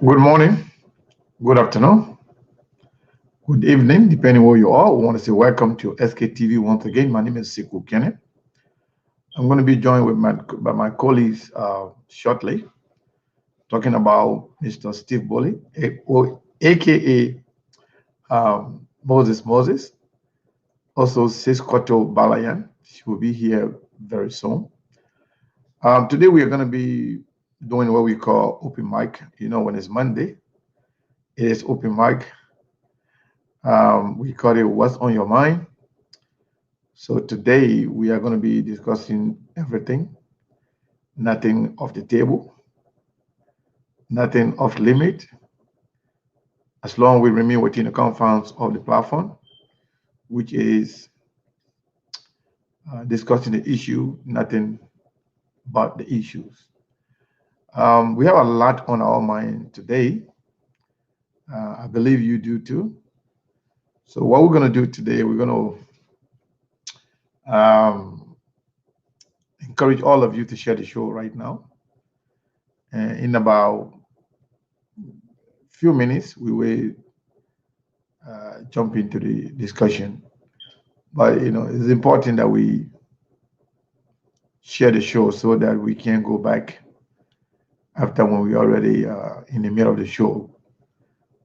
Good morning, good afternoon, good evening, depending where you are. We want to say welcome to SKTV once again. My name is Sekou Kene. I'm going to be joined with by my colleagues shortly, talking about Mr. Steve Boley, aka Moses, also Siskoto Balayan. She will be here very soon. Today we are going to be doing what we call open mic. You know, when it's Monday, it is open mic. We call it What's on Your Mind. So today we are going to be discussing everything, nothing off the table, nothing off limit, as long as we remain within the confines of the platform, which is discussing the issue, nothing but the issues. We have a lot on our mind today. I believe you do too. So what we're going to do today, we're going to encourage all of you to share the show right now. In about a few minutes, we will jump into the discussion. But, you know, it's important that we share the show so that we can go back after when we're already in the middle of the show.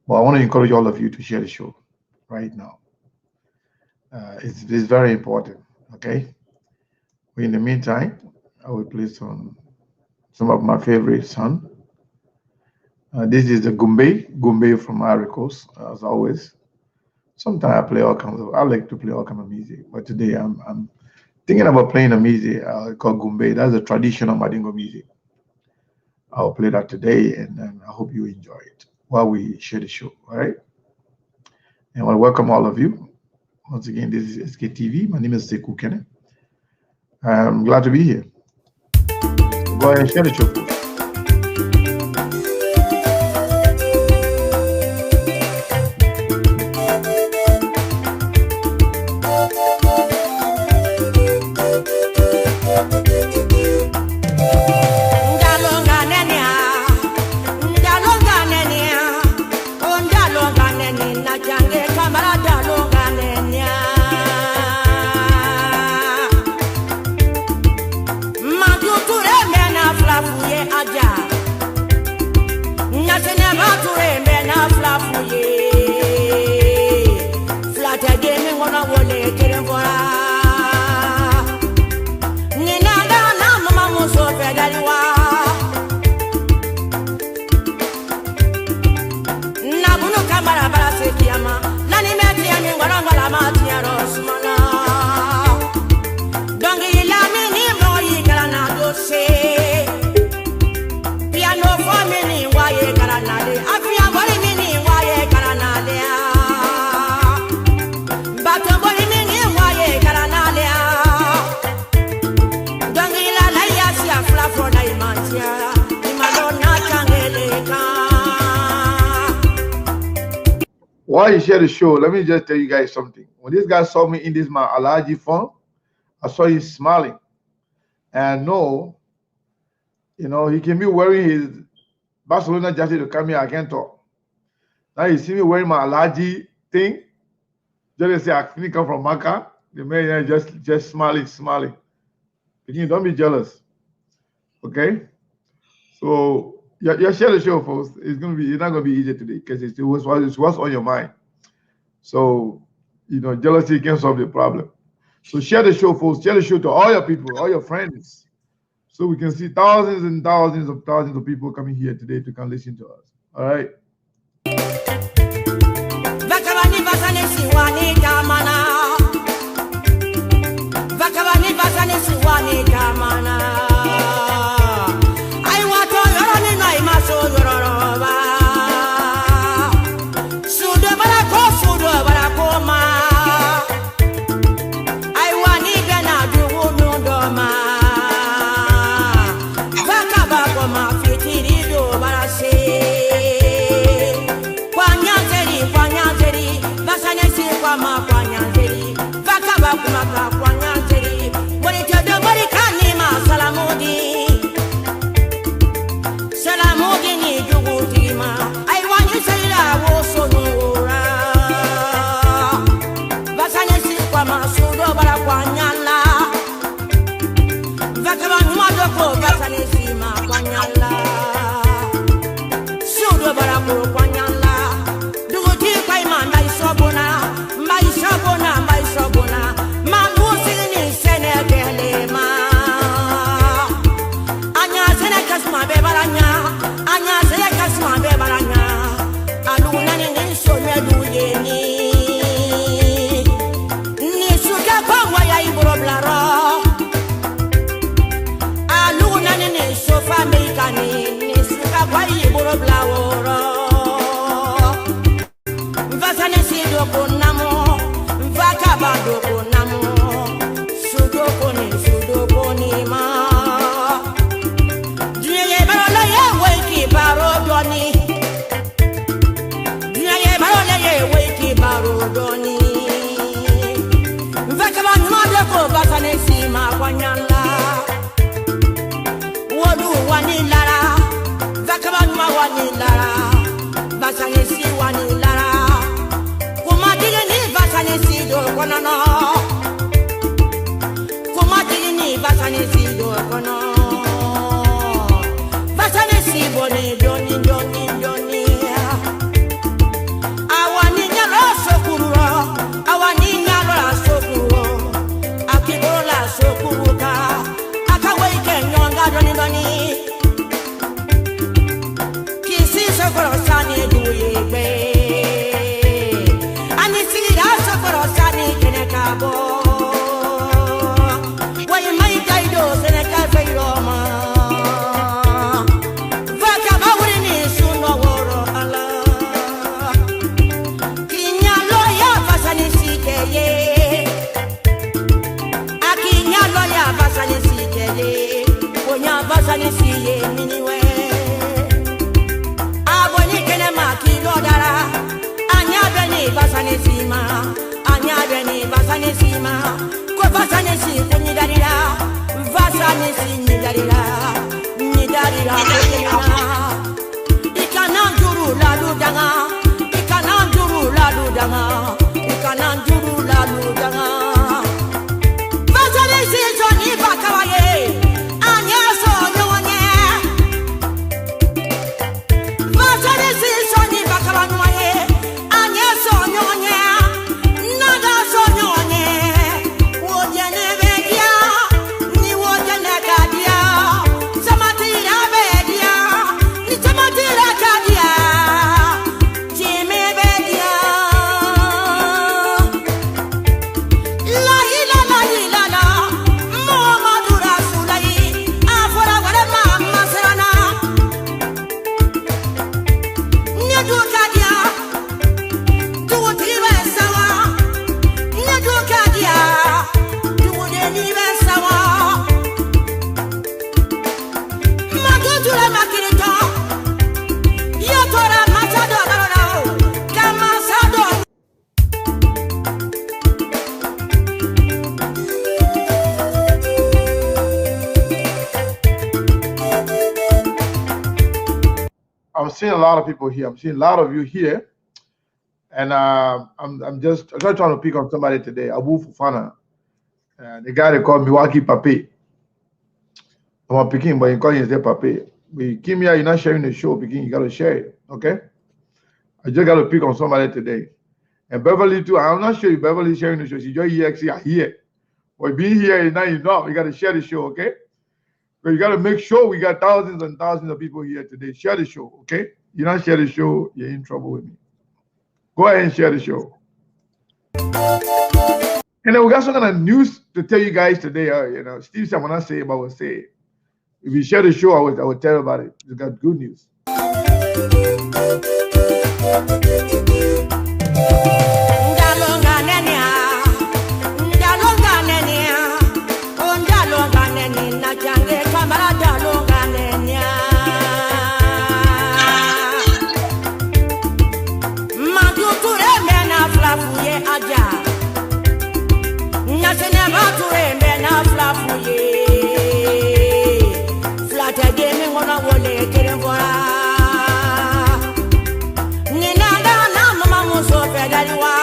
Well, I want to encourage all of you to share the show right now. It's very important, okay? In the meantime, I will play some of my favorite song. This is the Gumbe from Ivory Coast, as always. Sometimes I play I like to play all kinds of music, but today I'm thinking about playing a music called Gumbe. That's a traditional Mandingo music. I'll play that today, and I hope you enjoy it while we share the show, all right? And I want to welcome all of you. Once again, this is SKTV. My name is Sekou Kene. I'm glad to be here. Go ahead and share the show, please. While you share the show, let me just tell you guys something. When this guy saw me in this my Alaji phone, I saw him smiling. And no, you know, he can be wearing his Barcelona jersey to come here, I can't talk. Now you see me wearing my Alaji thing, just say I think come from Maca. The man just smiling. You don't be jealous. Okay? So yeah, share the show, folks. It's not gonna be easy today because it's what's on your mind. So, you know, jealousy can solve the problem. So share the show, folks. Share the show to all your people, all your friends, so we can see thousands and thousands of people coming here today to come listen to us. All right. Kwa nyanzeri, vaka bakumaka kwa nyanzeri, mwenye todo mori kanima Vakaba Madoko Vasanisima Kwanyala Sudo Barako Kwanyala Duti Paiman by Sobona Mamusini Senegalema Anya Senekasma Bebaranya Anya Senekasma Bebaranya Aluna ni Soneluyeni Nisuka Pawaya Ibroblaro Aluna ni Sofa Mekani Nisuka Pawaya Ibroblaro Vasanesido Konamo Vakabado Konamo Sudoko ni ma Diye Barola ye weki barodoni Diye Barola ye weki barodoni Vakabado Madoko Vasanesima Kwanyala Wodu Wanilara Vakabado Wanilara Vasanesi Wanilara Vasanesido konono Kumatini vasanesido kono Vasanesibo ni doni Awani nyalo sokuro Awani nyalo sokuro Akibola sokuruka Akaweke nyonga doni Kisi sokuro sani duyebe Vasanesiye miniwe Aboni kene makilo dara Anyabeni Vasanesima Ko Vasanesi kunyidarira Vasanesi nyidarira kunyina Ikananjuru lalu danga Vasanesi zoni bakawaye I'm seeing a lot of people here. I'm seeing a lot of you here, and I'm just trying to pick on somebody today. Abu Fufana, the guy they call Milwaukee Pape. I'm picking, but you call him Pape. We came here. You're not sharing the show. Picking, you gotta share it. Okay. I just gotta pick on somebody today. And Beverly too. I'm not sure if Beverly is sharing the show. She just here. But being here now, you gotta share the show. Okay. So you got to make sure we got thousands and thousands of people here today. Share the show, okay? You don't share the show, you're in trouble with me. Go ahead and share the show. And then we got some kind of news to tell you guys today. Steve said, when I say it, I will say it. If you share the show, I will tell you about it. We got good news. Nina na mama muso pedaliwa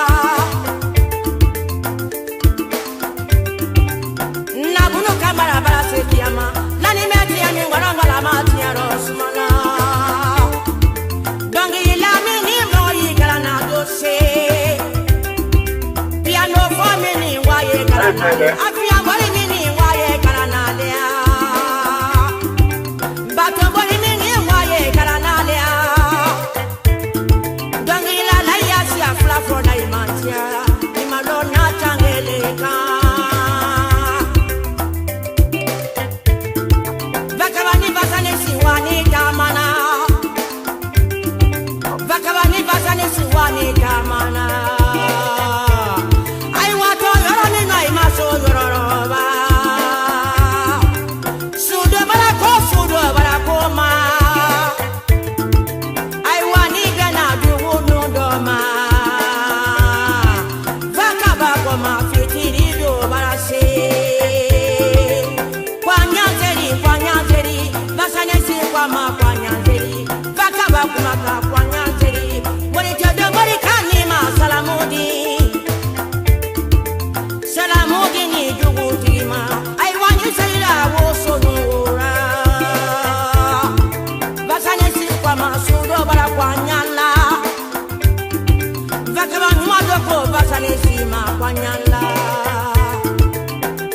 kwanyala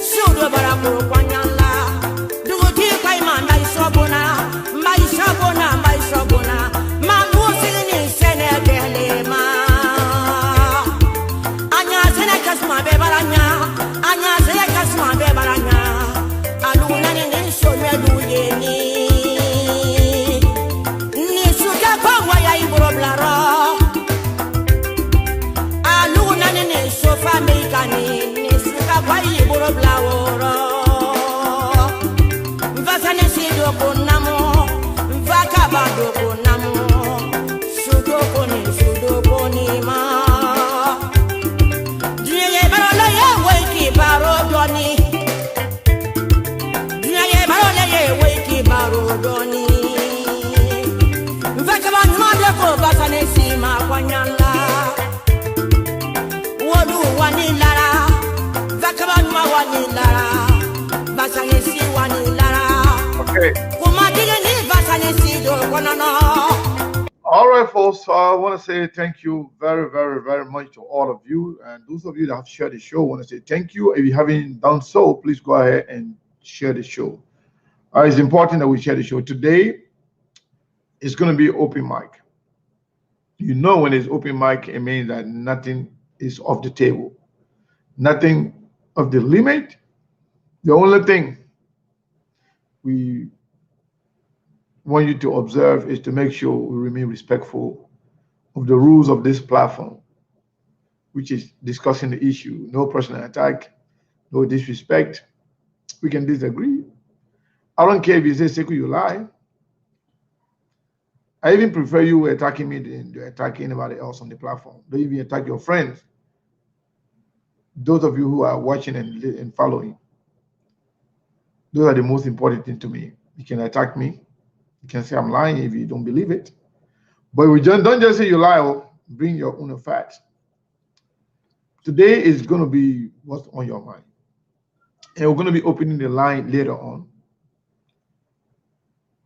sudo barakuru kwanyala duguti kwai manda isobona mamu sini sene gelema anya sene kasma be baranya anya sene kasma be baranya aluna ni sonye duyeni ni suka kwa ya ibro blaro aluna ni sofa mekani ni suka kwa ibro blaworo mvasane sido konamo mvaka bado konamo sudo koni ma diye barola ye weki barodoni diye barola ye weki barodoni mvaka banwade ko basane sima kwanyala wodu wanilara mvaka banwa wanilara basane si wanilara Okay. kuma diye ni basane si do konono. All right, folks. I want to say thank you very, very, very much to all of you. And those of you that have shared the show, I want to say thank you. If you haven't done so, please go ahead and share the show. It's important that we share the show. Today, it's going to be open mic. You know, when it's open mic, it means that nothing is off the table, nothing of the limit. The only thing we want you to observe is to make sure we remain respectful of the rules of this platform, which is discussing the issue. No personal attack, no disrespect. We can disagree. I don't care if you say, Sekou, you lie. I even prefer you attacking me than to attack anybody else on the platform. Don't even attack your friends. Those of you who are watching and following, those are the most important thing to me. You can attack me. You can say I'm lying if you don't believe it. But we don't just say you lie, bring your own facts. Today is going to be what's on your mind. And we're going to be opening the line later on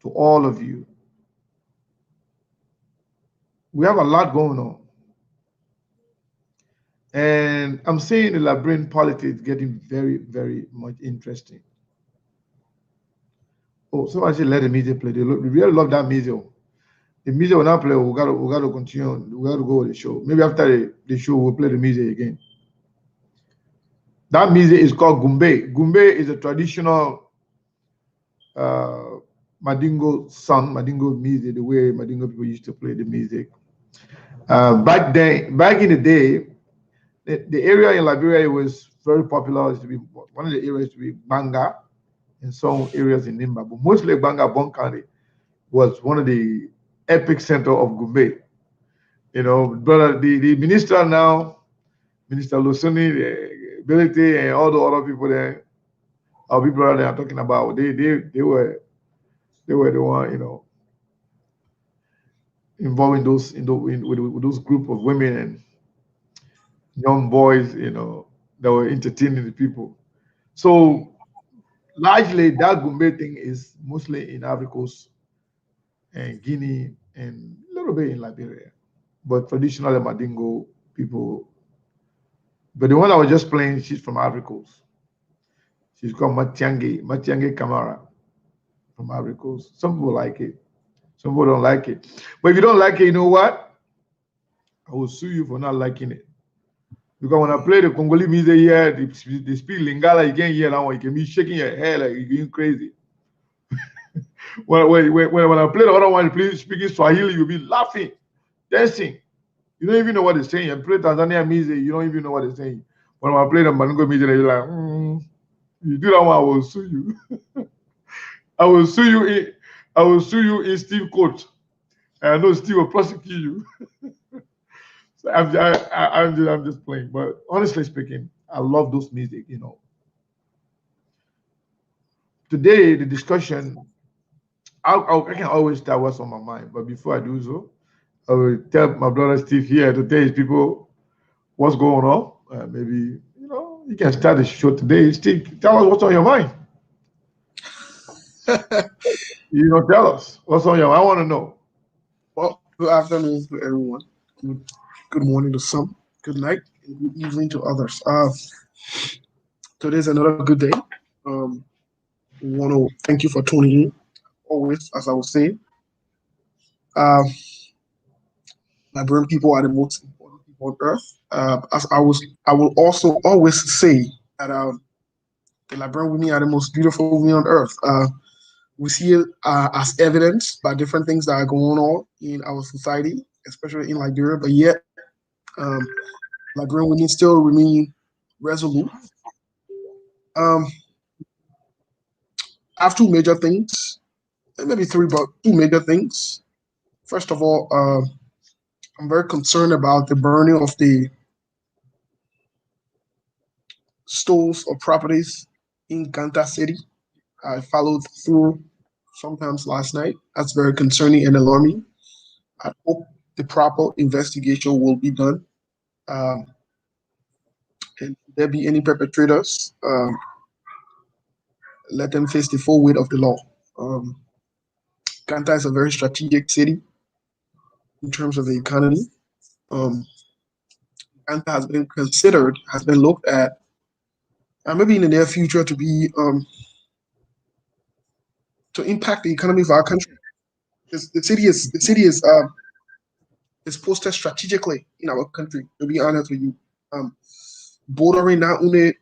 to all of you. We have a lot going on. And I'm seeing the Liberian politics getting very, very much interesting. Oh, somebody said let the music play. They really love that music. The music will not play. We got to continue. We got to go with the show. Maybe after the show, we'll play the music again. That music is called Gumbe. Gumbe is a traditional Mandingo song, Mandingo music, the way Mandingo people used to play the music. Back in the day, the area in Liberia was very popular. It used to be one of the areas to be Banga. In some areas in Nimba, but mostly Banga Bon County was one of the epic center of Gumbe. You know, brother, the minister now, Minister Lusuni, Ability, and all the other people there, our people that are talking about, they were the one, you know, involving with those group of women and young boys, you know, that were entertaining the people. So largely, that Gumbe thing is mostly in Ivory Coast and Guinea and a little bit in Liberia. But traditionally, Mandingo people. But the one I was just playing, she's from Ivory Coast. She's called Matiange Kamara from Ivory Coast. Some people like it. Some people don't like it. But if you don't like it, you know what? I will sue you for not liking it. Because when I play the Congolese music here, they speak Lingala, you can't hear that one. You can be shaking your head like you're going crazy. when I play the other one, speaking Swahili, you'll be laughing, dancing. You don't even know what they're saying. You play Tanzania music, you don't even know what they're saying. When I play the Mandingo music, you're like, you do that one, I will sue you. I will sue you in Steve court. And I know Steve will prosecute you. I'm just playing, but honestly speaking, I love those music, you know. Today, the discussion, I can always tell what's on my mind, but before I do so, I will tell my brother Steve here to tell his people what's going on. Maybe, you know, you can start the show today. Steve, tell us what's on your mind. You know, tell us what's on your mind. I want to know. Well, good afternoon to everyone. Good morning to some. Good night. and good evening to others. Today's another good day. We want to thank you for tuning in. Always, as I would say, uh, Liberian people are the most important people on earth. I will also always say that the Liberian women are the most beautiful women on earth. We see it as evidence by different things that are going on in our society, especially in Liberia. But yet, um, Liberian women still remain resolute. Um, I have two major things, maybe three, but two major things. First of all, I'm very concerned about the burning of the stores or properties in Ganta City. I followed through sometimes last night. That's very concerning and alarming. I hope the proper investigation will be done. Um, and if there be any perpetrators, let them face the full weight of the law. Um, Ganta is a very strategic city in terms of the economy. Um, Ganta has been considered, has been looked at, maybe in the near future to impact the economy of our country. The city is posted strategically in our country. To be honest with you, um, bordering not only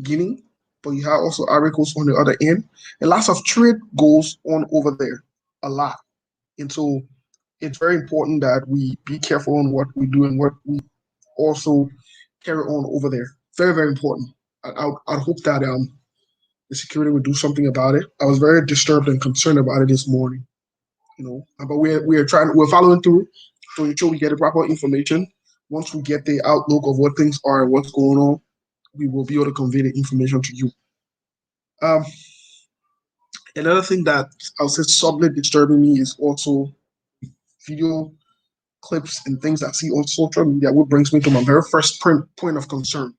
Guinea, but you have also Ivory Coast on the other end. And lots of trade goes on over there, a lot. And so it's very important that we be careful on what we do and what we also carry on over there. Very, very important. I hope that the security would do something about it. I was very disturbed and concerned about it this morning. But we're following through to ensure we get the proper information. Once we get the outlook of what things are and what's going on, we will be able to convey the information to you. Um, Another thing that I would say subtly disturbing me is also video clips and things I see on social media, which brings me to my very first point of concern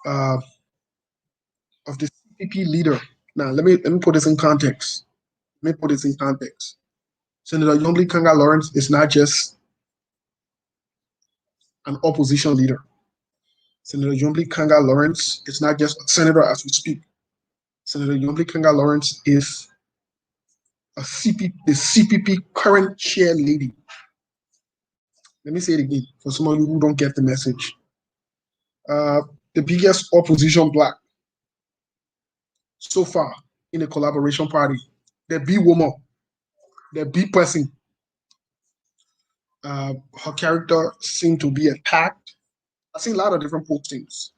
uh, of the CPP leader. Now, let me put this in context. Senator Youngly Kanga Lawrence is not just an opposition leader. Senator Youngly Kanga Lawrence is not just a senator as we speak. Senator Youngly Kanga Lawrence is the CPP current chair lady. Let me say it again for some of you who don't get the message. The biggest opposition bloc so far in the collaboration party, the B woman, the B person. Her character seemed to be attacked. I've seen a lot of different postings.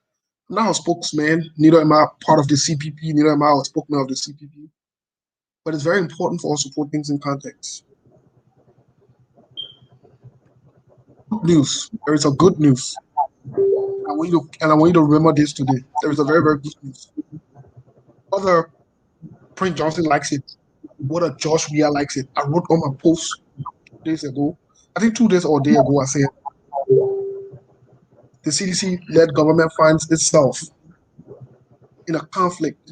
I'm not a spokesman, neither am I part of the CPP, neither am I a spokesman of the CPP. But it's very important for us to put things in context. Good news. There is a good news. I want you to remember this today. There is a very, very good news. Whether Prince Johnson likes it, whether Josh Weah likes it. I wrote on my post 2 days ago. I think 2 days or a day ago, I said the CDC-led government finds itself in a conflict.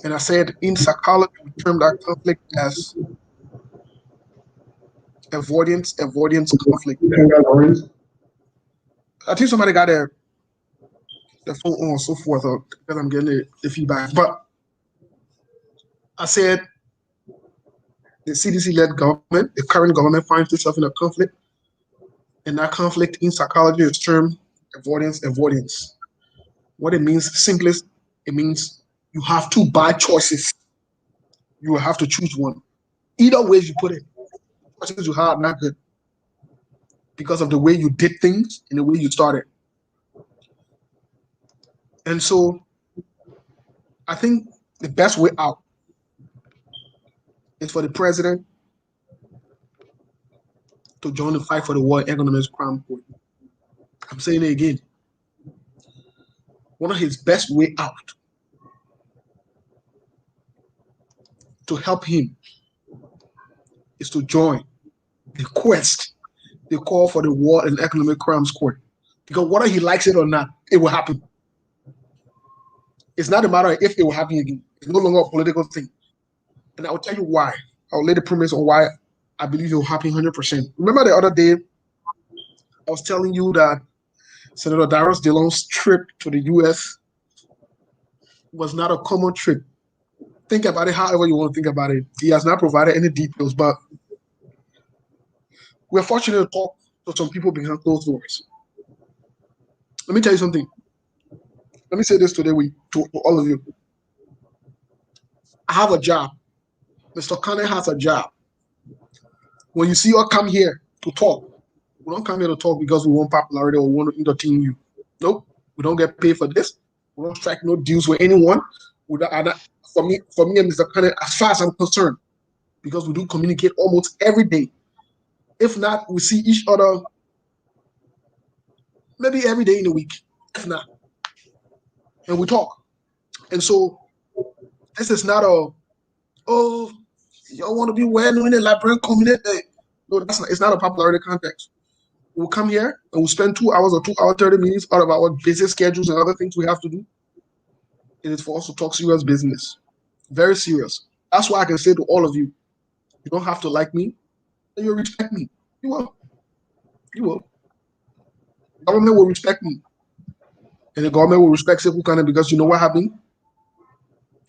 And I said in psychology, we term that conflict as avoidance conflict. I think somebody got the phone on and so forth, because I'm getting the feedback. But I said the CDC-led government, the current government, finds itself in a conflict. And that conflict in psychology is termed avoidance. What it means, simplest, it means you have two bad choices. You will have to choose one. Either way you put it, the choices you have are not good because of the way you did things and the way you started. And so I think the best way out is for the president to join the fight for the World Economic Crime Court. I'm saying it again. One of his best way out to help him is to join the quest, the call for the World and Economic Crimes Court. Because whether he likes it or not, it will happen. It's not a matter of if it will happen again. It's no longer a political thing. And I will tell you why. I'll lay the premise on why I believe it will happen 100%. Remember the other day, I was telling you that Senator Darius DeLong's trip to the U.S. was not a common trip. Think about it however you want to think about it. He has not provided any details, but we're fortunate to talk to some people behind closed doors. Let me tell you something. Let me say this today to all of you. I have a job. Mr. Kane has a job. When you see us come here to talk, we don't come here to talk because we want popularity or we want to entertain you. Nope. We don't get paid for this. We don't strike no deals with anyone. For me and Mr. Kane, as far as I'm concerned, because we do communicate almost every day. If not, we see each other maybe every day in a week. If not. And we talk. And so this is not y'all want to be well known in the Liberian community. No, it's not a popularity contest. We'll come here and we'll spend 2 hours or 2 hours, 30 minutes out of our busy schedules and other things we have to do. It is for us to talk serious business. Very serious. That's why I can say to all of you, you don't have to like me, and you respect me. You will. You will. The government will respect me. And the government will respect Sekou Kane because you know what happened?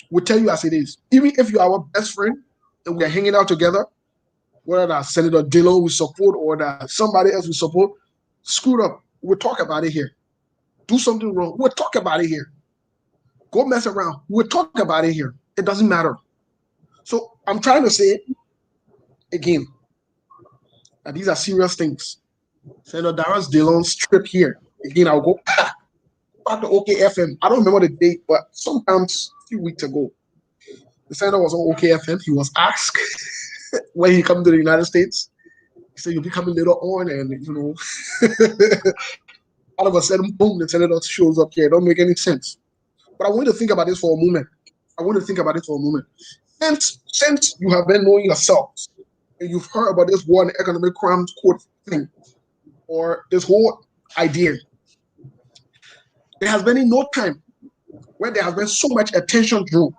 We'll tell you as it is. Even if you are our best friend and we are hanging out together, whether that's Senator Dillon we support or that somebody else we support, screwed up. We'll talk about it here. Do something wrong. We'll talk about it here. Go mess around. We'll talk about it here. It doesn't matter. So I'm trying to say, again, that these are serious things. Senator Darius DeLong's trip here. Again, I'll go back to OKFM. I don't remember the date, but sometimes a few weeks ago, the senator was on OKFM. He was asked when he come to the United States. He said, you'll be coming later on, and you know, all of a sudden, boom, the senator shows up here. It don't make any sense. But I want you to think about this for a moment. Since you have been knowing yourselves, and you've heard about this war and economic crimes court thing, or this whole idea, there has been no time where there has been so much attention drawn,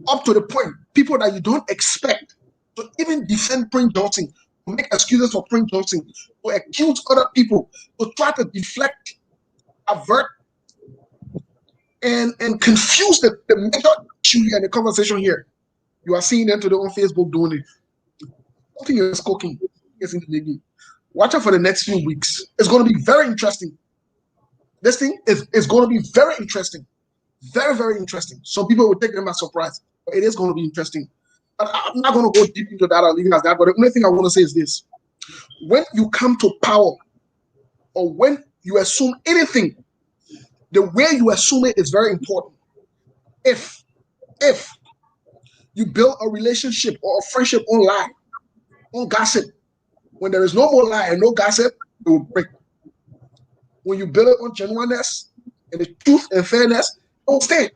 up to the point people that you don't expect to even defend Prince Johnson, to make excuses for Prince Johnson, to accuse other people, to try to deflect, avert, and confuse the major issue here and the conversation here. You are seeing them today on Facebook doing it. Something is cooking. Watch out for the next few weeks. It's going to be very interesting. This thing is going to be very interesting. Very, very interesting. Some people will take them by surprise, but it is going to be interesting. But I'm not going to go deep into that or leave it as that. But the only thing I want to say is this. When you come to power, or when you assume anything, the way you assume it is very important. If you build a relationship or a friendship on lie, on gossip, when there is no more lie and no gossip, it will break. When you build it on genuineness and the truth and fairness, it will stay.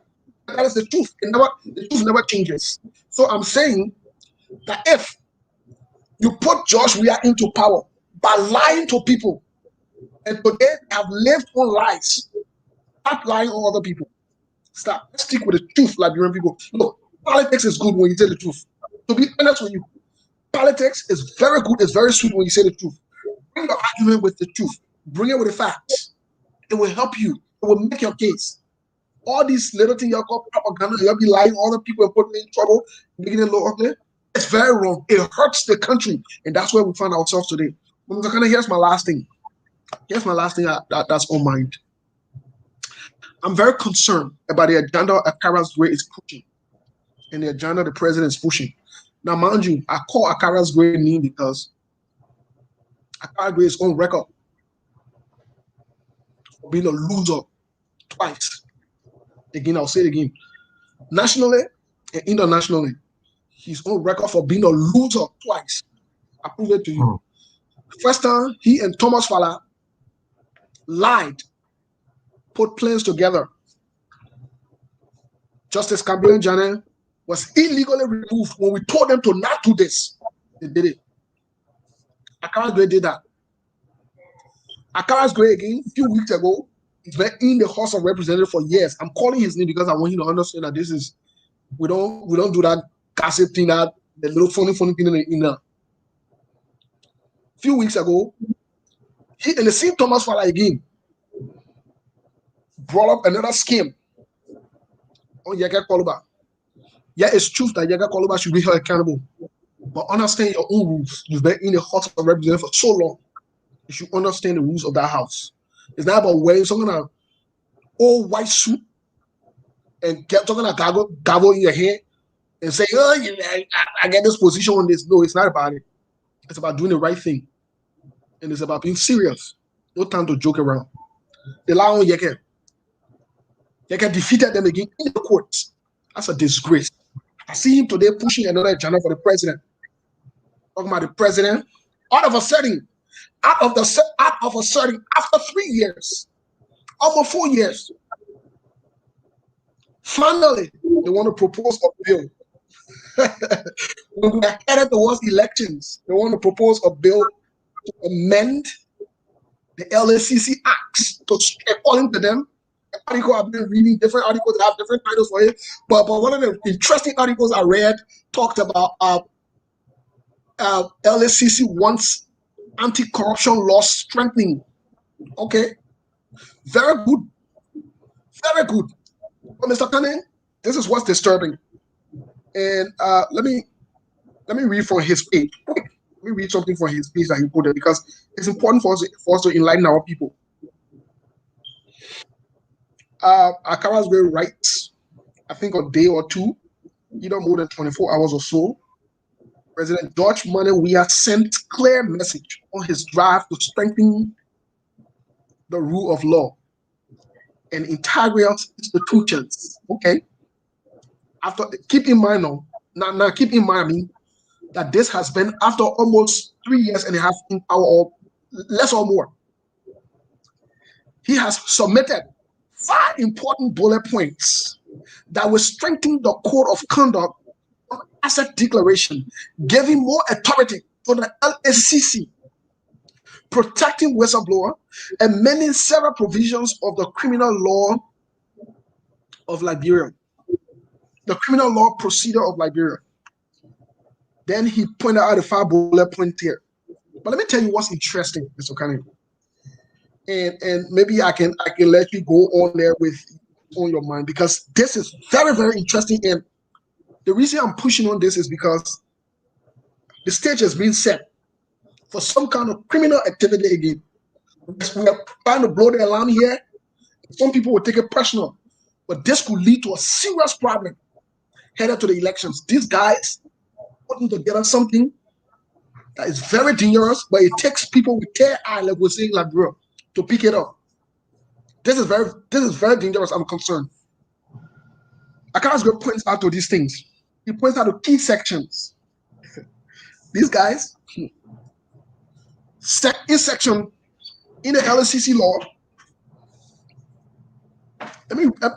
That is the truth. The truth never changes. So I'm saying that if you put Josh Weah into power by lying to people, and today they have lived on lies, stop lying on other people. Stop. Stick with the truth, Liberian people. Look, politics is good when you say the truth. To be honest with you, politics is very good. It's very sweet when you say the truth. Bring your argument with the truth. Bring it with the facts. It will help you. It will make your case. All these little things you call propaganda, you'll be lying on other people and putting them in trouble, making it look ugly. It's very wrong. It hurts the country. And that's where we find ourselves today. Here's my last thing. Here's my last thing that's on mind. I'm very concerned about the agenda Akara's Gray is pushing and the agenda the president is pushing. Now, mind you, I call Akara's Gray name because Akara Gray is on record for being a loser twice. Again, I'll say it again. Nationally and internationally, he's on record for being a loser twice. I prove it to you. First time, he and Thomas Fala lied, put plans together. Justice Kabila Njane was illegally removed when we told them to not do this. They did it. Akara's Gray did that. Akara's Gray, again, a few weeks ago, he's been in the House of Representatives for years. I'm calling his name because I want you to understand that this is, we don't do that gossip thing, that the little funny thing in there. A few weeks ago, He and the same Thomas Fowler again brought up another scheme on Yega Koluba. Yeah, it's true that Yega Koluba should be held accountable. But understand your own rules. You've been in the House of Representatives for so long. You should understand the rules of that house. It's not about wearing some kind of old white suit and get talking about gavel in your hair and say, oh, I get this position on this. No, it's not about it. It's about doing the right thing. And it's about being serious. No time to joke around. The Lion Yeke defeated them again in the courts. That's a disgrace. I see him today pushing another agenda for the president. Talking about the president. Out of a sudden, after 3 years, almost 4 years, finally, they want to propose a bill. When we are headed towards elections, they want to propose a bill to amend the LACC Acts. According to them, the article I've been reading, different articles that have different titles for it. But one of the interesting articles I read talked about LACC wants anti-corruption laws strengthening. Okay, very good, very good. But Mr. Canning, this is what's disturbing. And let me read from his page. Let me read something from his page that he put there because it's important for us to enlighten our people. Akaras will write, I think a day or two, either more than 24 hours or so. President George Manawia sent clear message on his drive to strengthen the rule of law and integral institutions. Okay. Keep in mind that this has been after almost 3 years and a half in power, or less or more. He has submitted 5 important bullet points that will strengthen the code of conduct on asset declaration, giving more authority to the LACC, protecting whistleblower, and amending several provisions of the criminal law of Liberia. The criminal law procedure of Liberia. Then he pointed out the 5 bullet points here. But let me tell you what's interesting, Mr. Canning. And maybe I can let you go on there on your mind, because this is very, very interesting. And the reason I'm pushing on this is because the stage has been set for some kind of criminal activity again. We are trying to blow the alarm here. Some people will take it personal, but this could lead to a serious problem headed to the elections. These guys putting together something that is very dangerous, but it takes people with their eye, like we're saying, like bro, to pick it up. This is very dangerous. I'm concerned. Akaras points out to these things. He points out to key sections. These guys, in section in the LACC law.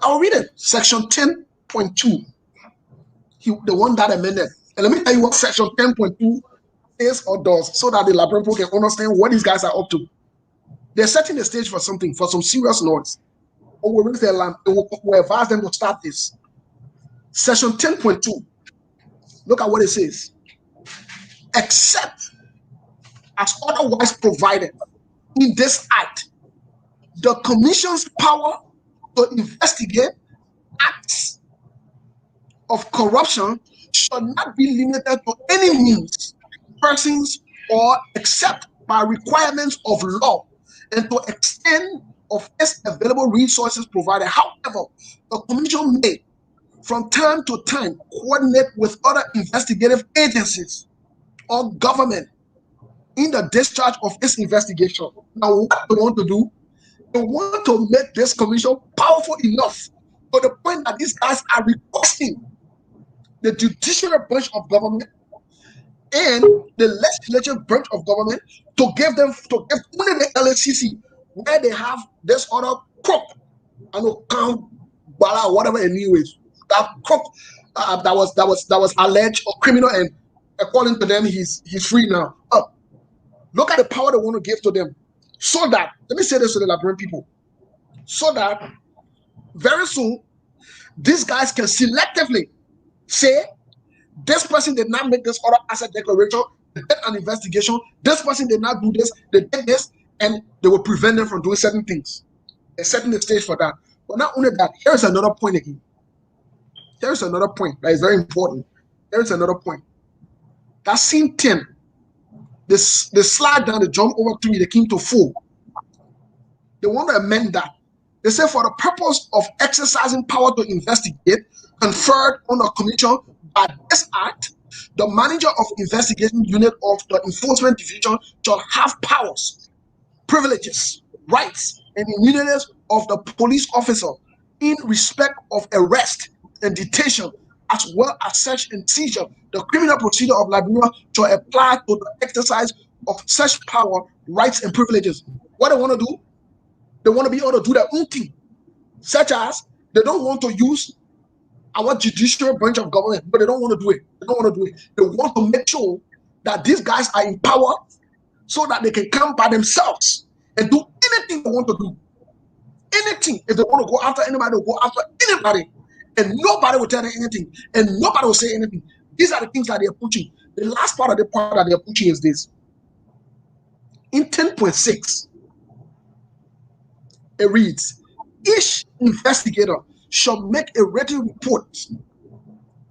I'll read it. Section 10.2. The one that amended. And let me tell you what section 10.2 is or does, so that the Liberian people can understand what these guys are up to. They're setting the stage for something, for some serious noise. Or we'll raise their lamp. We'll advise them to start this. Section 10.2. Look at what it says. Except as otherwise provided in this act, the Commission's power to investigate acts of corruption should not be limited to any means, persons, or except by requirements of law, and to extent of its available resources provided. However, the Commission may, from time to time, coordinate with other investigative agencies or government in the discharge of its investigation. Now, what they want to do, they want to make this commission powerful enough to the point that these guys are requesting the judicial branch of government and the legislative branch of government to give only the LACC, where they have this other crook, I know, count Bala, whatever anyways, that crook that was alleged or criminal, and according to them, he's free now. Look at the power they want to give to them, so that, let me say this to the Liberian people, so that very soon these guys can selectively say, this person did not make this other asset declaration, they did an investigation, this person did not do this, they did this, and they will prevent them from doing certain things. They're setting the stage for that. But not only that, here's another point again. Here's another point that is very important. Here's another point. That scene 10, they slide down, they jump over 3, they came to 4. They want to amend that. They say for the purpose of exercising power to investigate conferred on a commission by this act, the manager of investigation unit of the enforcement division shall have powers, privileges, rights, and immunities of the police officer in respect of arrest and detention, as well as search and seizure. The criminal procedure of Liberia shall apply to the exercise of such power, rights, and privileges. What they want to do? They want to be able to do their own thing, such as they don't want to use our judicial branch of government, but they don't want to do it. They don't want to do it. They want to make sure that these guys are in power so that they can come by themselves and do anything they want to do. Anything. If they want to go after anybody, they'll go after anybody. And nobody will tell them anything. And nobody will say anything. These are the things that they are pushing. The last part of the part that they are pushing is this. In 10.6, it reads, each investigator shall make a written report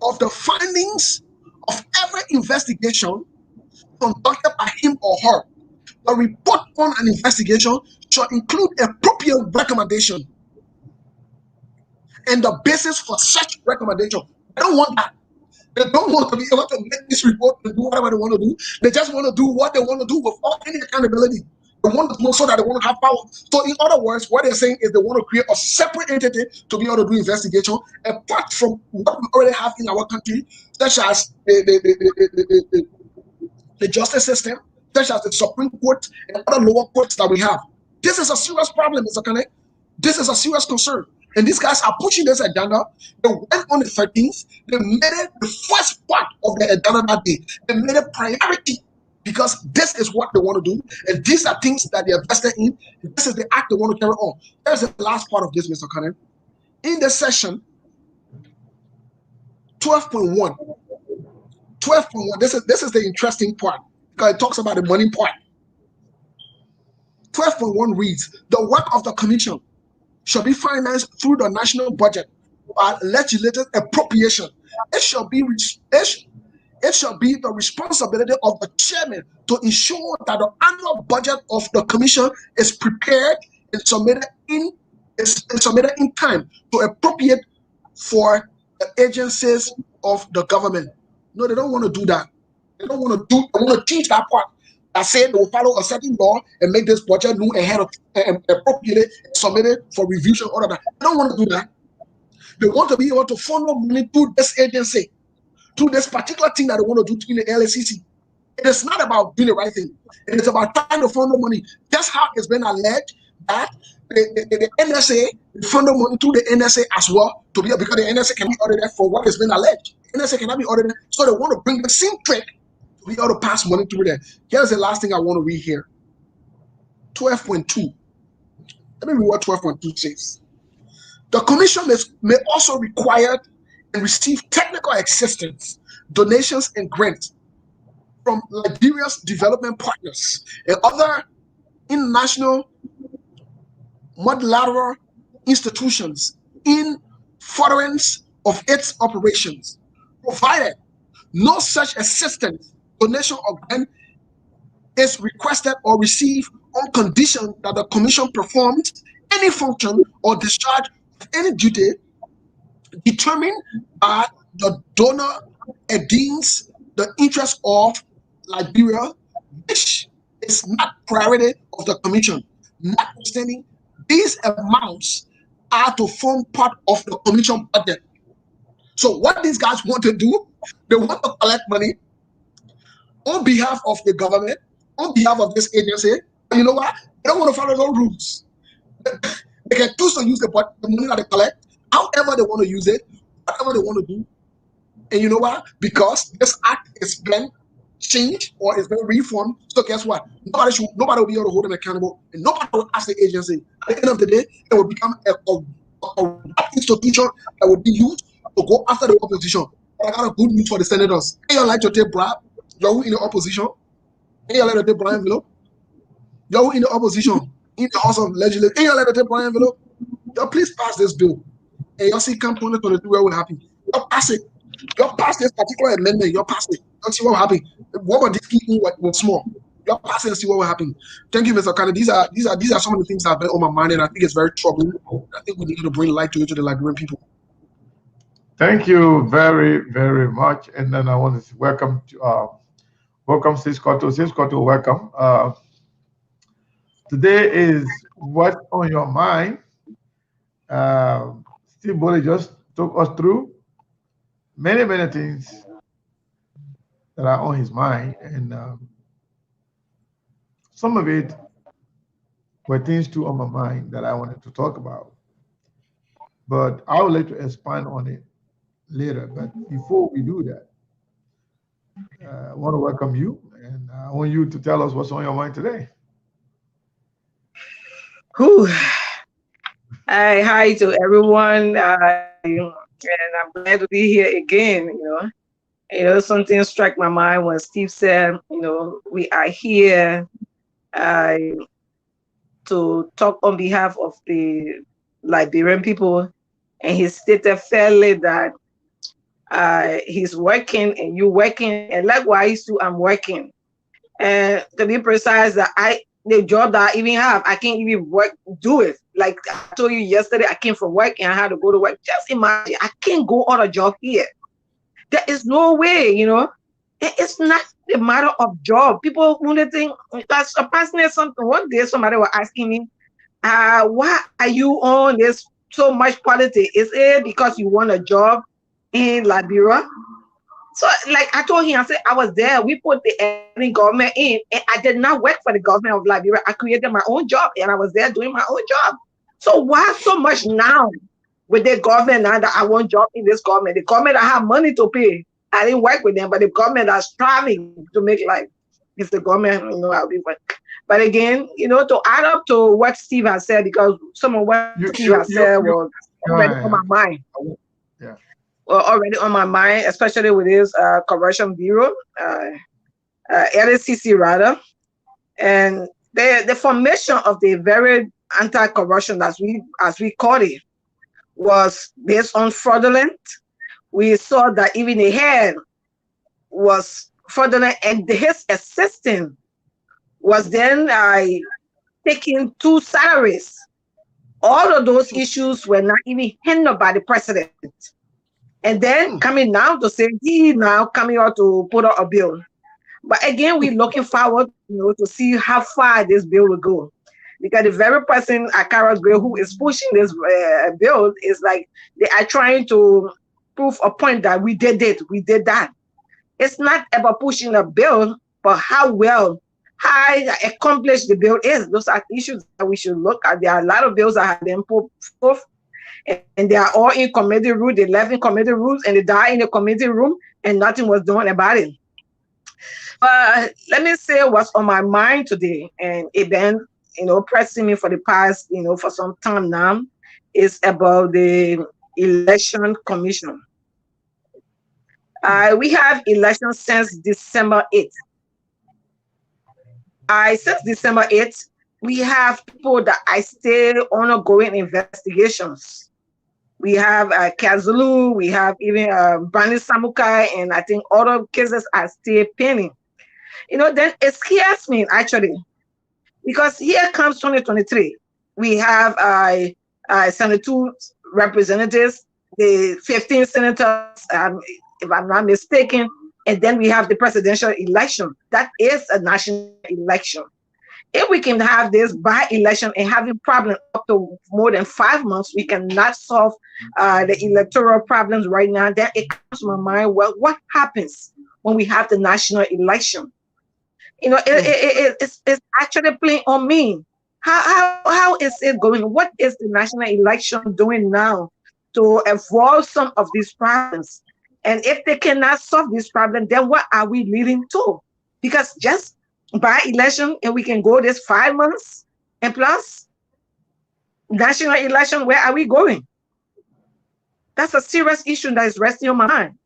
of the findings of every investigation conducted by him or her. The report on an investigation shall include appropriate recommendation and the basis for such recommendation. They don't want that. They don't want to be able to make this report and do whatever they want to do. They just want to do what they want to do without any accountability. They want to know so that they want to have power. So in other words, what they're saying is they want to create a separate entity to be able to do investigation apart from what we already have in our country, such as the justice system, such as the Supreme Court and other lower courts that we have. This is a serious problem, Mr. Kane. This is a serious concern. And these guys are pushing this agenda. They went on the 13th. They made it the first part of the agenda that day. They made it priority because this is what they want to do. And these are things that they are invested in. This is the act they want to carry on. There's the last part of this, Mr. Kane. In the session 12.1, 12.1, this is the interesting part because it talks about the money part. 12.1 reads, the work of the commission shall be financed through the national budget by legislative appropriation. It shall be the responsibility of the chairman to ensure that the annual budget of the commission is prepared and submitted in time to appropriate for the agencies of the government. No, they don't want to do that. They don't want to do. They want to change that part. I said they will follow a certain law and make this budget new ahead of and appropriate it and submit it for revision. All of that. They don't want to do that. They want to be able to funnel money through this agency, through this particular thing that they want to do in the LACC. It is not about doing the right thing. It is about trying to funnel money. That's how it's been alleged that the NSA funnel money through the NSA as well to be because the NSA can be audited for what has been alleged. The NSA cannot be audited, so they want to bring the same trick. We ought to pass money through there. Here's the last thing I want to read here. 12.2. Let me read what 12.2 says. The commission may also require and receive technical assistance, donations, and grants from Liberia's development partners and other international multilateral institutions in furtherance of its operations, provided no such assistance, donation, or grant is requested or received on condition that the commission performs any function or discharge of any duty determined by the donor against the interest of Liberia, which is not priority of the commission. Notwithstanding, these amounts are to form part of the commission budget. So what these guys want to do, they want to collect money on behalf of the government, on behalf of this agency. And you know what? They don't want to follow no rules. They can choose to use the money that they collect, however they want to use it, whatever they want to do. And you know what? Because this act is been changed or is been reformed, so guess what? Nobody will be able to hold them accountable, and nobody will ask the agency. At the end of the day, it will become a institution that will be used to go after the opposition. But I got a good news for the senators. Hey, you like to take bribe? You're in the opposition. Hey, you like to take bribe envelope? Y'all in the opposition, in the House of Legislature, in your legislative envelope, y'all please pass this bill. And y'all see come 2023, what will happen? Y'all pass it. Y'all pass this particular amendment. Y'all pass it. Y'all see what will happen. What about this key was small? Y'all pass it and see what will happen. Thank you, Mr. Kane. These are some of the things that have been on my mind, and I think it's very troubling. I think we need to bring light to it to the Liberian people. Thank you very, very much. And then I want to welcome Sis Cotto. Sis Cotto, welcome. Today is What's on Your Mind. Steve Boley just took us through many, many things that are on his mind, and some of it were things too on my mind that I wanted to talk about. But I would like to expand on it later. But before we do that, I want to welcome you, and I want you to tell us what's on your mind today. Hi to everyone, and I'm glad to be here again. Something struck my mind when Steve said, we are here to talk on behalf of the Liberian people, and he stated fairly that he's working and you working, and likewise too, I'm working. And to be precise, that the job that I even have, I can't even do it. Like I told you yesterday, I came from work and I had to go to work. Just imagine, I can't go on a job here. There is no way, It's not a matter of job. People only think that's a personal something. One day somebody was asking me, why are you on this so much politics? Is it because you want a job in Liberia? So, like I told him, I said, I was there. We put the government in, and I did not work for the government of Liberia. I created my own job, and I was there doing my own job. So why so much now with the government now that I want job in this government? The government I have money to pay. I didn't work with them, but the government that's striving to make life. It's the government, I'll be working. But again, to add up to what Steve has said, because some of what Steve has said was already on my mind. Yeah. Well, already on my mind, especially with this Corruption Bureau, LACC rather, and the formation of the very anti-corruption, as we call it, was based on fraudulent. We saw that even the head was fraudulent, and his assistant was then taking 2 salaries. All of those issues were not even handled by the president. And then coming now to say he now coming out to put out a bill. But again, we're looking forward, to see how far this bill will go. Because the very person at Carrot Bill who is pushing this bill is like they are trying to prove a point that we did that. It's not about pushing a bill, but how accomplished the bill is. Those are issues that we should look at. There are a lot of bills that have been put forth, and they are all in committee room. They left in committee rooms and they died in the committee room, and nothing was done about it. But let me say what's on my mind today, and it been, pressing me for the past, for some time now, is about the election commission. We have elections since December 8th. Since December 8th, we have people that are still ongoing investigations. We have KwaZulu, we have even Bani Samukai, and I think other cases are still pending. Then it scares me actually, because here comes 2023. We have 72 representatives, the 15 senators, if I'm not mistaken, and then we have the presidential election. That is a national election. If we can have this by-election and having problems up to more than 5 months, we cannot solve the electoral problems right now. Then it comes to my mind, well, what happens when we have the national election? It's actually playing on me. How is it going? What is the national election doing now to avoid some of these problems? And if they cannot solve this problem, then what are we leading to? Because just by election, and we can go this 5 months and plus national election, where are we going? That's a serious issue that is resting on my mind.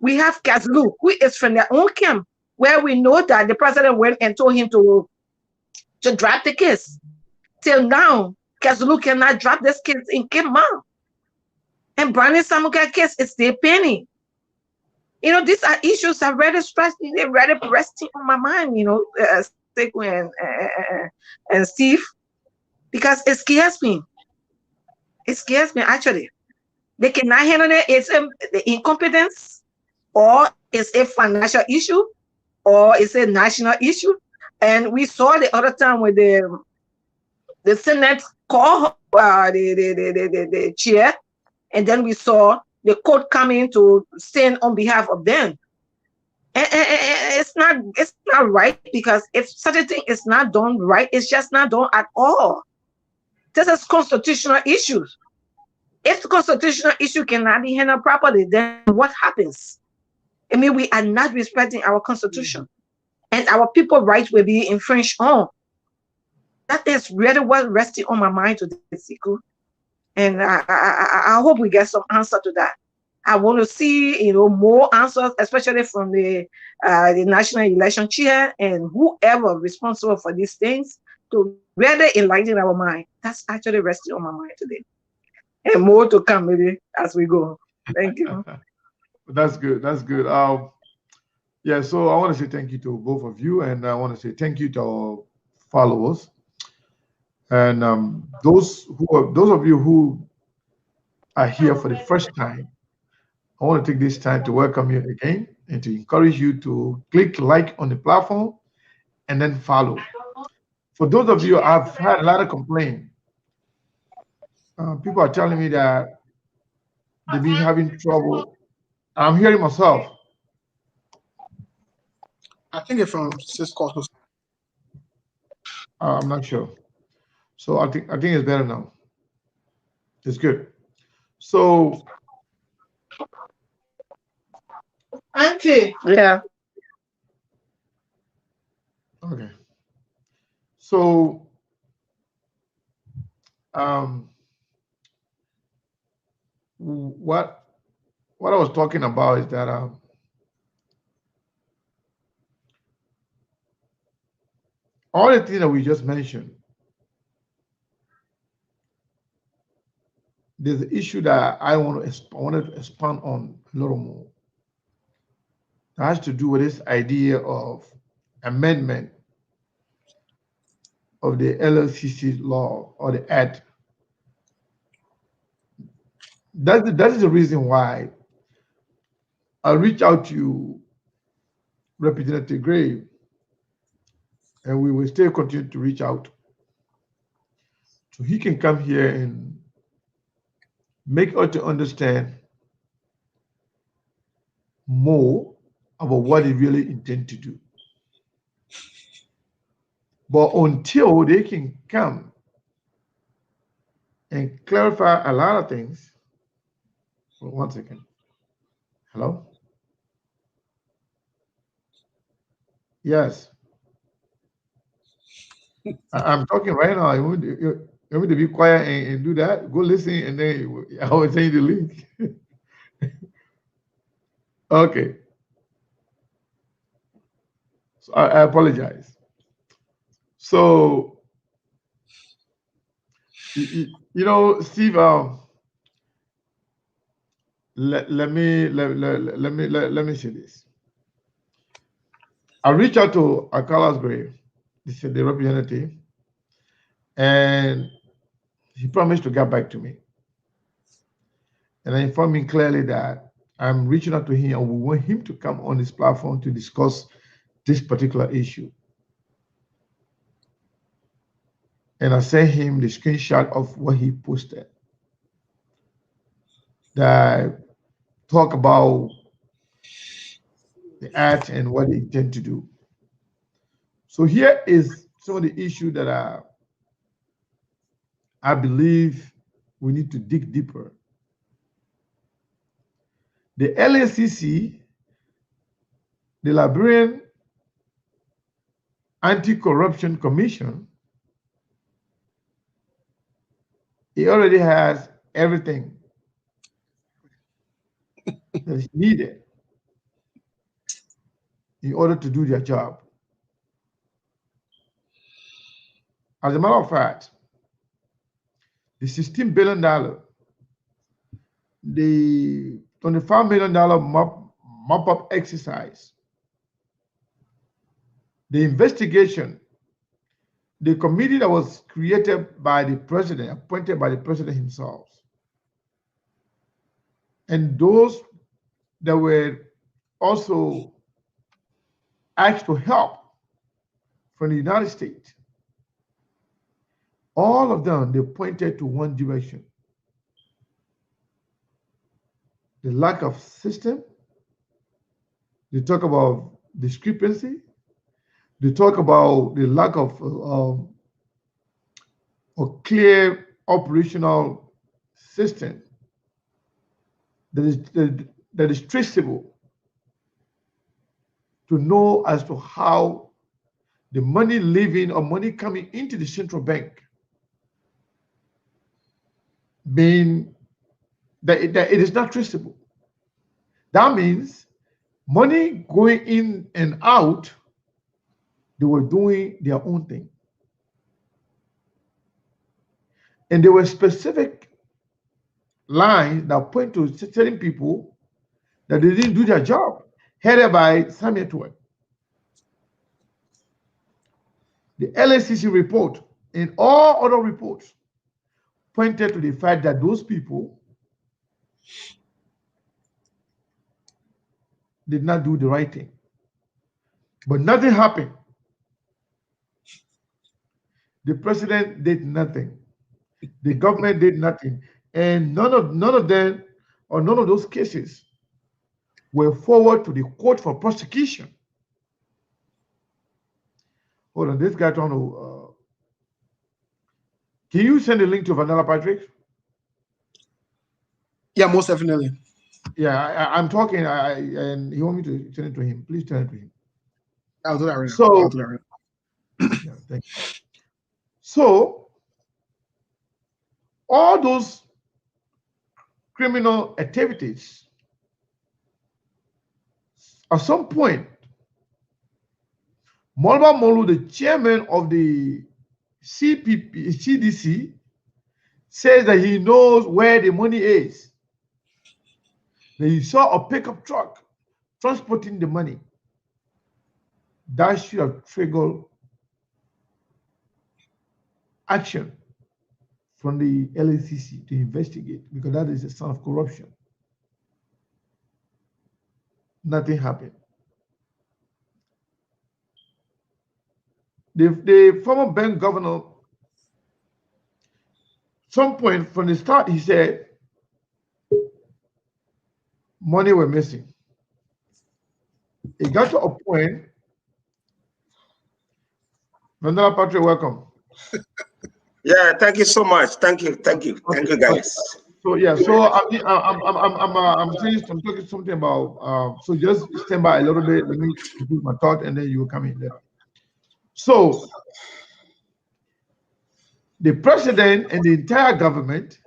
We have KwaZulu, who is from their own camp, where we know that the president went and told him to to drop the case. Till now, Kazulu cannot drop this case in Kima. And Brandon Samuka case is still pending. These are issues that really stressing, they're really resting on my mind, Sekou and Steve, because it scares me. It scares me, actually. They cannot handle it. It's the incompetence, or it's a financial issue, or it's a national issue. And we saw the other time with the Senate call the chair, and then we saw the court coming to stand on behalf of them. And it's not right, because if such a thing is not done right, it's just not done at all. This is constitutional issues. If the constitutional issue cannot be handled properly, then what happens? I mean, we are not respecting our constitution, and our people's rights will be infringed on. That is really what resting on my mind today, Sekou. And I hope we get some answer to that. I want to see, more answers, especially from the National Election Chair and whoever responsible for these things, to really enlighten our mind. That's actually resting on my mind today. And more to come, maybe, as we go. Thank you. That's good. That's good. Yeah, so I want to say thank you to both of you, and I want to say thank you to our followers. And those of you who are here for the first time, I want to take this time to welcome you again and to encourage you to click like on the platform and then follow. For those of you, I've had a lot of complaints. People are telling me that they've been having trouble. I'm hearing myself. I think it's from Cisco. I'm not sure. So I think it's better now. It's good. So, Auntie. Yeah. okay. So, what I was talking about is that all the things that we just mentioned, there's an issue that I wanted to expand on a little more. That has to do with this idea of amendment of the LLCC law or the Act. That is the reason why I'll reach out to Representative Gray, and we will still continue to reach out so he can come here and make us to understand more about what he really intends to do. But until they can come and clarify a lot of things, well, 1 second. Hello? Yes. I'm talking right now. You want me to be quiet and do that? Go listen, and then I will send you the link. Okay. So I apologize. So, Steve, let me say this. I reached out to Carlos Gray, this is the representative, and he promised to get back to me. And I informed him clearly that I'm reaching out to him and we want him to come on this platform to discuss this particular issue. And I sent him the screenshot of what he posted that talk about the act and what they intend to do. So here is some of the issues that I believe we need to dig deeper. The LACC, the Liberian Anti-Corruption Commission, it already has everything that is needed in order to do their job. As a matter of fact, the $16 billion, the $25 million mop-up exercise, the investigation, the committee that was created by the president, appointed by the president himself, and those that were also asked to help from the United States, all of them, they pointed to one direction: the lack of system. They talk about discrepancy. They talk about the lack of a clear operational system that is traceable to know as to how the money leaving or money coming into the central bank, being that it is not traceable. That means money going in and out, they were doing their own thing. And there were specific lines that point to certain people that they didn't do their job, headed by Samia Toure. The LACC report and all other reports pointed to the fact that those people did not do the right thing. But nothing happened. The president did nothing. The government did nothing. And none of them, or none of those cases, were forwarded to the court for prosecution. Hold on, this guy trying to. Can you send a link to Vanilla Patrick? Yeah, most definitely. Yeah, I'm talking, and he want me to send it to him. Please send it to him. I'll do that right now. So, I'll do that right now. Yeah, thank you. So, all those criminal activities, at some point, Molba Molu, the chairman of the CDC, says that he knows where the money is. That he saw a pickup truck transporting the money. That should have triggered action from the LACC to investigate, because that is a sign of corruption. Nothing happened. The former bank governor, some point from the start, he said money were missing. It got to a point. Vandana Patrick, welcome. Yeah, thank you so much. Thank you, guys. So yeah, so I'm saying I'm talking something about. So just stand by a little bit. Let me complete my thought, and then you will come in there. So the president and the entire government,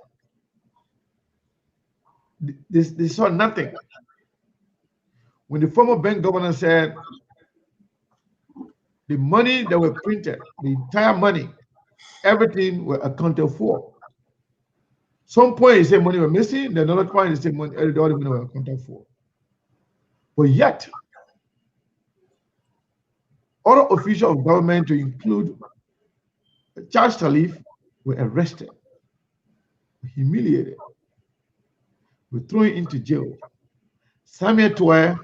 they saw nothing. When the former bank governor said the money that were printed, the entire money, everything were accounted for. Some point he said money were missing, then another point he said money, the other money were accounted for. But yet, other officials of government, to include Charles Taif, were arrested, humiliated, were thrown into jail. Samia Toure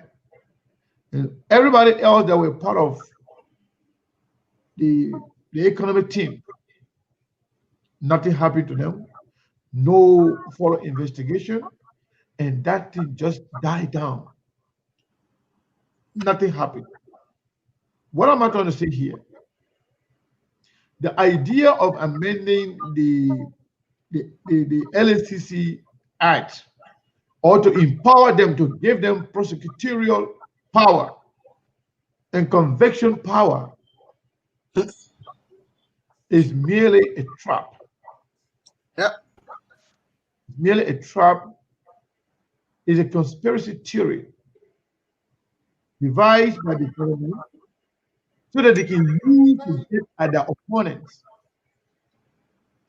and everybody else that were part of the economic team, nothing happened to them, no follow investigation, and that thing just died down. Nothing happened. What am I trying to say here? The idea of amending the LACC Act, or to empower them, to give them prosecutorial power and conviction power, is merely a trap. Yep. Merely a trap. Is a conspiracy theory devised by the government so that they can use to get at their opponents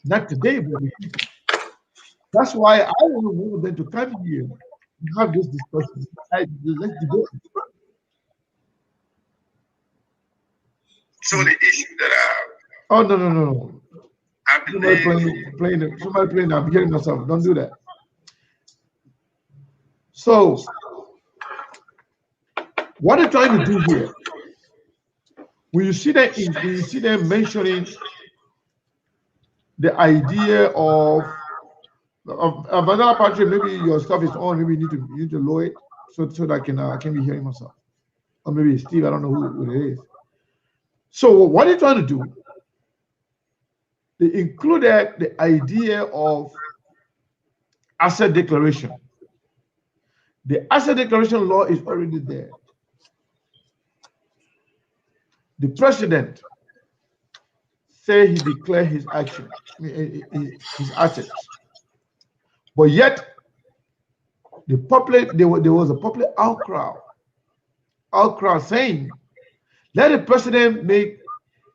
Not today, but the future. That's why I want them to come here and have this discussion. Let's debate. So the issue that Oh no. I Somebody believe playing. I'm hearing myself. Don't do that. So, what they're trying to do here, when you see them mentioning the idea of another Patrick, maybe your stuff is on. Maybe you need to lower it so that I can be hearing myself, or maybe Steve. I don't know who it is. So, what they're trying to do, they included the idea of asset declaration. The asset declaration law is already there. The president say he declared his action, his assets, but yet the public there was a public outcry saying, let the president make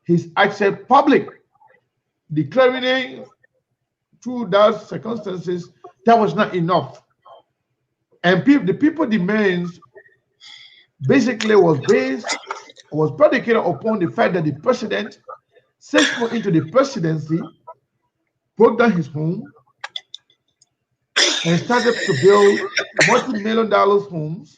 his asset public, declaring through those circumstances that was not enough. And the people demands basically was predicated upon the fact that the president 6 months into the presidency broke down his home and started to build multi-million-dollar homes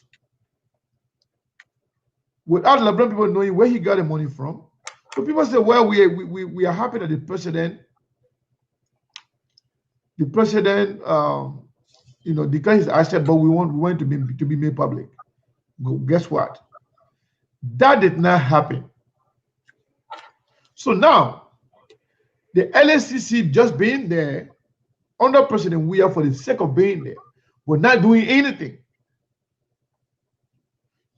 without LeBron people knowing where he got the money from. So people say, well, we are happy that the president declared his asset, but we want to be made public. Guess what? That did not happen. So now, the LSCC just being there under President Weah for the sake of being there, but not doing anything.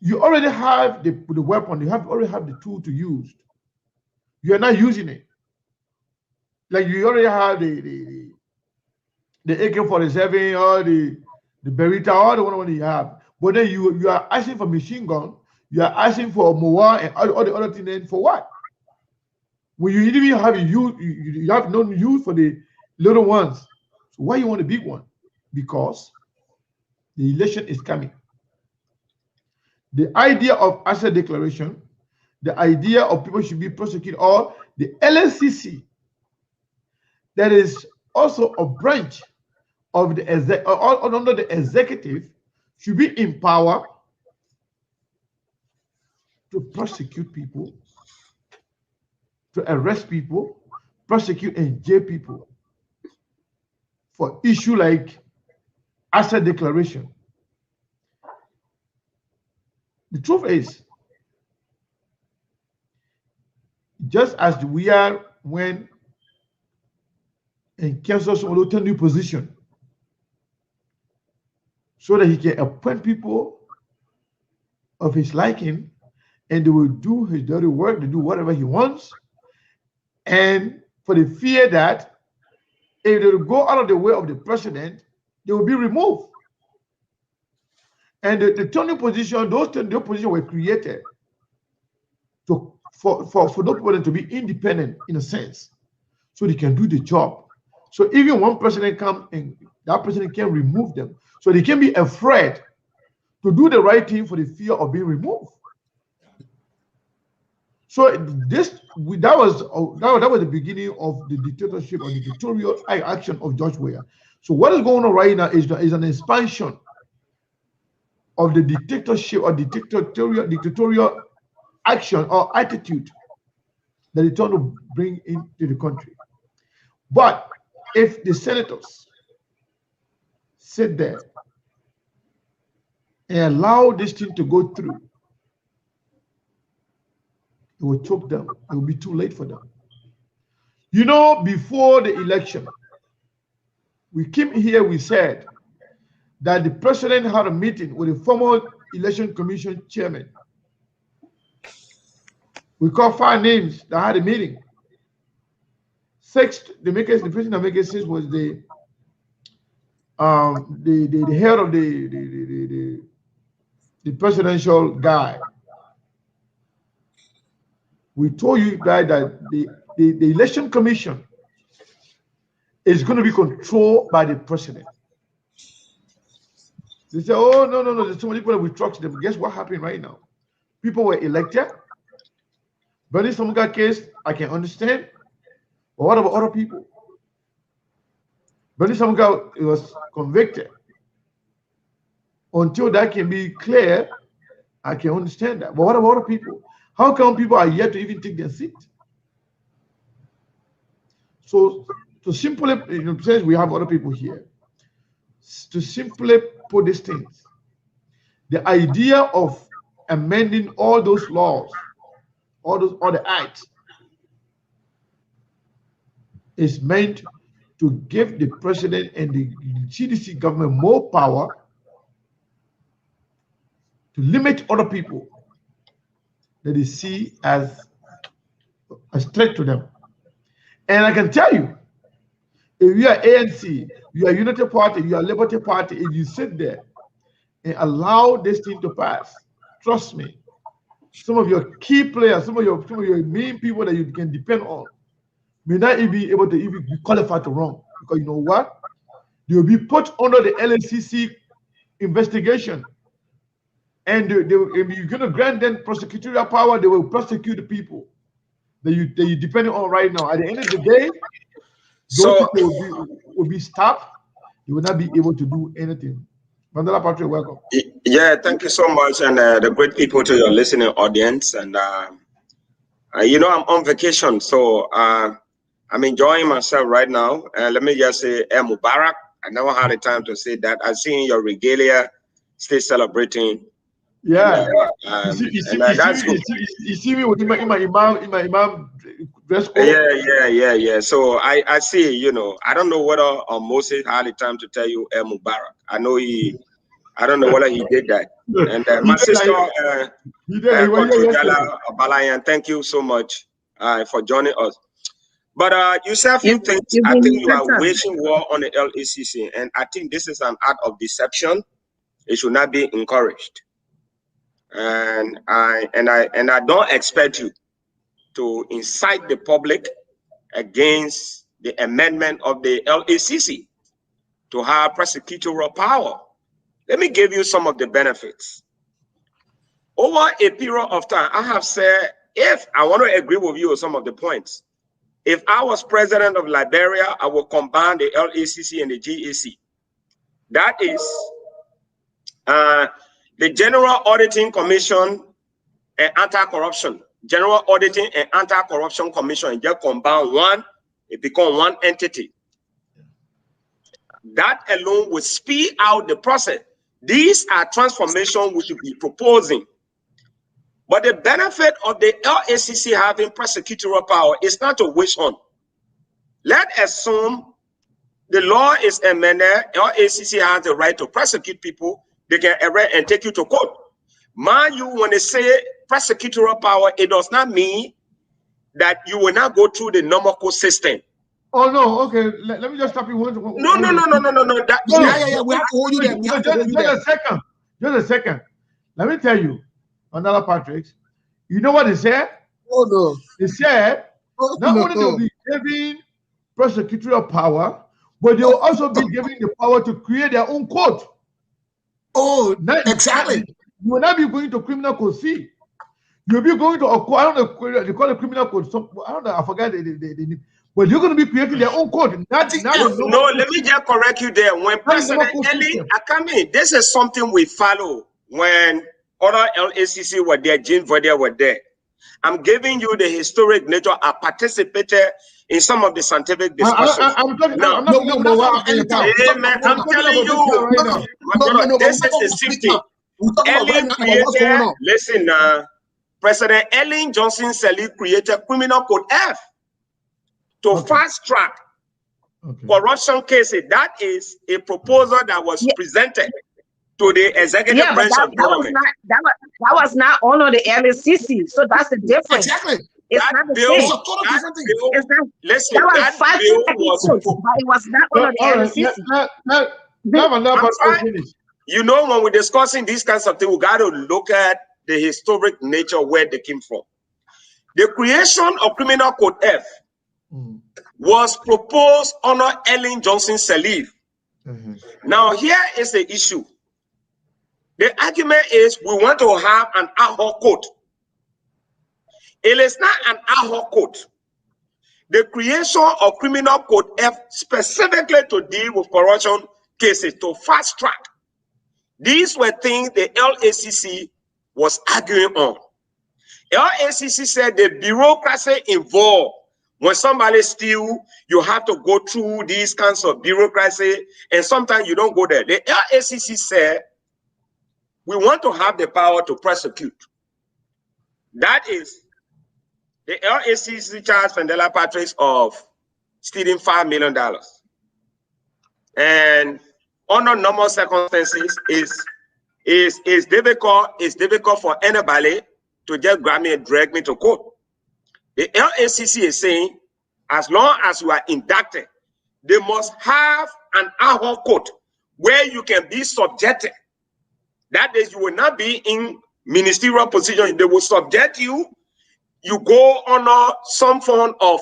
You already have the weapon. You already have the tool to use. You are not using it. Like you already have the AK-47 or the Beretta or the one you have. But then you are asking for machine gun. You are asking for Moa and all the other things. Then for what? When you even have you have no use for the little ones. So why you want a big one? Because the election is coming. The idea of asset declaration, the idea of people should be prosecuted, or the LSCC, that is also a branch of the under the executive, should be empowered to prosecute people, to arrest people, prosecute and jail people for issue like asset declaration. The truth is, just as we are when in Kansas Solo new position, so that he can appoint people of his liking, and they will do his dirty work, they do whatever he wants, and for the fear that if they will go out of the way of the president, they will be removed. And the turning position, those turning positions were created for those people to be independent in a sense, so they can do the job. So even one president comes and that president can remove them, so they can be afraid to do the right thing for the fear of being removed. So that was the beginning of the dictatorship or the dictatorial action of George Weah. So what is going on right now is an expansion of the dictatorship or dictatorial action or attitude that it's trying to bring into the country. But if the senators sit there and allow this thing to go through, it will choke them. It will be too late for them. You know, before the election, we came here, we said that the president had a meeting with the former election commission chairman. We called 5 names that had a meeting. 6th, the person that made it 6 was the head of the presidential guy. We told you guys that the election commission is going to be controlled by the president. They say, oh, no, there's so many people that we trust them. Guess what happened right now? People were elected. Bernie Samuka case, I can understand. But what about other people? Bernie Samuka was convicted. Until that can be clear, I can understand that. But what about other people? How come people are yet to even take their seat? So to simply, since we have other people here, to simply put these things, the idea of amending all those laws, all the acts, is meant to give the president and the CDC government more power to limit other people that they see as a threat to them. And I can tell you, if you are ANC, you are United Party, you are Liberty Party, if you sit there and allow this thing to pass, trust me, some of your key players, some of your main people that you can depend on may not even be able to even be qualified to run. Because you know what? They will be put under the LACC investigation. And if you're going to grant them prosecutorial power, they will prosecute the people that you depend on right now. At the end of the day, those people will be stopped. They will not be able to do anything. Mandela Patrick, welcome. Yeah, thank you so much, and the great people to your listening audience. And you know, I'm on vacation, so I'm enjoying myself right now. Let me just say, Mubarak. I never had the time to say that. I've seen your regalia, still celebrating. Yeah, and, you see me with my imam dress code. Yeah. So I see, you know, I don't know whether Moses had the time to tell you Mubarak. I know I don't know whether he did that. And my sister, Balayan, thank you so much for joining us. But you said a few things. I think you are waging war on the LACC, and I think this is an act of deception. It should not be encouraged. And I don't expect you to incite the public against the amendment of the LACC to have prosecutorial power. Let me give you some of the benefits. Over a period of time, I have said, if I want to agree with you on some of the points, if I was president of Liberia, I would combine the LACC and the GAC. That is the General Auditing Commission and Anti-Corruption. General Auditing and Anti-Corruption Commission, just combine one, it becomes one entity. That alone will speed out the process. These are transformations we should be proposing. But the benefit of the LACC having prosecutorial power is not to wish on. Let's assume the law is amended, LACC has the right to prosecute people. They can arrest and take you to court. Mind you, when they say prosecutorial power, it does not mean that you will not go through the normal court system. Oh no, okay. Let me just stop you. No. Yeah. We have to hold you there. Just a second. Let me tell you, Mandela Patrick. You know what they said? Oh no. They said not only they'll be giving prosecutorial power, but they'll also be giving the power to create their own court. Oh, exactly. You will not be going to criminal code C. You'll be going to I don't know, they call it criminal code. I don't know, I forgot the but you're going to be creating their own code. No, let me just correct you there. When President Elling, this is something we follow when other LACC were there, Jean Verdier were there. I'm giving you the historic nature. I participated in some of the scientific discussions. I'm telling you, this is the same thing. Listen, President Ellen Johnson Sirleaf created Criminal Code F to fast track corruption cases. That is a proposal that was presented to the executive branch of government. That was not under the LACC, so that's the difference. Exactly. It's not the same. But it was not under the LACC. You know, when we're discussing these kinds of things, we got to look at the historic nature where they came from. The creation of Criminal Code F was proposed under Ellen Johnson Sirleaf. Now, here is the issue. The argument is we want to have an ad hoc court. It is not an ad hoc court. The creation of Criminal Code F specifically to deal with corruption cases, to fast track. These were things the LACC was arguing on. LACC said the bureaucracy involved. When somebody steals, you have to go through these kinds of bureaucracy, and sometimes you don't go there. The LACC said, we want to have the power to prosecute. That is, the LACC charged Fandela Patrick of stealing $5 million. And under normal circumstances, it's difficult for anybody to just grab me and drag me to court. The LACC is saying, as long as you are indicted, they must have an ad hoc court where you can be subjected. That is, you will not be in ministerial position. They will subject you. You go under some form of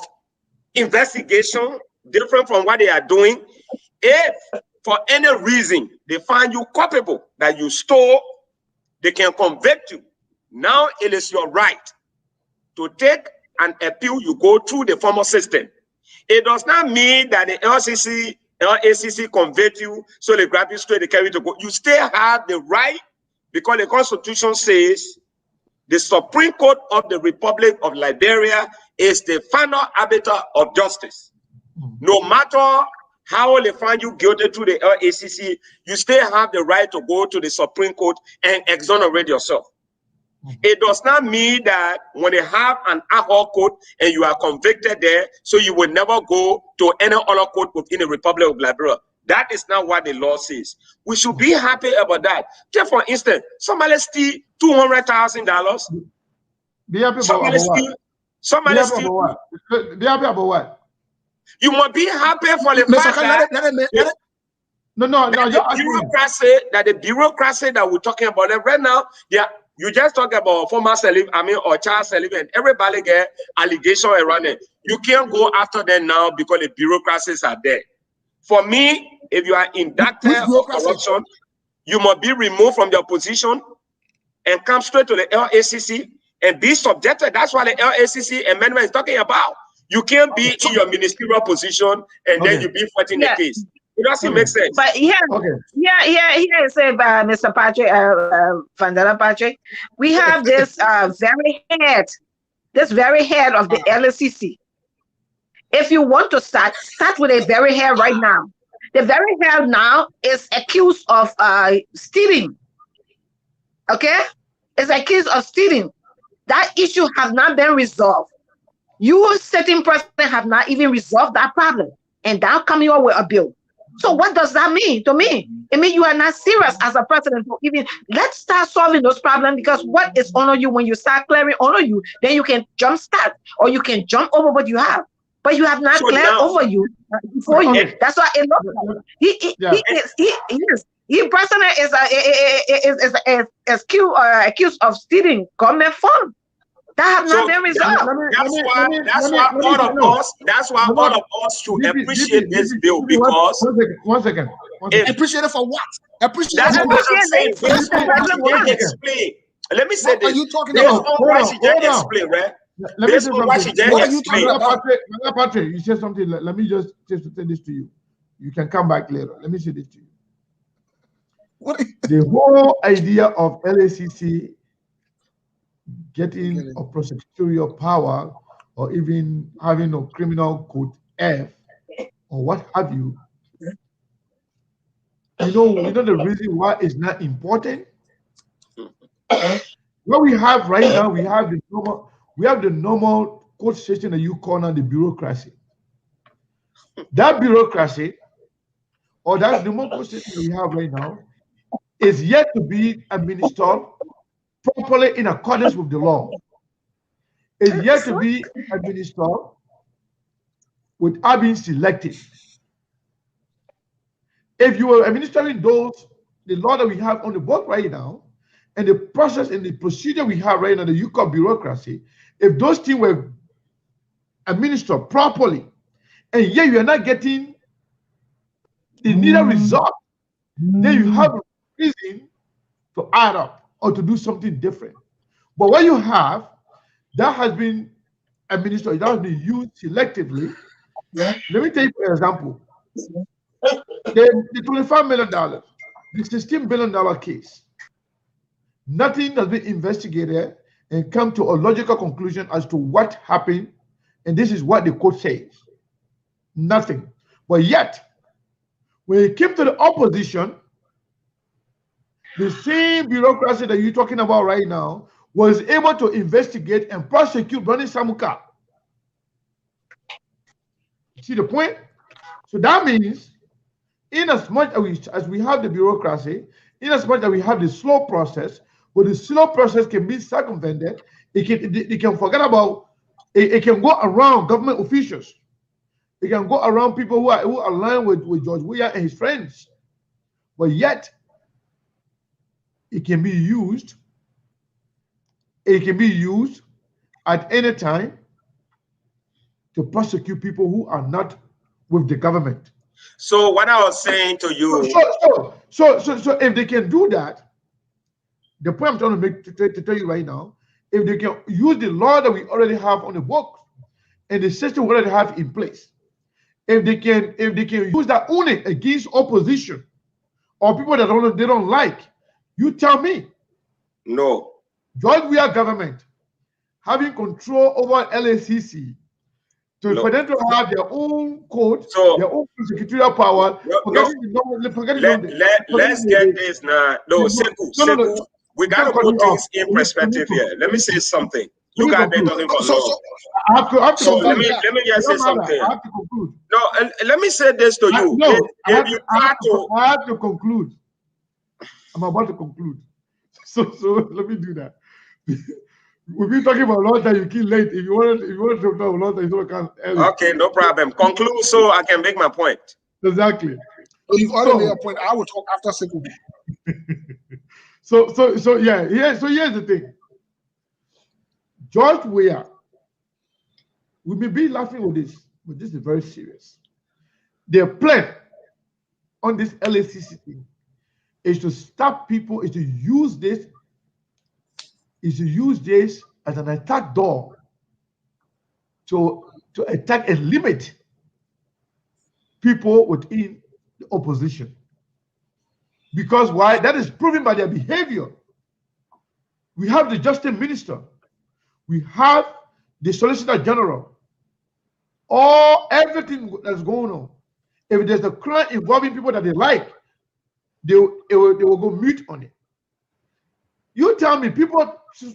investigation, different from what they are doing. If for any reason they find you culpable that you stole, they can convict you. Now it is your right to take an appeal. You go through the formal system. It does not mean that the LACC convict you, so they grab you straight, they carry you to court. You still have the right, because the Constitution says the Supreme Court of the Republic of Liberia is the final arbiter of justice. No matter how they find you guilty through the LACC, you still have the right to go to the Supreme Court and exonerate yourself. It does not mean that when they have an ad hoc court and you are convicted there, so you will never go to any other court within the Republic of Liberia. That is not what the law says. We should be happy about that. Take for instance, somebody steal $200,000. Be happy about what? Somebody steal what? Be happy about what? You must be happy for the fact that the bureaucracy that we're talking about right now, you just talk about former Sirleaf, or Charles Sirleaf, and everybody get allegation around it. You can't go after them now because the bureaucracies are there. For me, if you are indicted of corruption, you must be removed from your position and come straight to the LACC and be subjected. That's what the LACC amendment is talking about. You can't be in your ministerial position and then you be fighting the case. It doesn't make sense. But here is said by Mr. Patrick, Fandela Patrick, we have this very head of the LACC. If you want to start with a very head right now. The very head now is accused of stealing. Okay? Is accused of stealing. That issue has not been resolved. You sitting president have not even resolved that problem. And now coming up with a bill. So what does that mean to me? It means you are not serious as a president for even, let's start solving those problems, because what is on you when you start clearing on you, then you can jump start or you can jump over what you have. But you have not cleared over you before you. That's why it looks like he president is accused of stealing government funds. That have not been resolved. That's why all of us should appreciate this bill, because one second. Appreciate it for what? That's what I'm saying. Explain. Let me say this. What are you talking about? Explain, right? Let me say something. What are you talking about? Patrick, you said something. Let me just say this to you. You can come back later. Let me say this to you. The whole idea of LACC getting a prosecutorial power, or even having a criminal code F, or what have you, you know the reason why it's not important. What we have right now, we have the normal court system that you call now the bureaucracy. That bureaucracy, or that normal court system we have right now, is yet to be administered properly in accordance with the law. It's yet to be administered without being selected. If you are administering the law that we have on the book right now, and the process and the procedure we have right now, the UCOP bureaucracy, if those things were administered properly, and yet you are not getting the needed result, then you have a reason to add up or to do something different. But what you have that has been administered, that has been used selectively. Let me take for example, the $25 million, the $16 billion case. Nothing has been investigated and come to a logical conclusion as to what happened, and this is what the court says. Nothing. But yet, when it came to the opposition, the same bureaucracy that you're talking about right now was able to investigate and prosecute Ronnie Samuka. See the point? So that means, in as much as we have the bureaucracy, in as much as we have the slow process, but the slow process can be circumvented, it can forget about, it can go around government officials. It can go around people who align with George Weah and his friends. But yet, it can be used. It can be used at any time to prosecute people who are not with the government. So what I was saying to you. So if they can do that, the point I'm trying to make to tell you right now, if they can use the law that we already have on the books and the system we already have in place, if they can use that only against opposition or people that they don't like, you tell me. No. George Weah government having control over LACC for them to have their own code, their own secretarial power. Let's get this now. No, Sekou, we got to put things in perspective here. Let me say something. You got to talking about law. So let me just say something. I have to conclude. No, let me say this to you. I have to conclude. I'm about to conclude. So let me do that. We've been talking about law that you kill late. If you want to talk about law that you don't count early. Okay, no problem. Conclude so I can make my point. Exactly. So you've already made a point. I will talk after Sekou. So here's the thing. George Weah, we may be laughing with this, but this is very serious. Their plan on this LACC thing is to stop people, is to use this as an attack door to attack and limit people within the opposition. Because why? That is proven by their behavior. We have the Justice Minister. We have the Solicitor General. Everything that's going on. If there's a crime involving people that they like, they will go mute on it. You tell me,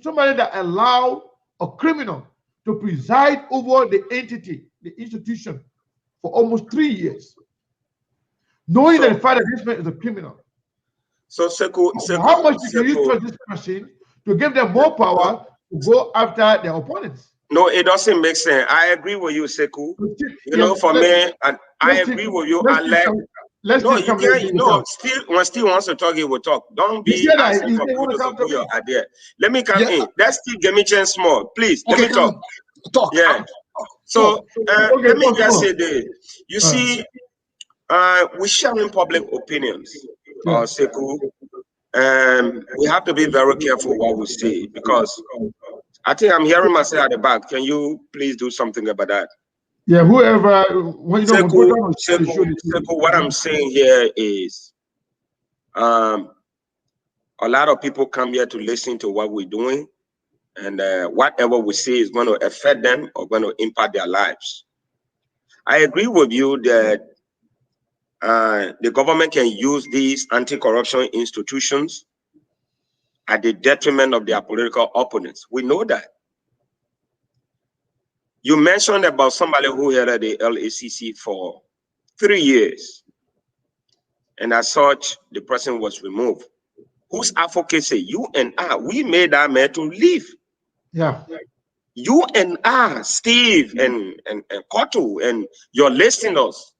somebody that allow a criminal to preside over the entity, the institution, for almost 3 years, knowing that the fact that this man is a criminal. So Sekou, how much can you trust this person to give them more power to go after their opponents? No, it doesn't make sense. I agree with you, Sekou. For me, and I agree with you. When Steve wants to talk, he will talk. Don't be asking for people to support your idea. Let me come in. Let's Steve give me chance small. Please, let me talk. Yeah. So let me just say this. You see, we're sharing public opinions, Sekou. We have to be very careful what we say, because I think I'm hearing myself at the back. Can you please do something about that? Yeah, whoever. Sekou, what I'm saying here is, a lot of people come here to listen to what we're doing, and whatever we say is going to affect them or going to impact their lives. I agree with you that the government can use these anti-corruption institutions at the detriment of their political opponents. We know that. You mentioned about somebody who headed the LACC for 3 years, and as such, the person was removed. Whose advocacy? You and I, we made that man to leave. Yeah. You and I, Steve and Kotu and your listeners,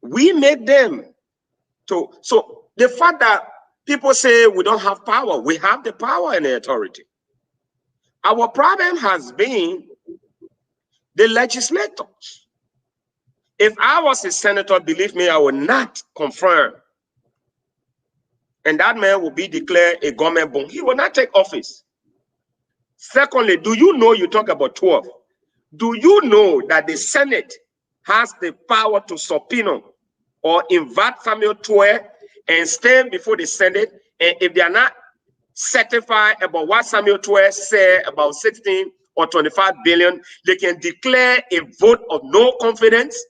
we made them to. So the fact that people say we don't have power, we have the power and the authority. Our problem has been the legislators. If I was a senator, believe me, I would not confirm. And that man will be declared a government bone. He will not take office. Secondly, do you know, you talk about 12, do you know that the Senate has the power to subpoena or invite Samuel Twelve and stand before the Senate, and if they are not certified about what Samuel Twelve said about 16 or 25 billion, they can declare a vote of no confidence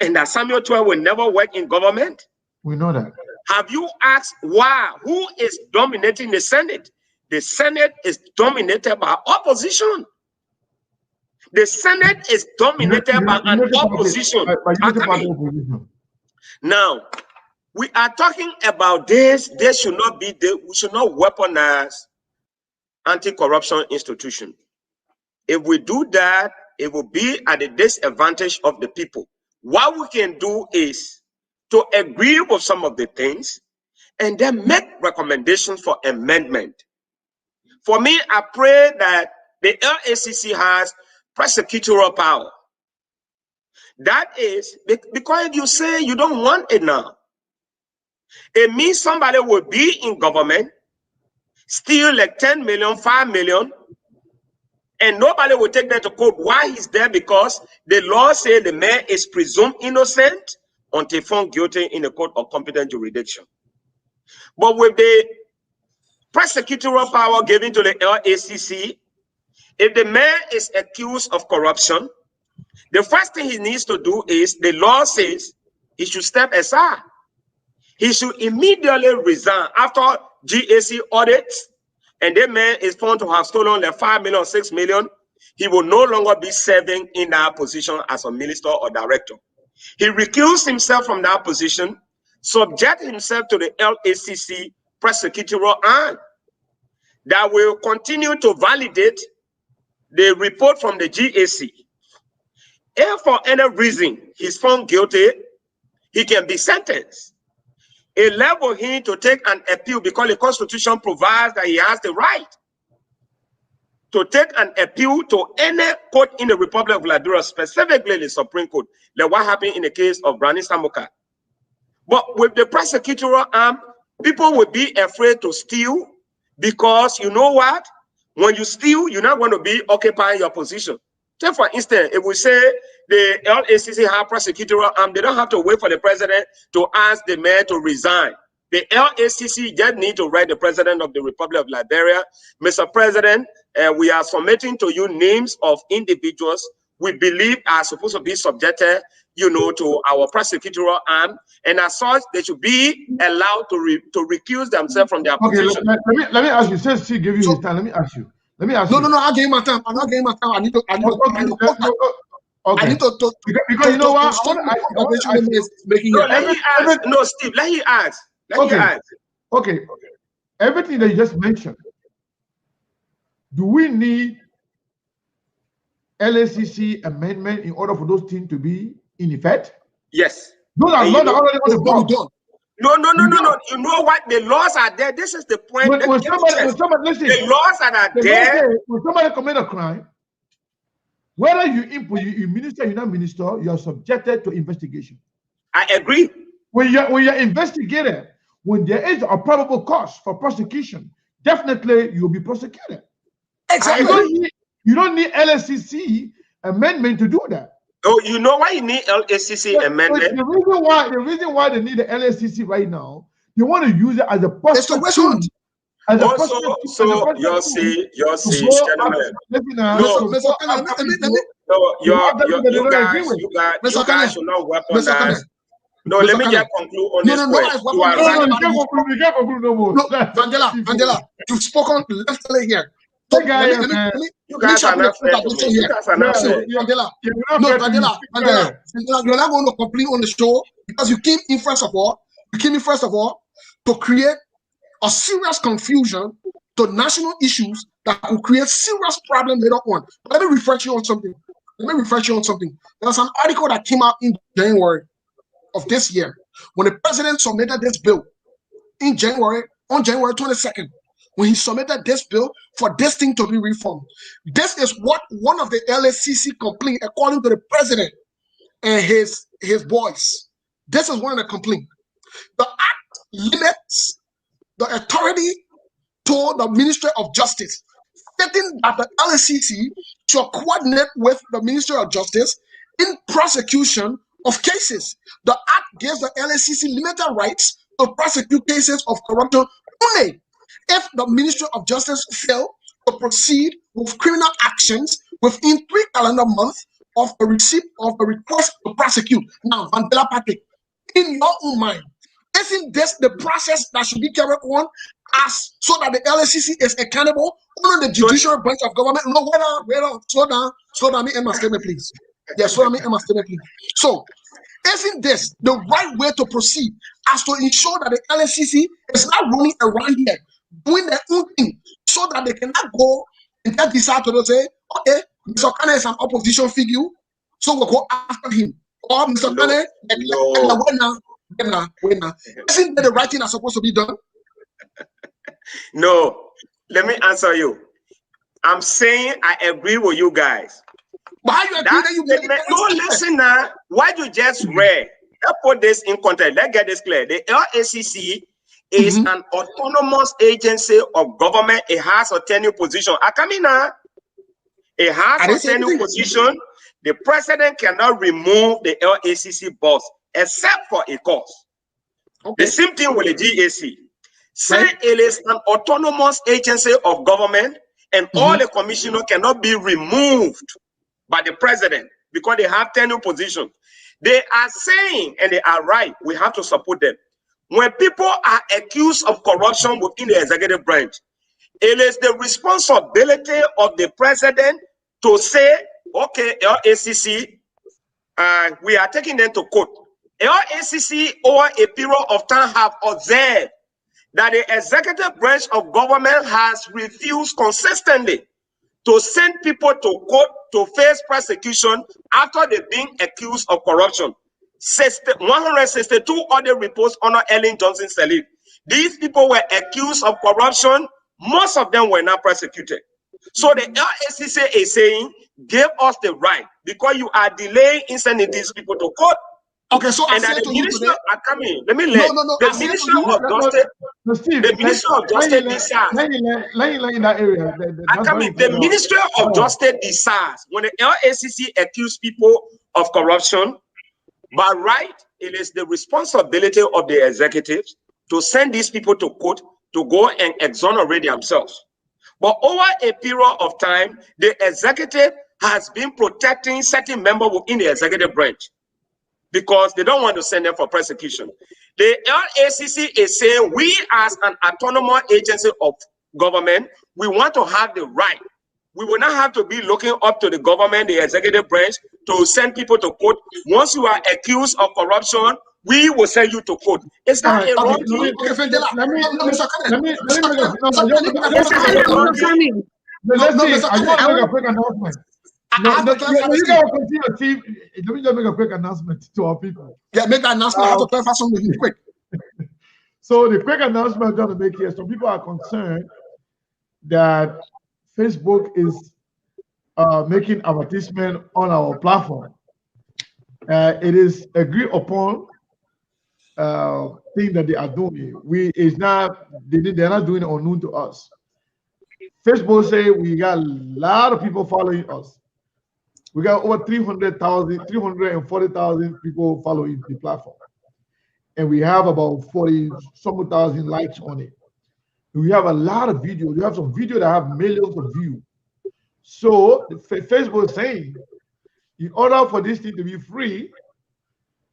and that Samuel Twelve will never work in government? We know that. Have you asked why? Who is dominating the Senate? The Senate is dominated by opposition. The Senate is dominated by an opposition. Now, we are talking about this. This should not be, we should not weaponize anti-corruption institution. If we do that, it will be at the disadvantage of the people. What we can do is to agree with some of the things and then make recommendations for amendment. For me, I pray that the LACC has prosecutorial power. That is, because if you say you don't want it now, it means somebody will be in government, steal like 10 million, 5 million, and nobody will take that to court. Why he's there? Because the law says the man is presumed innocent until found guilty in a court of competent jurisdiction. But with the prosecutorial power given to the LACC, if the man is accused of corruption, the first thing he needs to do is, the law says he should step aside. He should immediately resign after GAC audits, and the man is found to have stolen the 5 million, 6 million. He will no longer be serving in that position as a minister or director. He recused himself from that position, subject himself to the LACC prosecutorial arm that will continue to validate the report from the GAC. If for any reason he's found guilty, he can be sentenced. Enable him to take an appeal, because the Constitution provides that he has the right to take an appeal to any court in the Republic of Liberia, specifically the Supreme Court, like what happened in the case of Brani Samuka. But with the prosecutorial arm, people will be afraid to steal, because you know what? When you steal, you're not going to be occupying your position. Take for instance, if we say the LACC have prosecutorial arm, they don't have to wait for the president to ask the mayor to resign. The LACC just need to write the president of the Republic of Liberia, Mr. President, we are submitting to you names of individuals we believe are supposed to be subjected, to our prosecutorial arm, and as such, they should be allowed to recuse themselves from their position. Let me ask you. Since he gave you his time, let me ask you. No, I'll give him my time. I'm not giving my time. I need to. Okay. I need to because you know what? No, Steve. Let him ask. Okay. Everything that you just mentioned. Do we need LACC amendment in order for those things to be in effect? Yes. Those are not already on the board. No. You know what? The laws are there. This is the point. When somebody listen, the laws that are there. When somebody commit a crime, whether you minister, you're not minister, you are subjected to investigation. I agree. When you're investigated, when there is a probable cause for prosecution, definitely you'll be prosecuted. Exactly. You don't need LACC amendment to do that. Oh, you know why you need LACC amendment? The reason why they need the LACC right now, they want to use it as a prosecution. So you're saying, gentlemen. You guys should not weaponize. No, let me just conclude on this point. Mandela, you've spoken left here. You guys are not fair. Mandela, you're not going to complain on the show because you came in first of all to create a serious confusion to national issues that will create serious problems later on. But let me refresh you on something. There's an article that came out in January of this year when the president submitted this bill on January 22nd. when he submitted this bill for this thing to be reformed. This is what one of the LACC complained, according to the president and his boys. This is one of the complaints. The act limits the authority to the Ministry of Justice, stating that the LACC should coordinate with the Ministry of Justice in prosecution of cases. The act gives the LACC limited rights to prosecute cases of corruption only if the Ministry of Justice fail to proceed with criminal actions within 3 calendar months of the receipt of the request to prosecute. Now, Vandela Patrick, in your own mind, isn't this the process that should be carried on as so that the LACC is accountable on the judicial branch of government? No, wait on, slow down, me and my statement, please. Yes, slow down, me and my statement, please. So, isn't this the right way to proceed as to ensure that the LACC is not running around here doing their own thing so that they cannot go and get this out to say, okay, Mr. Kane is an opposition figure, so we'll go after him. Or Mr. Kane, winner. Isn't that the right thing that's supposed to be done? No, let me answer you. I'm saying I agree with you guys. But how you agree that no, listen now. What you just read, let's put this in context. Let's get this clear. The LACC is an autonomous agency of government. It has a tenure position. Akamina, it has a tenure position. The president cannot remove the LACC boss except for a cause. Okay. The same thing with the GAC. Say it is an autonomous agency of government, and all the commissioners cannot be removed by the president because they have tenure position. They are saying, and they are right, we have to support them. When people are accused of corruption within the executive branch, it is the responsibility of the president to say, okay, LACC, we are taking them to court. LACC over a period of time have observed that the executive branch of government has refused consistently to send people to court to face prosecution after they've been accused of corruption. 162 other reports under Ellen Johnson Sirleaf. These people were accused of corruption. Most of them were not prosecuted. So the LACC is saying, give us the right because you are delaying in sending these people to court. Okay, so and the minister are coming. Let me let the minister of justice. The minister of justice decides. The minister of justice decides when the LACC accuse people of corruption. By right, it is the responsibility of the executives to send these people to court to go and exonerate themselves. But over a period of time, the executive has been protecting certain members within the executive branch because they don't want to send them for prosecution. The LACC is saying we as an autonomous agency of government, we want to have the right. We will not have to be looking up to the government, the executive branch, to send people to court. Once you are accused of corruption, we will send you to court. Is that a wrong thing? Let me just make a quick announcement to our people. Yeah, make that announcement. I have to clarify something quick. So the quick announcement I'm going to make here, some people are concerned that Facebook is making advertisement on our platform. It is agreed upon thing that they are doing. They're not doing it unknown to us. Facebook say we got a lot of people following us. We got over 340,000 people following the platform. And we have about 40-some thousand likes on it. We have a lot of videos. We have some videos that have millions of views. So Facebook is saying, in order for this thing to be free,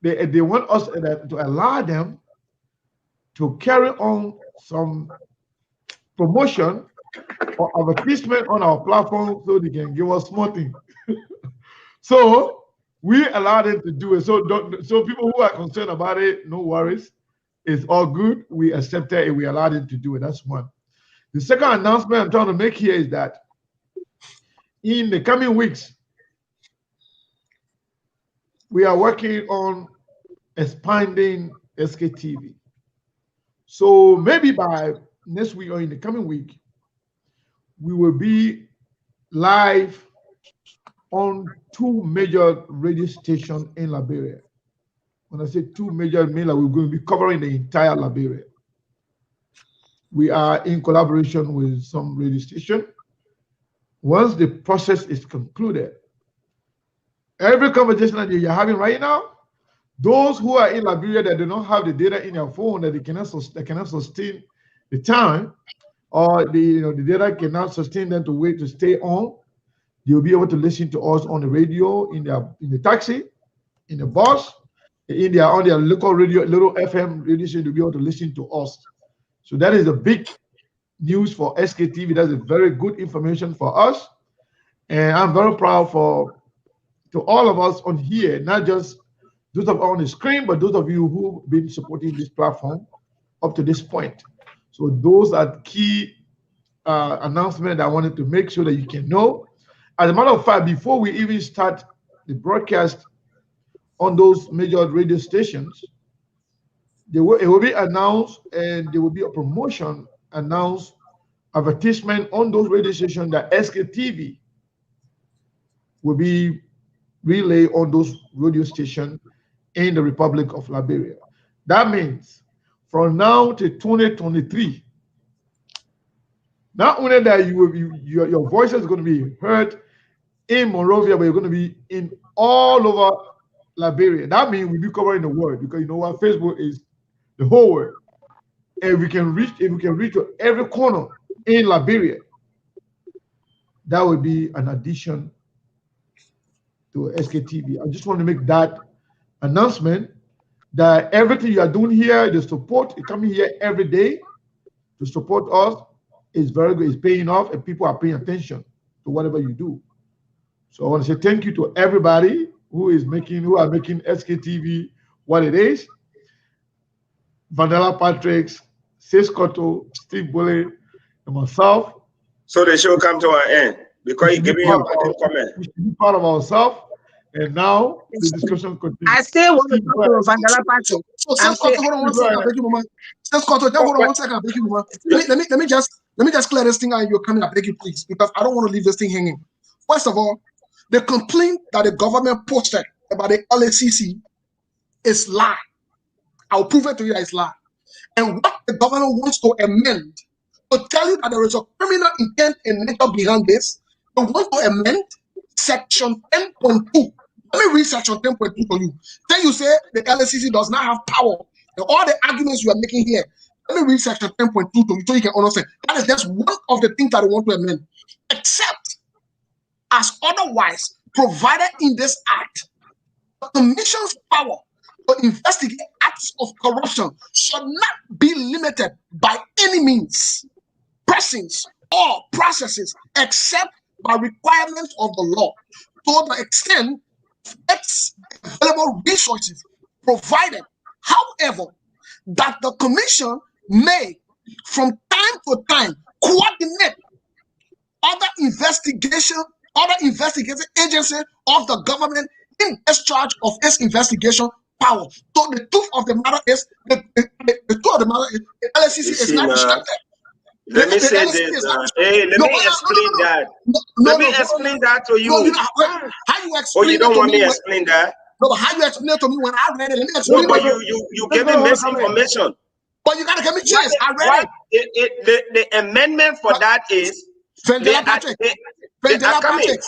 they want us to allow them to carry on some promotion or advertisement on our platform so they can give us small things. So we allow them to do it. So people who are concerned about it, no worries. It's all good. We accept it and we allow them to do it. That's one. The second announcement I'm trying to make here is that in the coming weeks, we are working on expanding SKTV. So maybe by next week or in the coming week, we will be live on 2 major radio stations in Liberia. When I say 2 major, I mean like we're going to be covering the entire Liberia. We are in collaboration with some radio station. Once the process is concluded, every conversation that you're having right now, those who are in Liberia that do not have the data in their phone, that they cannot sustain the time, or the data cannot sustain them to wait to stay on, they'll be able to listen to us on the radio, in the taxi, in the bus, on their local radio, little FM radio station, to be able to listen to us. So that is a big news for SKTV. That's a very good information for us. And I'm very proud to all of us on here, not just those of us on the screen, but those of you who've been supporting this platform up to this point. So those are key announcements I wanted to make sure that you can know. As a matter of fact, before we even start the broadcast on those major radio stations, it will be announced, and there will be a promotion announced, advertisement on those radio stations that SKTV will be relayed on those radio stations in the Republic of Liberia. That means from now to 2023, not only that your voice is going to be heard in Monrovia, but you're going to be in all over Liberia. That means we'll be covering the world, because you know what, Facebook is the whole world. And if we can reach to every corner in Liberia, that would be an addition to SKTV. I just want to make that announcement that everything you are doing here, the support, coming here every day to support us, is very good. It's paying off, and people are paying attention to whatever you do. So I want to say thank you to everybody who are making SKTV what it is. Vanilla Patricks, Ciscoto, Steve Bully, and myself. So the show come to an end because you're giving your comment. We should be part of ourselves. And now the discussion continues. I still want to talk to Vanilla Patrick. So Ciscoto, hold on one second, I beg you, Mama. Ciscoto, hold on one second, I beg you, Mama. Let me just clear this thing out. You're coming, I beg you, please, because I don't want to leave this thing hanging. First of all, the complaint that the government posted about the LACC is lie. I'll prove it to you that it's lie. And what the government wants to amend, to tell you that there is a criminal intent and nature behind this, they want to amend section 10.2. Let me read section 10.2 for you. Then you say the LACC does not have power. And all the arguments you are making here, let me read section 10.2 to you so you can understand. That is just one of the things that they want to amend. Except as otherwise provided in this act, the Commission's power to investigate acts of corruption should not be limited by any means, persons, or processes except by requirements of the law, to the extent its available resources provided. However, that the Commission may, from time to time, coordinate other investigating agencies of the government in discharge of its investigation power. So the truth of the matter is, the LACC is not restricted. Let me say this. Hey, let me explain that. Let me explain that to you. How you explain? Oh, you don't want me to explain that? No, but how you explain it to me when I read it? Let me explain. No, but you gave me misinformation. But you gotta give me a chance. I read it. The amendment for that is Vendela Patrick. Vendela Patrick.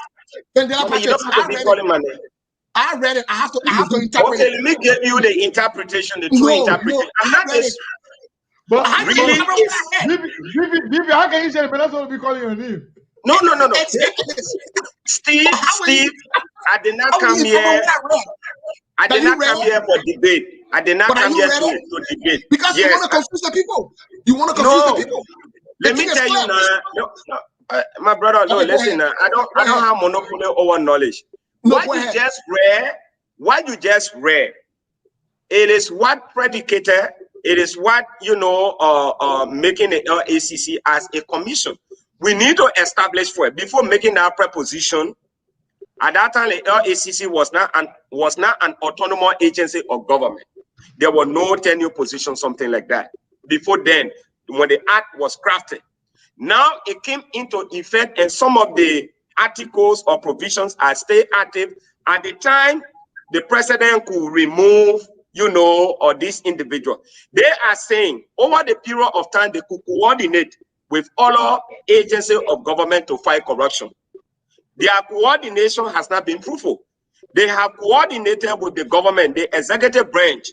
Vendela Patrick. I read it. I have to interpret it. Okay, let me give you the interpretation, the true interpretation. I'm not this. But really, how can you say the Venezuela will be calling your name? No. Steve, I did not come here. I did not come here for debate. I did not come here to debate. Because you want to confuse the people. You want to confuse the people. Let me tell you now, my brother. No, listen. I don't have monopoly over knowledge. What you just read, it is what predicated. It is what, making the LACC as a commission. We need to establish for it before making that proposition. At that time, the LACC was not an autonomous agency of government. There were no tenure position, something like that. Before then, when the act was crafted. Now it came into effect, and some of the articles or provisions are still active. At the time, the president could remove, or this individual. They are saying over the period of time they could coordinate with other agencies of government to fight corruption. Their coordination has not been fruitful. They have coordinated with the government, the executive branch.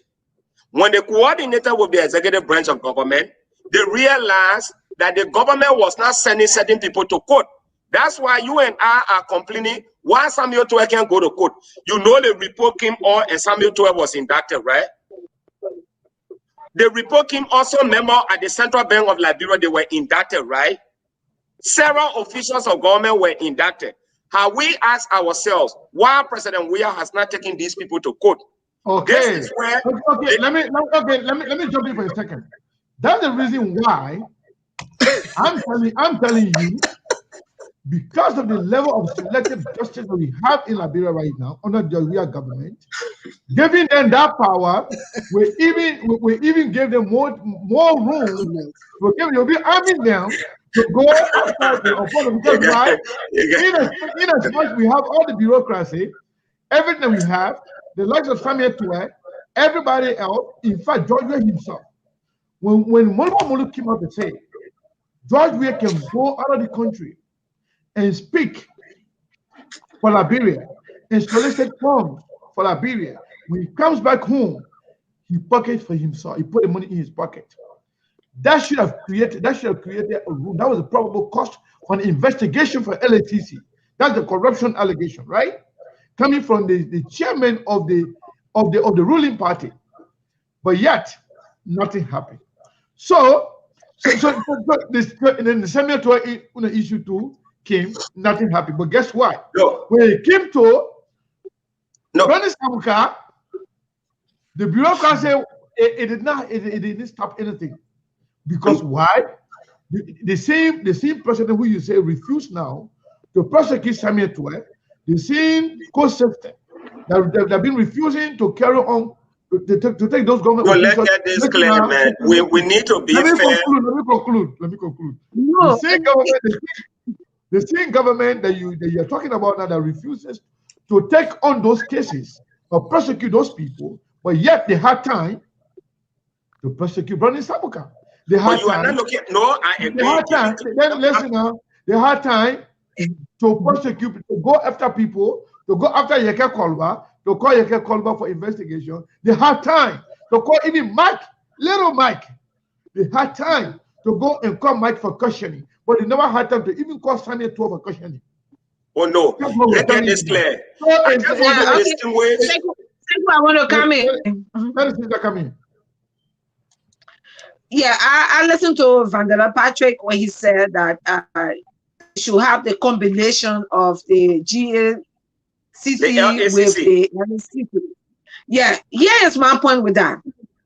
When they coordinated with the executive branch of government, they realized that the government was not sending certain people to court. That's why you and I are complaining why Samuel Tuah can't go to court. You know the report came on and Samuel Tuah was indicted, right? The report came also member at the Central Bank of Liberia, they were indicted, right? Several officials of government were indicted. Have we asked ourselves why President Weah has not taken these people to court? Okay. This is where let me jump in for a second. That's the reason why I'm telling you, because of the level of selective justice that we have in Liberia right now under the Weah government, giving them that power, we even give them more room. We'll be arming them to go outside the opponent, because why? In as much we have all the bureaucracy, everything we have, the likes of Samuel Tuah, everybody else, in fact, George Weah himself. When Molho Molu came out to say, George Weah can go out of the country and speak for Liberia and solicit funds for Liberia. When he comes back home, he pockets for himself. He put the money in his pocket. That should have created a room. That was a probable cost for an investigation for LATC. That's the corruption allegation, right? Coming from the chairman of the ruling party. But yet, nothing happened. So then the Samuel Tuah issue too came, nothing happened. But guess what? No. When it came to Brandon Samuka, the bureaucracy it didn't stop anything. Because why? The same president who you say refused now to prosecute Samuel Tuah, the same court system that have been refusing to carry on to take those government. No, let's get this clear, man. We need to be fair. Let me conclude. No. The same government that you're talking about now that refuses to take on those cases or prosecute those people, but yet they had time to prosecute Brandon Samuka. They had you time. Are not looking. No, I agree. They had time. Then listen now. They had time to prosecute, to go after people, to go after Yeke Kolba, to call Yeke Kolba for investigation. They had time to call even Mike, little Mike. They had time to go and call Mike for questioning, but they never had time to even call Samuel Tuah for questioning. Oh no, let's get this clear. I just want to distinguish. I want to come in. Come in. Yeah, I listened to Vandana Patrick when he said that you should have the combination of the GACC with the LACC. Yeah, here is my point with that.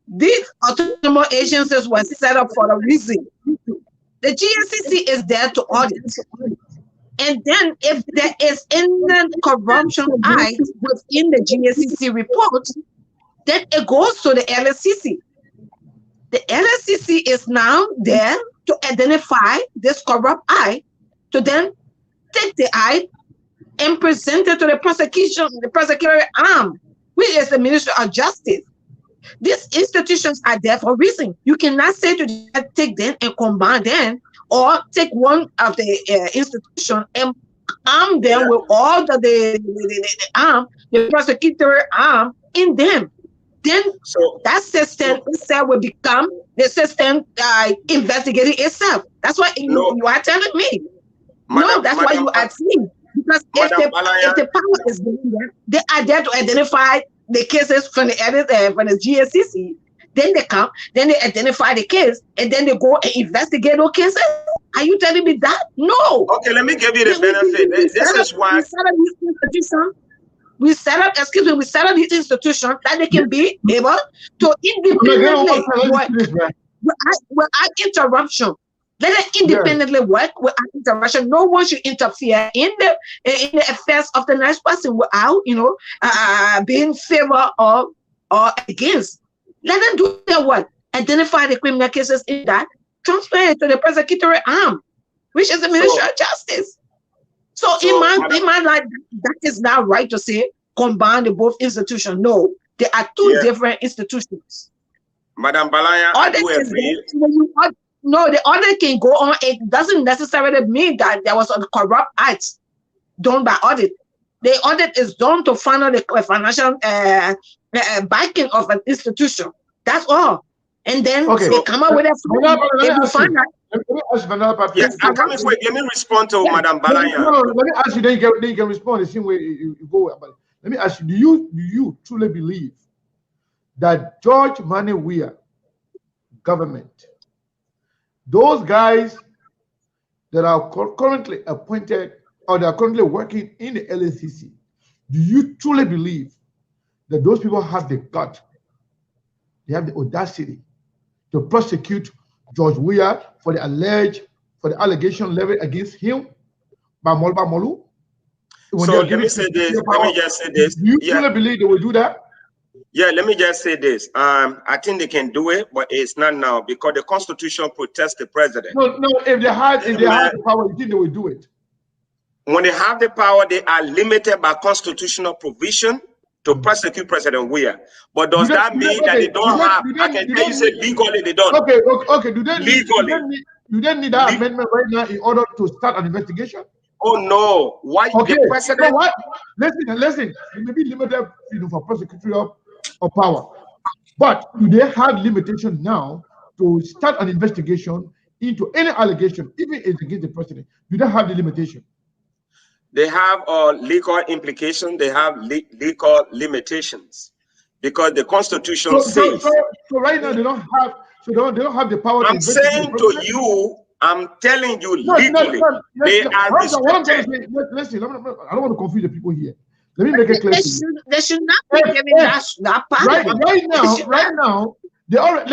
These autonomous agencies were set up for a reason. The GACC is there to audit. And then if there is any corruption act within the GACC report, then it goes to the LACC. The LACC is now there to identify this corrupt eye, to then take the eye and present it to the prosecutorial arm, which is the Ministry of Justice. These institutions are there for a reason. You cannot say to them, take them and combine them, or take one of the institution and arm them with all the prosecutorial arm in them. Then that system itself will become the system investigating itself. That's what you are telling me. That's why you are saying. Because if the power is there, they are there to identify the cases from the GACC. Then they come, then they identify the case, and then they go and investigate those cases. Are you telling me that? No. Okay, let me give you the benefit. This is why we set up these institutions that they can be able to independently work without interruption. Let them independently work without interruption. No one should interfere in the affairs of the next person without, being favor or against. Let them do their work. Identify the criminal cases in that, transfer it to the prosecutorial arm, which is the Ministry of Justice. So man, like that is not right to say combine the both institutions. No, they are two different institutions. Madam Balanya, no, the audit can go on. It doesn't necessarily mean that there was a corrupt act done by audit. The audit is done to find out the financial backing of an institution. That's all. And then they come up with a find out. Yes, I'm coming for it. Let me respond to Madam Balanya. No, let me ask you, then you can respond the same way you go. But let me ask you, do you truly believe that George Manneh Weah government, those guys that are currently appointed or they are currently working in the LACC, do you truly believe that those people have the gut, they have the audacity to prosecute George Weah for the allegation leveled against him by Molba Molu? So let me just say this. Do you truly believe they will do that? Yeah, let me just say this. I think they can do it, but it's not now because the Constitution protects the president. No. If they had the power, you think they will do it? When they have the power, they are limited by constitutional provision to prosecute President Weah. But does that mean that they don't have? I can tell you, say legally they don't. Okay. Do they legally? Do they need that amendment right now in order to start an investigation? Oh no! Why? Okay. The president? So what? Listen. You may be limited, for prosecutorial or power, but do they have limitation now to start an investigation into any allegation, even if it's against the president? Do they have the limitation? They have legal implication. They have legal limitations because the Constitution says. So right now they don't have. So they don't have the power. I'm saying to you. I'm telling you legally, they are restricted. Listen, I don't want to confuse the people here. Let me make it clear. They should not be given that power. Right now, they already.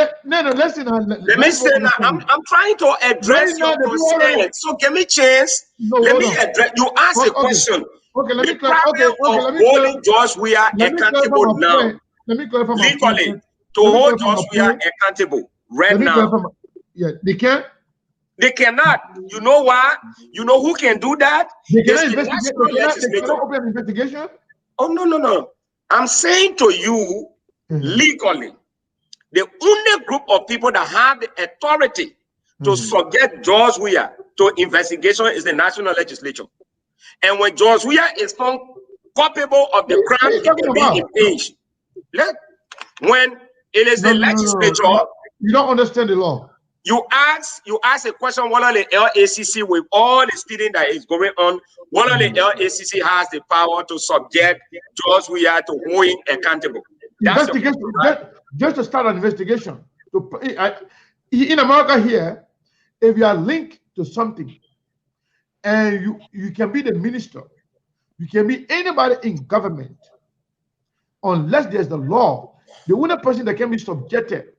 Listen. Let me say now. I'm trying to address your concern. So give me a chance. Let me address. You ask a question. Okay, let me clarify. Holding George Weah accountable now. Let me clarify. Legally, to hold George Weah accountable right now. Yeah, they can't. They cannot. You know why? You know who can do that? They cannot open an investigation. Oh no. I'm saying to you, legally, the only group of people that have the authority to subject George Weah to investigation is the National Legislature. And when George Weah is found culpable of the crime, he can be impeached. When it is the legislature, you don't understand the law. You ask a question, what are the LACC with all the speeding that is going on, what are the LACC has the power to subject George Weah to hold him accountable? Investigation, just to start an investigation. In America here, if you are linked to something and you can be the minister, you can be anybody in government, unless there's the law, the only person that can be subjected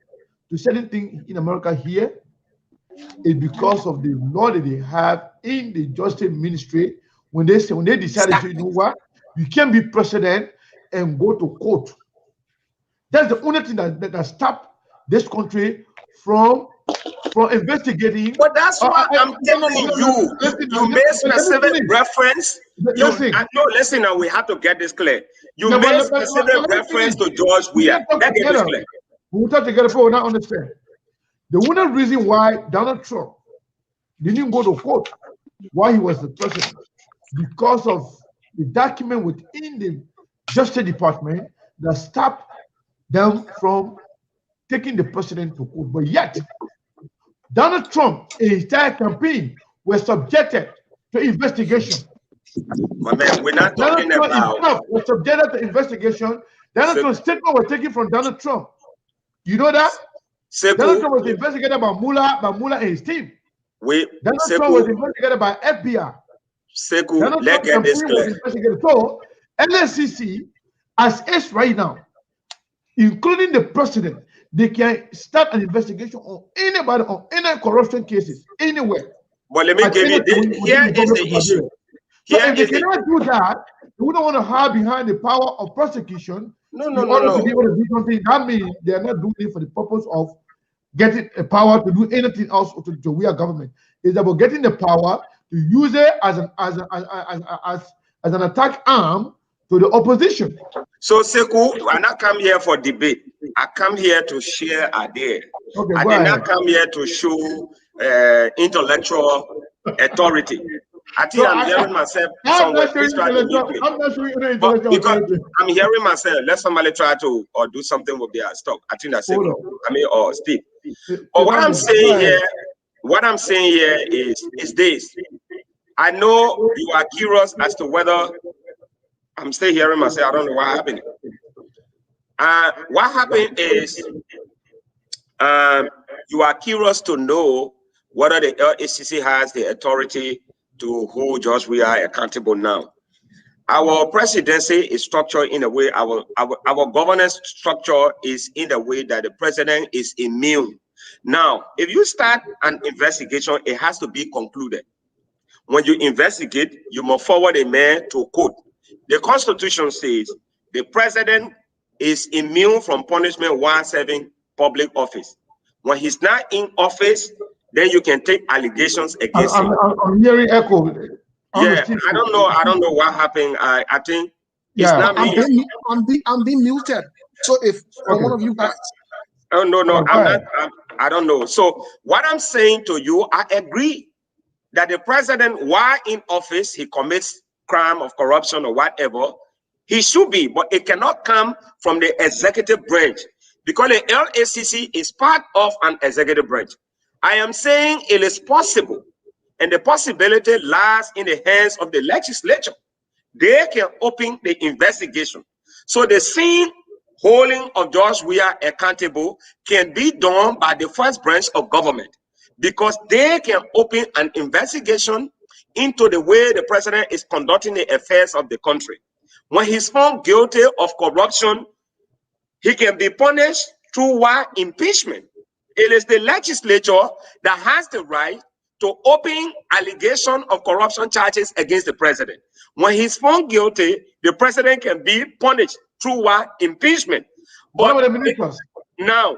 to certain things in America here is because of the law that they have in the justice ministry. When they decided to, you know what, you can't be president and go to court. That's the only thing that stopped this country from investigating. But that's what I'm telling you. You made specific reference. Listen now, we have to get this clear. You made specific reference to George Weah. Let's get this clear. We talk together, people will not understand. The only reason why Donald Trump didn't go to court while he was the president, because of the document within the Justice Department that stopped them from taking the president to court. But yet, Donald Trump and his entire campaign were subjected to investigation. My man, we're not talking about. Was subjected to investigation. Donald Trump's statement was taken from Donald Trump. You know that? Donald Trump was investigated by Mueller and his team. Donald Trump was investigated by FBI. Let's get this clear. So, LACC, as is right now, including the president, they can start an investigation on anybody, on any corruption cases, anywhere. But let me give you this. Here is the issue. So if they cannot do that, we don't want to hide behind the power of prosecution. No. To be able to do something, that means they are not doing it for the purpose of getting a power to do anything else to we are government. It's about getting the power to use it as an attack arm to the opposition. So Sekou, I not come here for debate. I come here to share idea. Okay, I did not come here to show intellectual authority. I think I'm hearing myself somewhere. I'm not showing any intellectual authority. I'm hearing myself. Let somebody try to or do something with their stock. I think that's it. I mean, or speak. But what I'm saying here is this. I know you are curious as to whether I'm still hearing myself. I don't know what happened. What happened is you are curious to know whether the LACC has the authority to hold George Weah accountable now. Our presidency is structured in a way, our governance structure is in a way that the president is immune. Now, if you start an investigation, it has to be concluded. When you investigate, you must forward a man to court. The Constitution says the president is immune from punishment while serving public office. When he's not in office, then you can take allegations against him. I'm hearing echo. Yeah, I don't know what happened. I think it's not me. I'm being muted. So if one of you guys. Oh no, I don't know. So what I'm saying to you, I agree that the president, while in office, he commits crime of corruption or whatever. He should be, but it cannot come from the executive branch because the LACC is part of an executive branch. I am saying it is possible, and the possibility lies in the hands of the legislature. They can open the investigation. So the same holding of George Weah accountable can be done by the first branch of government because they can open an investigation into the way the president is conducting the affairs of the country. When he's found guilty of corruption, he can be punished through impeachment. It is the legislature that has the right to open allegation of corruption charges against the president. When he's found guilty, the president can be punished through impeachment. But what about the ministers? Now,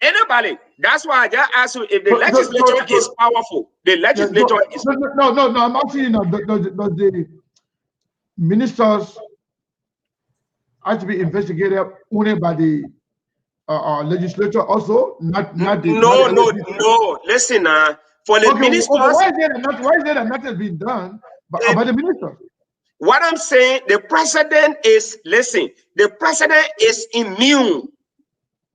anybody, that's why I just asked you if the legislature is powerful. The legislature is no, I'm asking you now, does the ministers have to be investigated only by the legislature also? Not no. Listen, for the ministers. Why is there that nothing has been done by the ministers? What I'm saying, the president is immune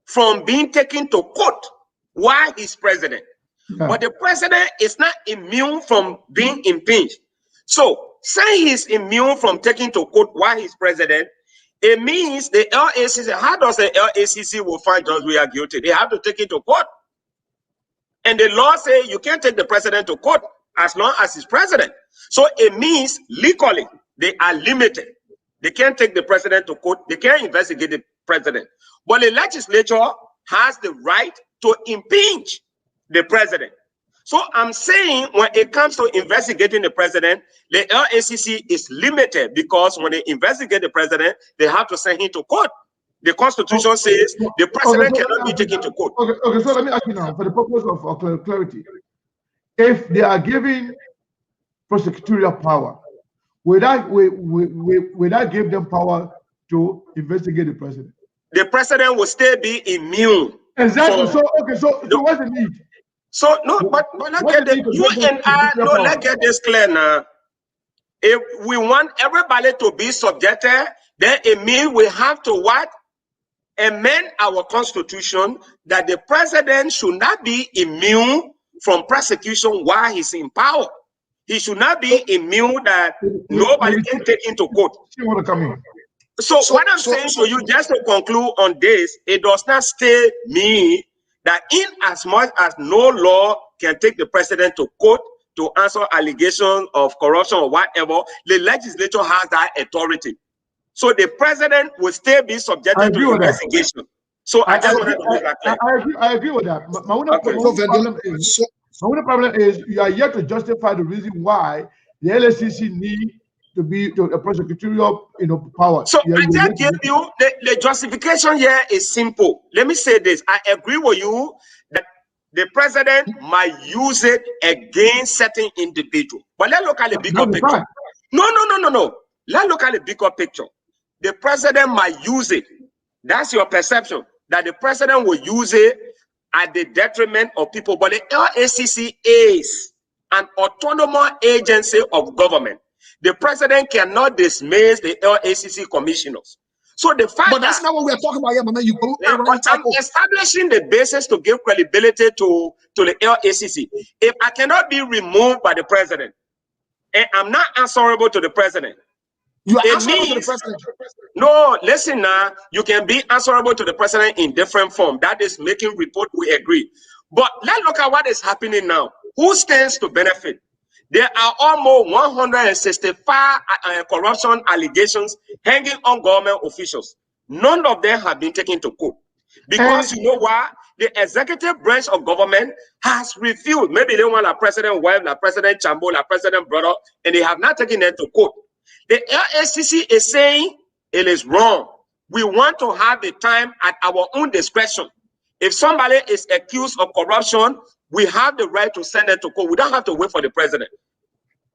from being taken to court while he's president. Yeah. But the president is not immune from being impeached. So, saying he's immune from taking to court while he's president, it means the LACC, how does the LACC will find George Weah guilty? They have to take it to court. And the law says you can't take the president to court as long as he's president. So it means legally they are limited. They can't take the president to court. They can't investigate the president. But the legislature has the right to impeach the president. So I'm saying when it comes to investigating the president, the LACC is limited because when they investigate the president, they have to send him to court. The Constitution says the president cannot be taken to court. Okay, so let me ask you now, for the purpose of clarity, if they are giving prosecutorial power, will that give them power to investigate the president? The president will still be immune. Exactly. So what's the need? So no, but let's get let's get this clear now. If we want everybody to be subjected, then it means we have to amend our constitution that the president should not be immune from prosecution while he's in power. He should not be immune that nobody can take into court. So what I'm saying to you, just to conclude on this, it does not stay me that in as much as no law can take the president to court to answer allegations of corruption or whatever, the legislature has that authority. So the president will still be subjected to investigation. So I just wanted to make that clear. I agree with that. My only problem is you are yet to justify the reason why the LACC need to be a prosecutorial power. So I just give you the justification here is simple. Let me say this. I agree with you that the president might use it against certain individuals. But let's look at the bigger picture. No. Let's look at the bigger picture. The president might use it. That's your perception, that the president will use it at the detriment of people. But the LACC is an autonomous agency of government. The president cannot dismiss the LACC commissioners. So the fact but that's not what we're talking about here, Mama. I'm establishing the basis to give credibility to the LACC. If I cannot be removed by the president, and I'm not answerable to the president, you are answerable to the president. No, listen now. You can be answerable to the president in different form. That is making report. We agree. But let's look at what is happening now. Who stands to benefit? There are almost 165 corruption allegations hanging on government officials. None of them have been taken to court. Because you know why? The executive branch of government has refused. Maybe they want a president wife, a president Chambo, a president brother, and they have not taken them to court. The LACC is saying it is wrong. We want to have the time at our own discretion. If somebody is accused of corruption, we have the right to send it to court. We don't have to wait for the president.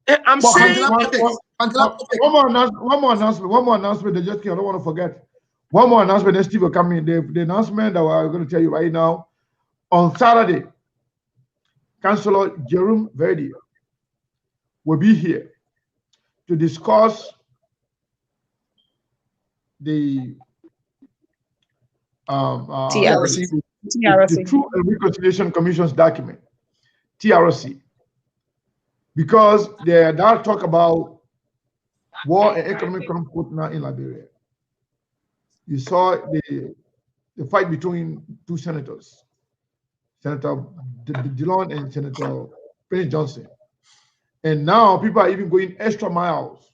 And I'm saying one more announcement. They just I don't want to forget. One more announcement. Then Steve will come in. The announcement that we're going to tell you right now. On Saturday, Councillor Jerome Verdier will be here to discuss the TRC. The Truth and Reconciliation Commission's document, TRC, because they talk about war and economic conflict now in Liberia. You saw the fight between two senators, Senator Dillon and Senator Prince Johnson. And now people are even going extra miles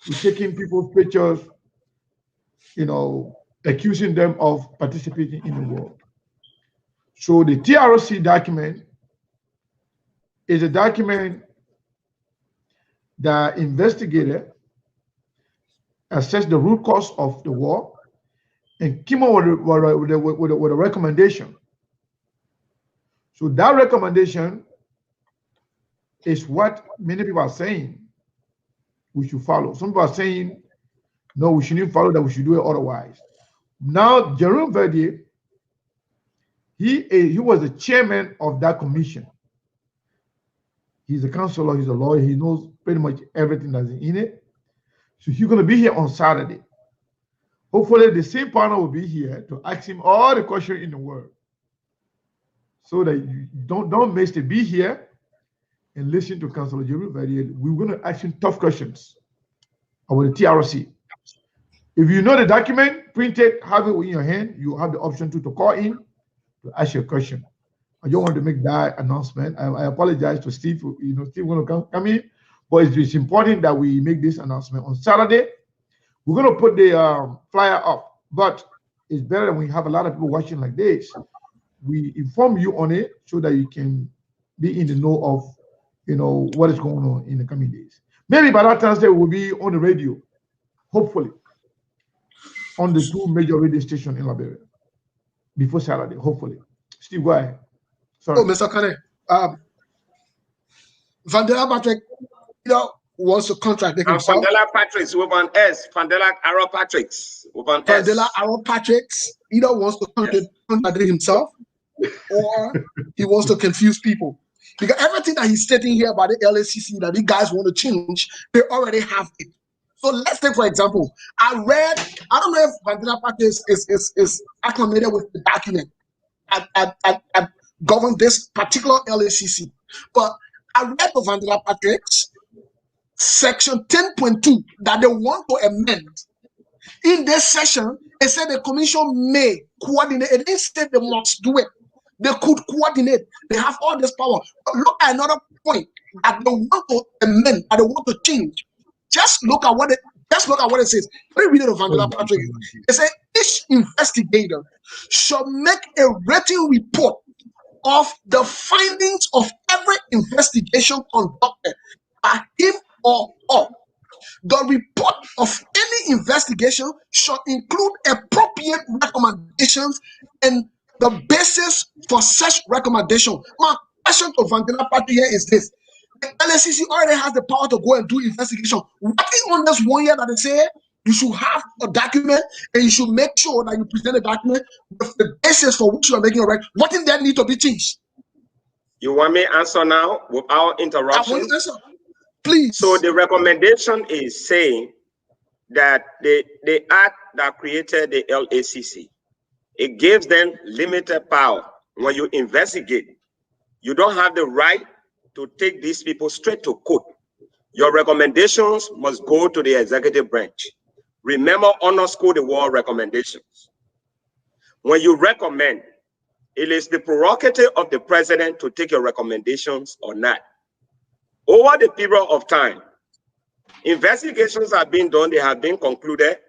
with taking people's pictures, accusing them of participating in the war. So the TRC document is a document that investigated, assessed the root cause of the war, and came up with a recommendation. So that recommendation is what many people are saying we should follow. Some people are saying, no, we shouldn't follow that, we should do it otherwise. Now, Jerome Verdier, he was the chairman of that commission. He's a counselor, he's a lawyer, he knows pretty much everything that's in it. So he's going to be here on Saturday. Hopefully, the same partner will be here to ask him all the questions in the world. So that you don't miss to be here and listen to Councillor Jerome Verdier. We're going to ask him tough questions about the TRC. If you know the document, print it, have it in your hand. You have the option to call in to ask your question. I don't want to make that announcement. I apologize to Steve. Steve going to come in, but it's important that we make this announcement on Saturday. We're going to put the flyer up, but it's better when we have a lot of people watching like this. We inform you on it so that you can be in the know of, what is going on in the coming days. Maybe by that Thursday we'll be on the radio, hopefully, on the two major radio stations in Liberia before Saturday, hopefully. Steve, go ahead. Sorry. Oh, Mr. Kane, Vandela Patrick, wants to contract himself. Vandela Patrick with an S. Vandela Arrow Patrick with an S. Vandela Arrow Patrick either wants to contradict himself or he wants to confuse people. Because everything that he's stating here about the LACC that you guys want to change, they already have it. So let's take, for example, I don't know if Vandela Patrick is acclimated with the document at govern this particular LACC. But I read the Vandela Patrick's section 10.2 that they want to amend. In this session, it said the commission may coordinate. It didn't say they must do it. They could coordinate. They have all this power. But look at another point that they want to amend, that they want to change. Just look at what it says. Let me read it of Vandela Patrick. It says each investigator shall make a written report of the findings of every investigation conducted by him or her. The report of any investigation shall include appropriate recommendations and the basis for such recommendation. My question to Vandila Party here is this. The LSCC already has the power to go and do investigation. Working on this 1 year that they say you should have a document and you should make sure that you present a document with the basis for which you are making a right. What in that need to be changed? You want me to answer now without interruption? I want to answer. Please. So the recommendation is saying that the act that created the LACC, it gives them limited power. When you investigate, you don't have the right to take these people straight to court. Your recommendations must go to the executive branch. Remember, underscore the word recommendations. When you recommend, it is the prerogative of the president to take your recommendations or not. Over the period of time, investigations have been done, they have been concluded.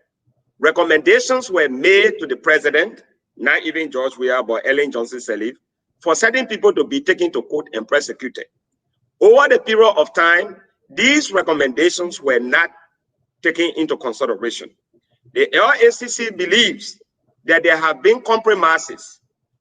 Recommendations were made to the president, not even George Weah, but Ellen Johnson Sirleaf, for certain people to be taken to court and prosecuted. Over the period of time, these recommendations were not taken into consideration. The LACC believes that there have been compromises,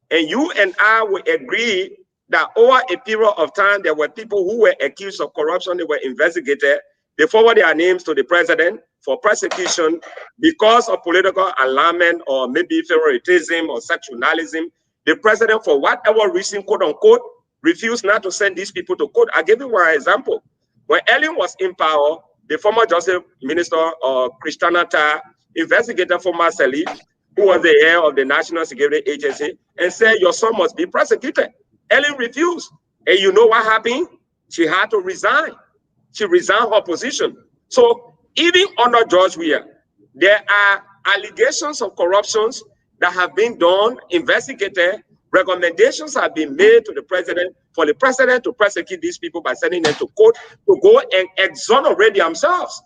and you and I will agree that over a period of time, there were people who were accused of corruption, they were investigated, they forwarded their names to the president for prosecution because of political alignment or maybe favoritism or sectionalism. The president, for whatever reason, quote unquote, refused not to send these people to court. I'll give you one example. When Ellen was in power, the former Justice Minister Christiana Tah investigated former Sirleaf, who was the head of the National Security Agency, and said, your son must be prosecuted. Ellen refused. And you know what happened? She had to resign. She resigned her position. So even under George Weah, there are allegations of corruptions that have been done, investigated. Recommendations have been made to the president for the president to prosecute these people by sending them to court to go and exonerate themselves.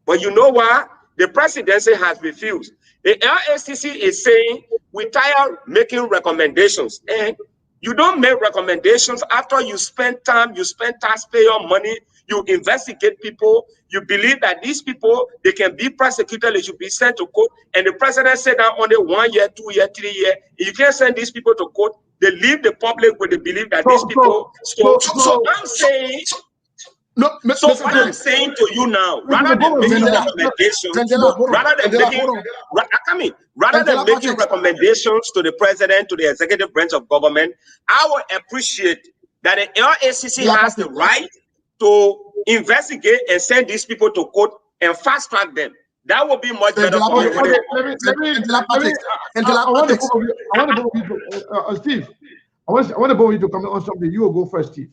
But you know what? The presidency has refused. The LACC is saying we tired making recommendations, and you don't make recommendations after you spend time, you spend taxpayer money, you investigate people, you believe that these people, they can be prosecuted, they should be sent to court, and the president said that only 1 year, 2 years, 3 years, you can't send these people to court. They leave the public with the belief that these people. So I'm saying, what I'm saying to you now, rather than making recommendations, rather than making recommendations to the president, to the executive branch of government, I would appreciate that the LACC has the right to investigate and send these people to court and fast track them. That would be much better for you. Steve, I want to go you to comment on something. You will go first, Steve.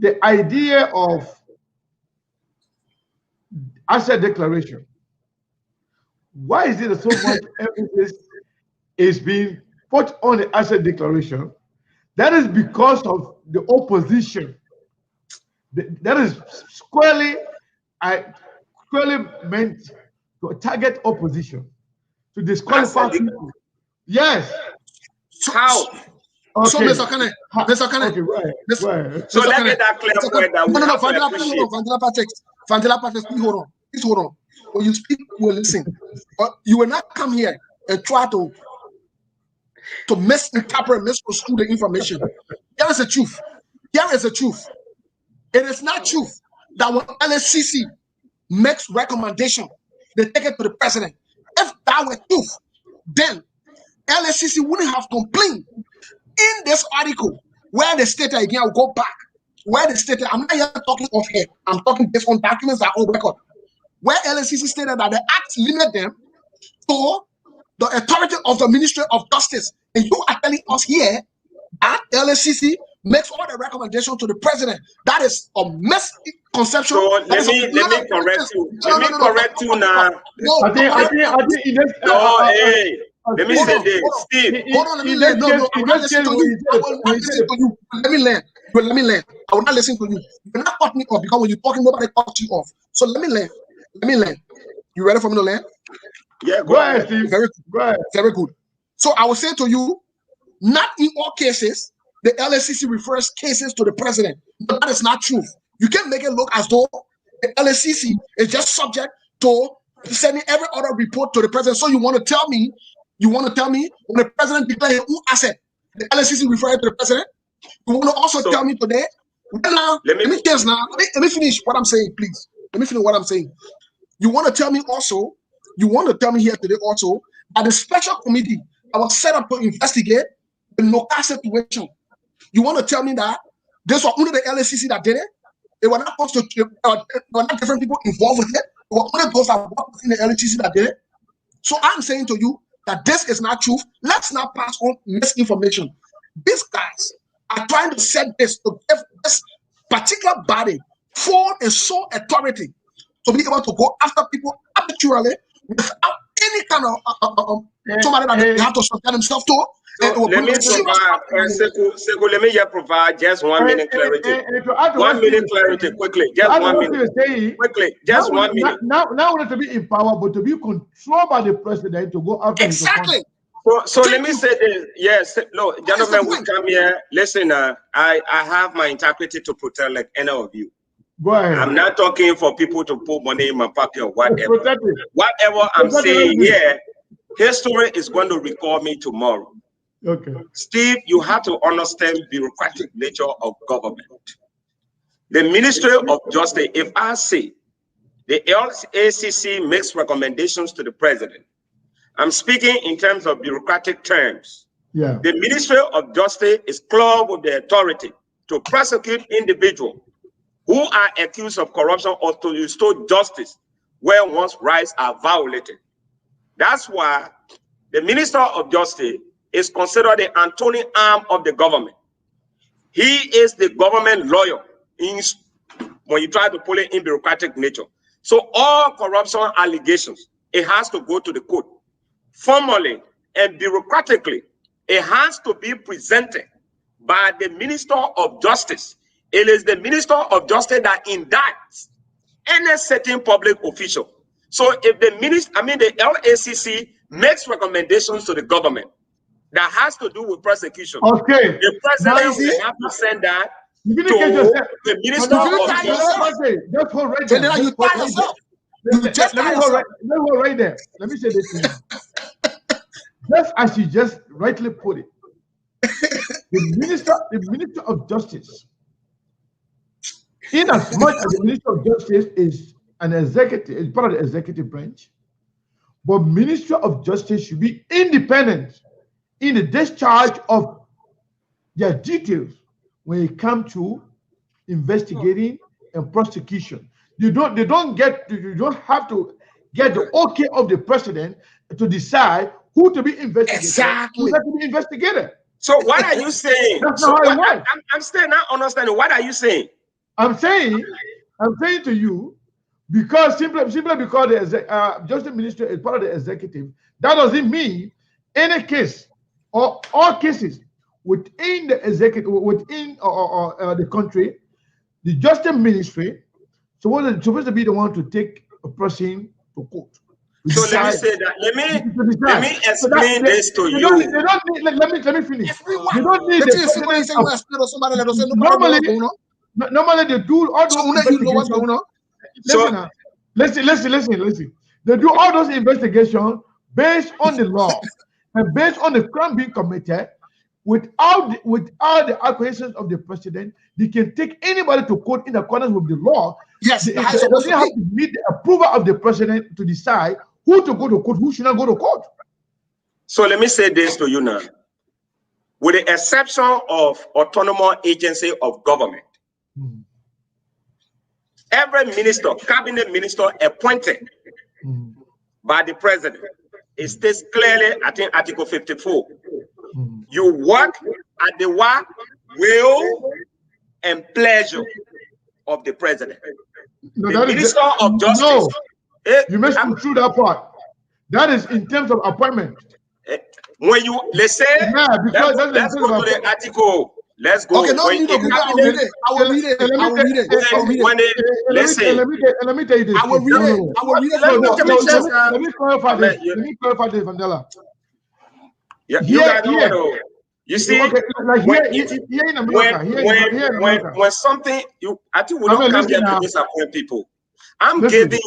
The idea of asset declaration. Why is it that so much emphasis is being put on the asset declaration? That is because of the opposition. That is squarely meant to target opposition, to disqualify people. Yes. How? Okay. So, Mr. Kane, okay, right. So let me that clear point that we have to appreciate. Vandila Patex, please hold on. When you speak, we'll listen. You will not come here and try to misinterpret, misconstrue the information. Here is the truth. Here is the truth. It is not truth that when LACC makes recommendation, they take it to the president. If that were truth, then LACC wouldn't have complained. In this article, where they stated again, I'll go back. Where they stated, I'm not here talking off here. I'm talking based on documents that are on record. Where LACC stated that the act limit them to the authority of the Ministry of Justice. And you are telling us here that LACC makes all the recommendations to the president. That is a misconception. So let me correct you. Let me correct you now. Let me say this, Steve. Hold on, let me learn. No, I will not listen to you. I will not listen to you. Let me learn. Let me learn. I will not listen to you. You're not cutting me off because when you're talking, nobody cuts you off. So let me learn. Let me learn. You ready for me to learn? Yeah, go ahead, Steve. Very good. Very good. So I will say to you, not in all cases, the LACC refers cases to the president. But that is not true. You can't make it look as though the LACC is just subject to sending every other report to the president. So you want to tell me You want to tell me when the president declared who asset, the LSCC referred to the president? You want to also tell me today? Now, let me finish what I'm saying, please. Let me finish what I'm saying. You want to tell me also, you want to tell me here today also, that the special committee that was set up to investigate the local situation. You want to tell me that this was only the LSCC that did it? It were not supposed to, there were not different people involved with it. It were only those that worked in the LSCC that did it. So I'm saying to you that this is not truth. Let's not pass on misinformation. These guys are trying to set this to give this particular body full and sole authority to be able to go after people arbitrarily without any kind of somebody that they have to subject themselves to. So let me just provide just 1 minute clarity. 1 minute clarity, quickly. Just 1 minute. Quickly, just 1 minute. Now not to be in power, but to be controlled by the president to go after exactly. So let me say this. Yes, no, gentlemen, we come here. Listen, I have my integrity to protect like any of you. Go ahead. I'm not talking for people to put money in my pocket or whatever. Whatever I'm saying here, history is going to recall me tomorrow. Okay. Steve, you have to understand bureaucratic nature of government. The Ministry of Justice, if I say the LACC makes recommendations to the president, I'm speaking in terms of bureaucratic terms. Yeah. The Ministry of Justice is clothed with the authority to prosecute individuals who are accused of corruption or to restore justice where one's rights are violated. That's why the Minister of Justice is considered the Antony arm of the government. He is the government lawyer when you try to pull it in bureaucratic nature. So all corruption allegations, it has to go to the court. Formally and bureaucratically, it has to be presented by the Minister of Justice. It is the Minister of Justice that indicts any certain public official. So if the LACC makes recommendations to the government that has to do with prosecution, okay, the president will have to send that to the Minister of Justice. Just hold right there. Let me say this to you. Just as you just rightly put it, the Minister of Justice, in as much as the Minister of Justice is an executive, is part of the executive branch, but Minister of Justice should be independent in the discharge of their details when it comes to investigating and prosecution. You don't have to get the okay of the president to decide who to be investigated. Exactly. Who to be investigated. So what are you saying? That's not how it works. I'm still not understanding. What are you saying? I'm saying to you, because simply because the Justice Ministry is part of the executive, that doesn't mean any case or all cases within the executive, within the country, the Justice Ministry supposed to be the one to take a person to court. So let me say that. Let me explain this to you. Let me finish. You don't need normally they do all those investigations. Listen. They do all those investigations based on the law and based on the crime being committed. Without the acquiescence of the president, they can take anybody to court in accordance with the law. Yes, they have to meet the approval of the president to decide who to go to court, who should not go to court. So let me say this to you now. With the exception of autonomous agency of government, every minister, cabinet minister appointed by the president, it states clearly, I think Article 54, you work at the will and pleasure of the president. No, the Minister of Justice. You must through that part. That is in terms of appointment. When you let's say, let's go to the article. Let's go. Okay, no need to Google. I will read it. Let me tell you this. I will read it. Let me clarify this, Vandela. Yeah, you got to. You see, okay, like when something I think we don't come here to disappoint people. I'm giving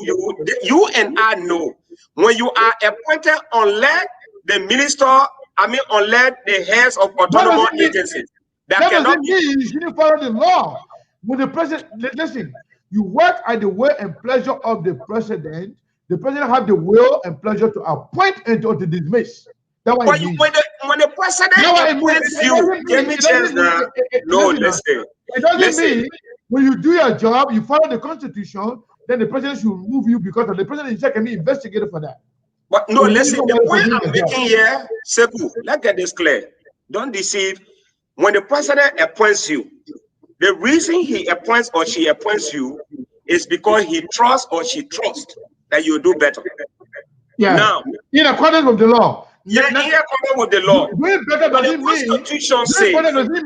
you and I know when you are appointed, unless the minister, unless the heads of autonomous agencies. That doesn't mean you didn't follow the law. When the president, listen, you work at the will and pleasure of the president. The president have the will and pleasure to appoint and to dismiss. That's what it means. When the president appoints you, give me chance now. No, listen. It doesn't mean when you do your job, you follow the constitution, then the president should remove you because of the president can be investigated for that. But no, listen, the point I'm making here, Sekou, let's get this clear. Don't deceive. When the president appoints you, the reason he appoints or she appoints you is because he trusts or she trusts that you do better. Yeah. Now, in accordance with the law. Yeah, in accordance with the law. Doing better doesn't mean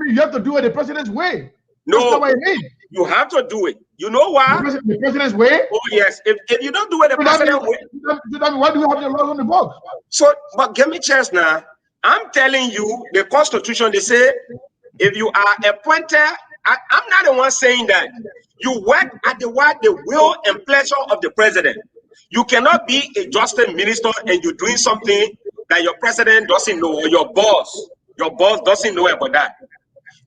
you have to do it the president's way. No, that's not what it means. You have to do it. You know why? The president's way? Oh, yes. If you don't do it the president's way. Why do you have the laws on the books? So, but give me a chance now. I'm telling you, the Constitution, they say, if you are appointed, I'm not the one saying that. You work at the will and pleasure of the president. You cannot be a justice minister and you're doing something that your president doesn't know, or your boss doesn't know about that.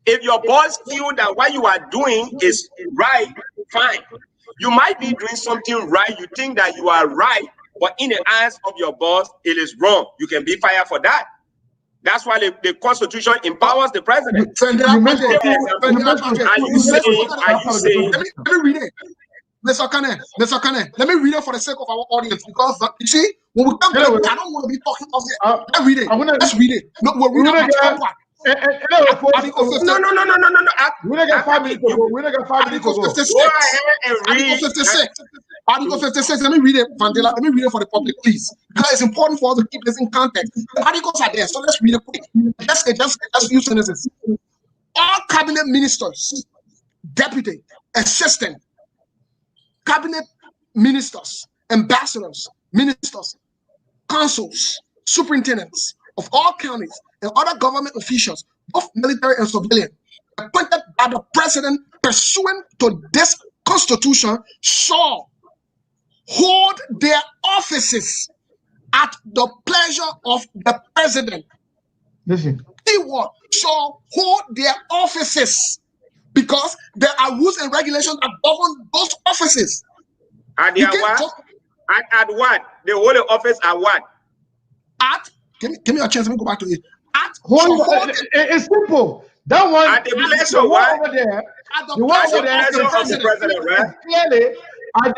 If your boss feel that what you are doing is right, fine. You might be doing something right. You think that you are right, but in the eyes of your boss, it is wrong. You can be fired for that. That's why the Constitution empowers the president. Are you saying? Let me read it. Mr. Kane, let me read it for the sake of our audience, because you see, when we come back, I don't want to be talking of it. Let's read it. Let's read it. No, we're reading No. We don't get 5 minutes to go. Go ahead and read. Article 56. Article 56. Let me read it, Vandela. Let me read it for the public, please. Because it's important for us to keep this in context. The articles are there, so let's read it quick. Just few sentences. All cabinet ministers, deputy, assistant, cabinet ministers, ambassadors, ministers, consuls, superintendents of all counties and other government officials, both military and civilian, appointed by the president pursuant to this constitution, shall hold their offices at the pleasure of the president. Listen. Keyword, shall hold their offices, because there are rules and regulations that govern those offices. At what? At what? They hold the office at what? At, give me a chance, let me go back to it. It's simple. That one at the pleasure of what? Over there. At the pleasure of the president, right? Clearly, at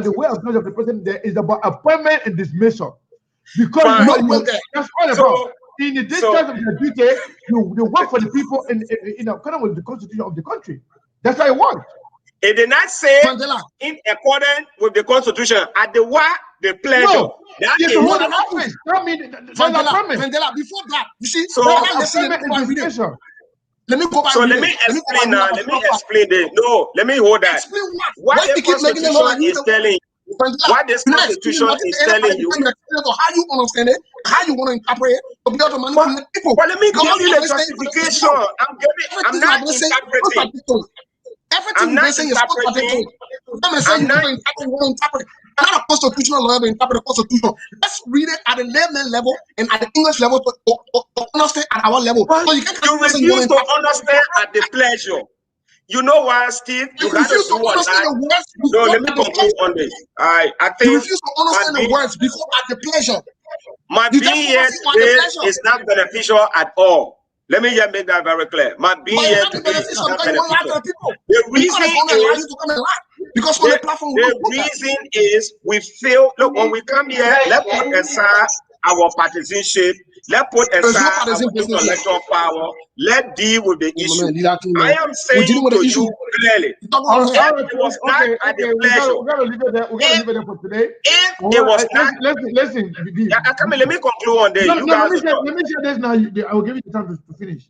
the way of pleasure of the president, there is about appointment and dismissal. Because that's all about. In the discharge of the duty, you work for the people in accordance with the constitution of the country. That's how it works. It did not say Mandela, in accordance with the constitution at the what? The pleasure. No, that is is what office. Mandela, before that, you see, so let me go back. So let me explain now. Let me explain this. No, let me hold that. Explain what the Constitution is telling you. What this Constitution is telling you. How you understand it, how you want to interpret it, to be able to manipulate people. Well, let me give you the justification. I'm not interpreting. Everything you're saying is contradictory. I'm saying you want to interpret. I'm not a constitutional lawyer to interpret the Constitution. Let's read it at the layman level and at the English level to understand at our level. So you refuse to understand at the pleasure. You know what, Steve? You got to do what? No, let me conclude on this. I think you refuse to understand the words before at the pleasure. My being here today is not beneficial at all. Let me just make that very clear. My being here today is not beneficial. The reason is we feel, look, when we come here, let's put aside our partisanship. Let's put aside our intellectual power. Let's deal with the issue. I am saying to you clearly, it was not at the pleasure. We're going to leave it there. We're going to leave it there for today. If it was not... Listen. Let me conclude on this. Let me say this now. I will give you the time to finish.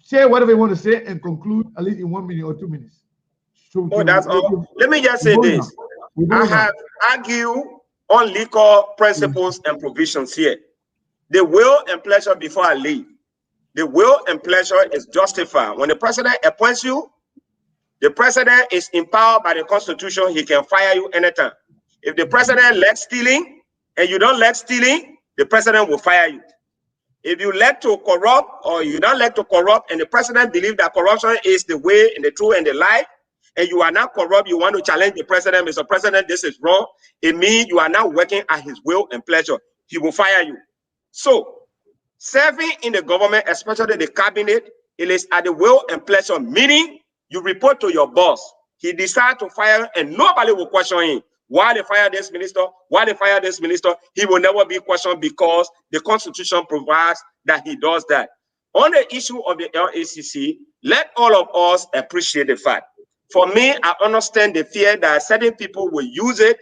Say whatever you want to say and conclude at least in 1 minute or 2 minutes. So that's all. Let me just say this. I have argued on legal principles and provisions here. The will and pleasure before I leave. The will and pleasure is justified. When the president appoints you, the president is empowered by the Constitution. He can fire you anytime. If the president lets stealing and you don't like stealing, the president will fire you. If you like to corrupt or you don't like to corrupt and the president believes that corruption is the way and the truth and the life, and you are not corrupt, you want to challenge the president, Mr. President, this is wrong, it means you are not working at his will and pleasure. He will fire you. So, serving in the government, especially the cabinet, it is at the will and pleasure, meaning you report to your boss. He decides to fire and nobody will question him. Why they fire this minister? Why they fire this minister? He will never be questioned because the Constitution provides that he does that. On the issue of the LACC, let all of us appreciate the fact. For me, I understand the fear that certain people will use it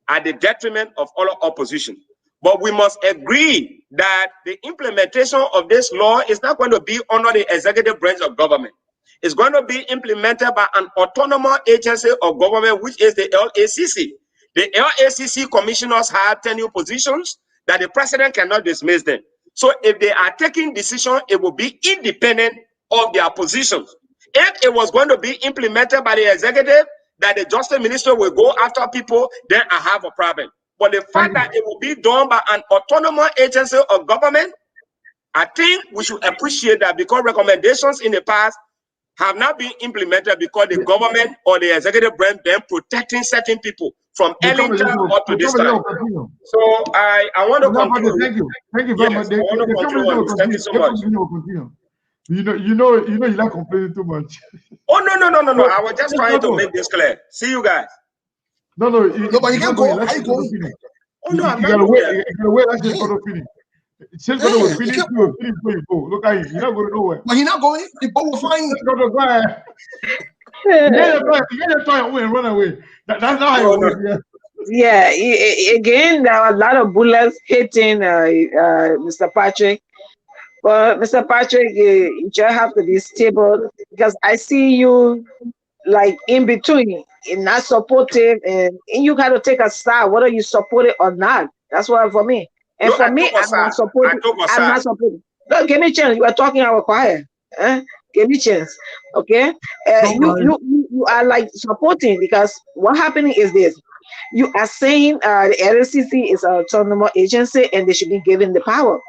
at the detriment of all opposition. But we must agree that the implementation of this law is not going to be under the executive branch of government. It's going to be implemented by an autonomous agency of government, which is the LACC. The LACC commissioners have tenure positions that the president cannot dismiss them. So if they are taking decisions, it will be independent of their positions. If it was going to be implemented by the executive, that the justice minister will go after people, then I have a problem. But the fact that it will be done by an autonomous agency of government, I think we should appreciate that, because recommendations in the past have not been implemented because the government or the executive branch been protecting certain people from Ellington up to this time. So I want to conclude. Thank you very much. I want to conclude. Thank you so much. You know, you like complaining too much. Oh no! I was just trying to make this clear. See you guys. No, but you can't go. How you going? Oh no, I'm not going. You gotta wait. Let's just go to finish. Since going to finish, you go. Look at you. You're not going nowhere. But he's not going. The boat will find you. Go to go. You gotta try and run away. That's not how it works. Yeah. Again, there are a lot of bullets hitting Mr. Patrick. But Mr. Patrick, you just have to be stable, because I see you like in between, and not supportive, and you got to take a side, whether you support it or not. That's why for me. And for me, I'm not supporting. I'm not supporting. No, give me a chance. You are talking our choir. Give me a chance. Okay? You are like supporting, because what happening is this. You are saying the LACC is an autonomous agency and they should be given the power.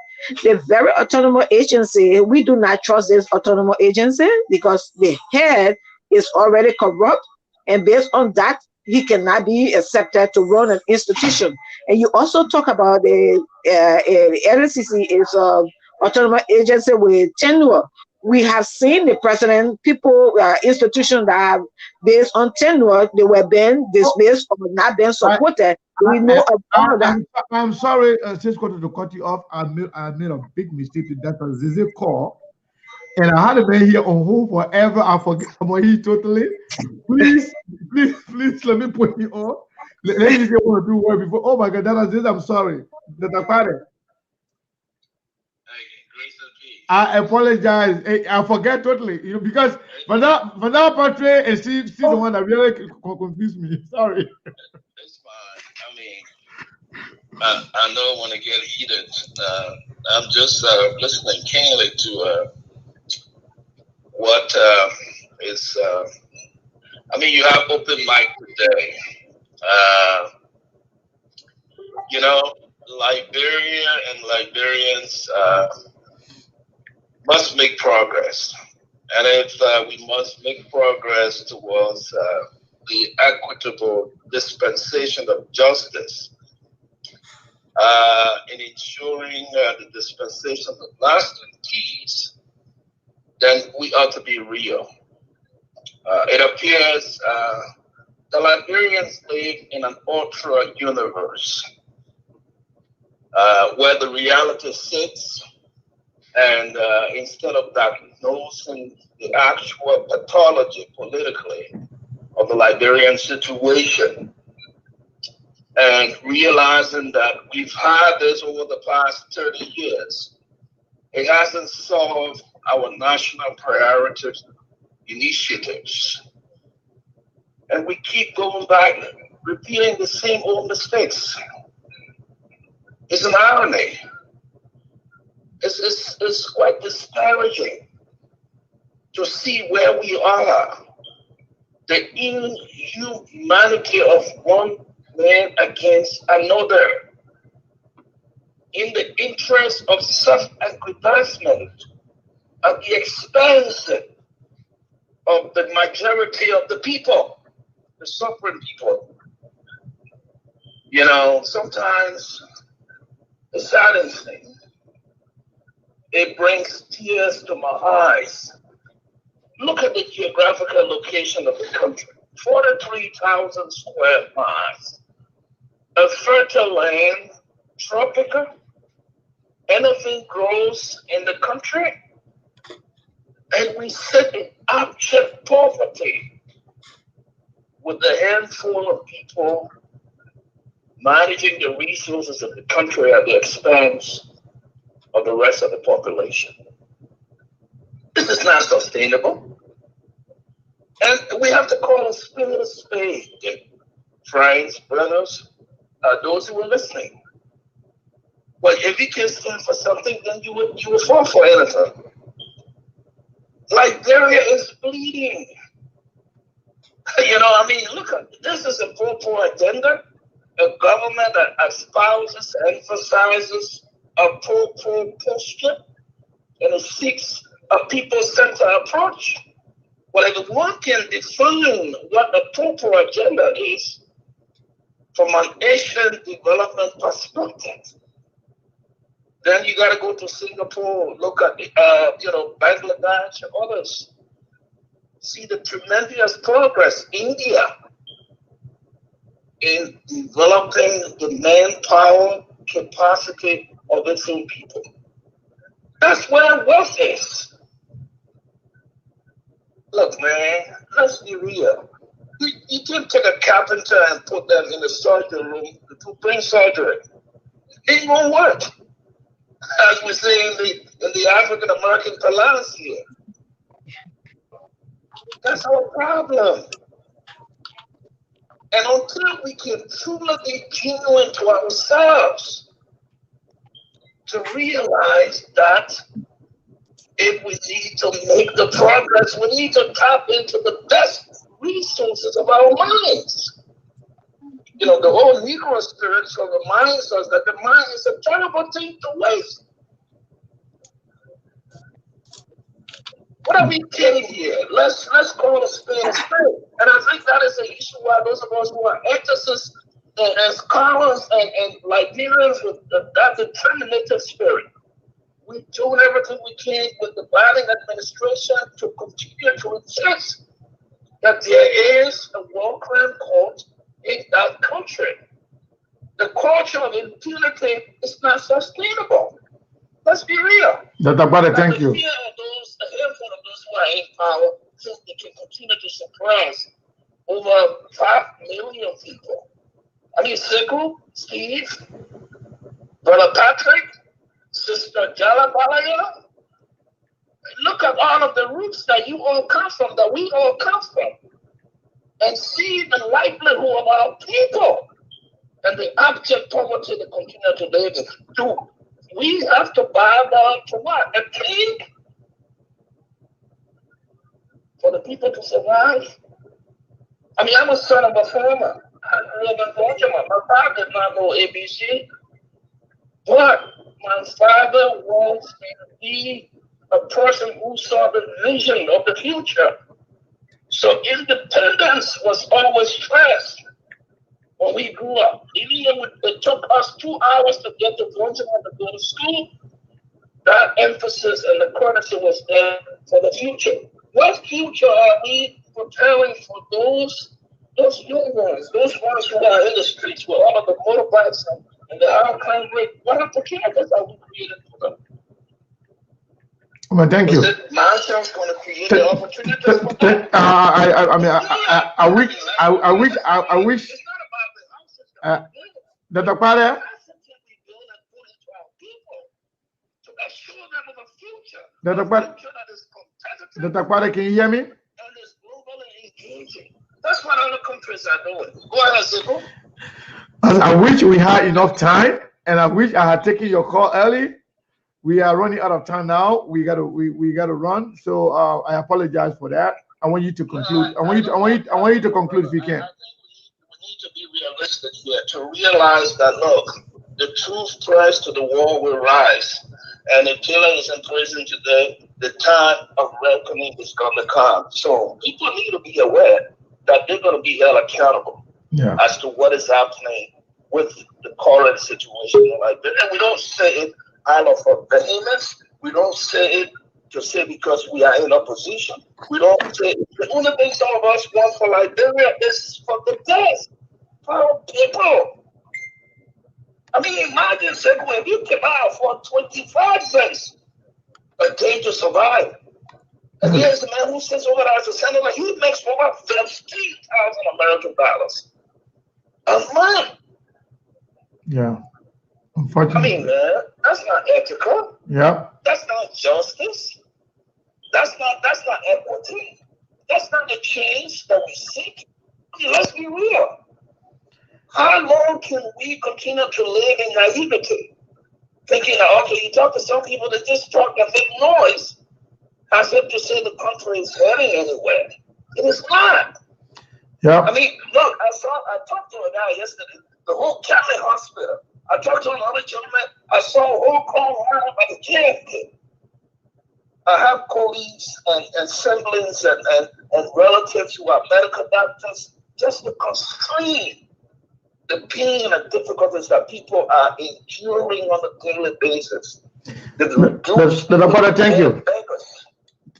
The very autonomous agency, we do not trust this autonomous agency because the head is already corrupt, and based on that, he cannot be accepted to run an institution. And you also talk about the LACC is an autonomous agency with tenure. We have seen the president, people, institutions that are based on tenure, they were being dismissed or not being supported. We know about that. I'm sorry, just wanted to cut you off. I made a big mistake with that. Zizi call, and I had been here on hold forever. I forget about you totally. Please, let me put you on. Let me see what to do work before. Oh my God, that is. I'm sorry. I apologize. I forget totally. Because Madame Patrick and she's the one that really confused me. Sorry. It's fine. I mean, I don't want to get heated. I'm just listening keenly to what is. I mean, you have open mic today. Liberia and Liberians must make progress. And if we must make progress towards the equitable dispensation of justice, in ensuring the dispensation of lasting peace, then we ought to be real. It appears the Liberians live in an ultra universe where the reality sits, and instead of diagnosing the actual pathology politically of the Liberian situation and realizing that we've had this over the past 30 years, it hasn't solved our national priority initiatives. And we keep going back, repeating the same old mistakes. It's an irony. It's quite disparaging to see where we are. The inhumanity of one man against another. in the interest of self-aggrandizement at the expense of the majority of the people, the suffering people. You know, sometimes it saddens me. It brings tears to my eyes. Look at the geographical location of the country. 43,000 square miles. A fertile land, tropical. Anything grows in the country. And we sit in abject poverty with a handful of people managing the resources of the country at the expense of the rest of the population. This is not sustainable. And we have to call a spade. Friends, brothers, those who are listening. Well, if you can stand for something, then you would fall for anything. Liberia is bleeding. You know, I mean, look, this is a poor agenda. A government that espouses, emphasizes a poor posture, and it seeks a people-centered approach. Well, if one can define what a proper agenda is from an Asian development perspective, then you got to go to Singapore, look at Bangladesh and others. See the tremendous progress India in developing the manpower capacity of its own people. That's where wealth is. Look, man, let's be real. You can take a carpenter and put them in the surgery room to bring surgery. It won't work. As we say in the African American parlance here. That's our problem. And until we can truly be genuine to ourselves, to realize that if we need to make the progress, we need to tap into the best resources of our minds. You know, the whole Negro spirit reminds us that the mind is a terrible thing to waste. What are we getting here? Let's call a spade a spade. And I think that is an issue why those of us who are ethicists and scholars and Liberians with that determinative spirit, we're doing everything we can with the Biden administration to continue to insist that there is a war crime court in that country. The culture of impunity is not sustainable. Let's be real. Dr. Bada, thank you. A handful of those who are in power think they can continue to suppress over 5 million people. I mean, Siku, Steve, Brother Patrick, Sister Jala Balaya. Look at all of the roots that you all come from, that we all come from, and see the livelihood of our people and the abject poverty they continue to live in. Do we have to bow down to what? A king? For the people to survive? I mean, I'm a son of a farmer. I grew up in Baltimore. My father did not know ABC, but my father wants me to be a person who saw the vision of the future. So independence was always stressed when we grew up. Even when it took us 2 hours to get to Baltimore to go to school, that emphasis and the courtesy was there for the future. What future are we preparing for those young ones, those ones who are in the streets with all of the motorbikes and the high crime rate? What opportunities are we creating for them? Well, thank you. Is it myself going to create the opportunities for them? I wish. Dr. Kware. Dr. Kware, can you hear me? That's what other countries are doing. Go ahead, Zico. I wish we had enough time, and I wish I had taken your call early. We are running out of time now. We gotta run. So I apologize for that. I want you to conclude. I want you to conclude if you can. I think we need to be realistic here to realize that look, the true threats to the war will rise. And if Taylor is in prison today, the time of reckoning is going to come. So people need to be aware that they're going to be held accountable as to what is happening with the current situation. Like, and we don't say it out of a vehemence. We don't say it to say because we are in opposition. We don't say it. The only thing some of us want for Liberia is for the best for our people. I mean, imagine, if you can afford 25 cents a day to survive. And here's the man who sits over there as a senator. He makes over 15,000 American dollars a month. Yeah. Unfortunately. I mean, man, that's not ethical. Yeah. That's not justice. That's not equity. That's not the change that we seek. I mean, let's be real. How long can we continue to live in naivety? Thinking that, okay, you talk to some people that just talk and make noise as if to say the country is heading anywhere. It is not. Yeah. I mean, look, I talked to a guy yesterday, the whole Cali hospital. I talked to another gentleman, I saw a whole crowd around by the JFK. I have colleagues and siblings and relatives who are medical doctors, just to constrain the pain and difficulties that people are enduring on a daily basis. Father, thank you.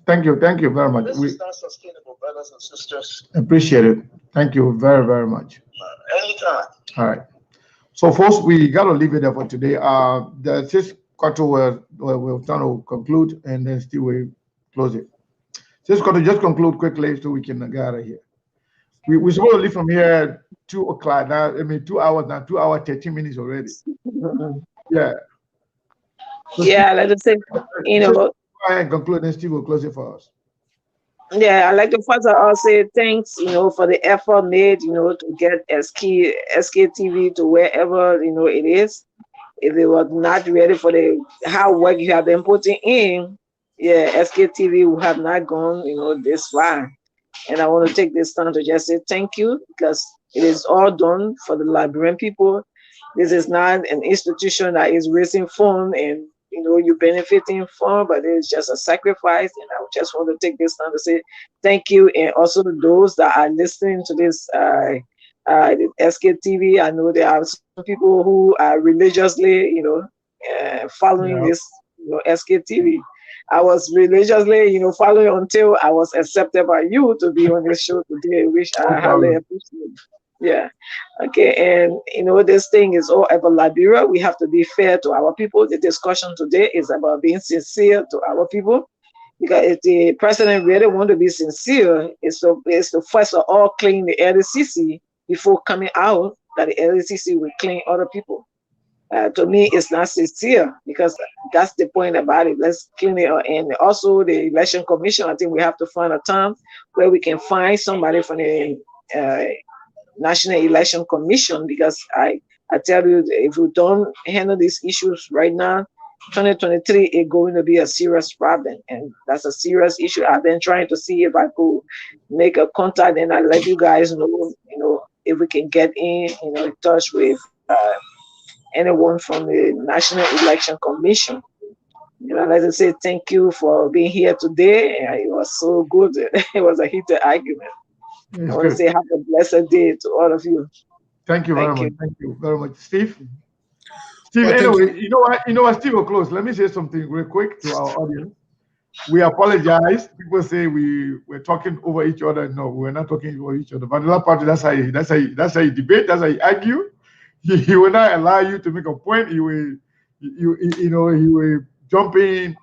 Thank you very much. This is not sustainable, brothers and sisters. Appreciate it. Thank you very, very much. Anytime. All right. So, folks, we got to leave it there for today. The 6 quarter we're trying to conclude, and then still we close it. 6 quarter, just conclude quickly so we can get out of here. We're supposed to leave from here 2 o'clock now. I mean, 2 hours now, 2 hours, 13 minutes already. Yeah. So yeah, let us say, go ahead and conclude, and Steve will close it for us. Yeah, I like to first I'll say thanks, for the effort made, to get SKTV to wherever, it is. If they were not ready for the hard work you have been putting in, yeah, SKTV would have not gone, this far. And I want to take this time to just say thank you, because it is all done for the Liberian people. This is not an institution that is raising funds and you're benefiting from, but it's just a sacrifice. And I just want to take this time to say thank you. And also to those that are listening to this SKTV. I know there are some people who are religiously, following this, SKTV. I was religiously, following until I was accepted by you to be on this show today, which I highly appreciate. Yeah. Okay. And this thing is all about Liberia. We have to be fair to our people. The discussion today is about being sincere to our people. Because if the president really want to be sincere, it's to first of all clean the LDCC before coming out that the LDCC will clean other people. To me, it's not sincere, because that's the point about it. Let's clean it up. And also the election commission, I think we have to find a time where we can find somebody from the National Election Commission, because I tell you, if we don't handle these issues right now, 2023 is going to be a serious problem, and that's a serious issue. I've been trying to see if I could make a contact, and I'll let you guys know, if we can get in touch with anyone from the National Election Commission. Like I say, thank you for being here today. It was so good. It was a heated argument. I want to say have a blessed day to all of you. Thank you very much. Thank you very much, Steve. Steve, anyway, you know what? Steve will close. Let me say something real quick to our audience. We apologize. People say we're talking over each other. No, we're not talking over each other. But the party, that's how you debate. That's how you argue. He will not allow you to make a point. He will jump in,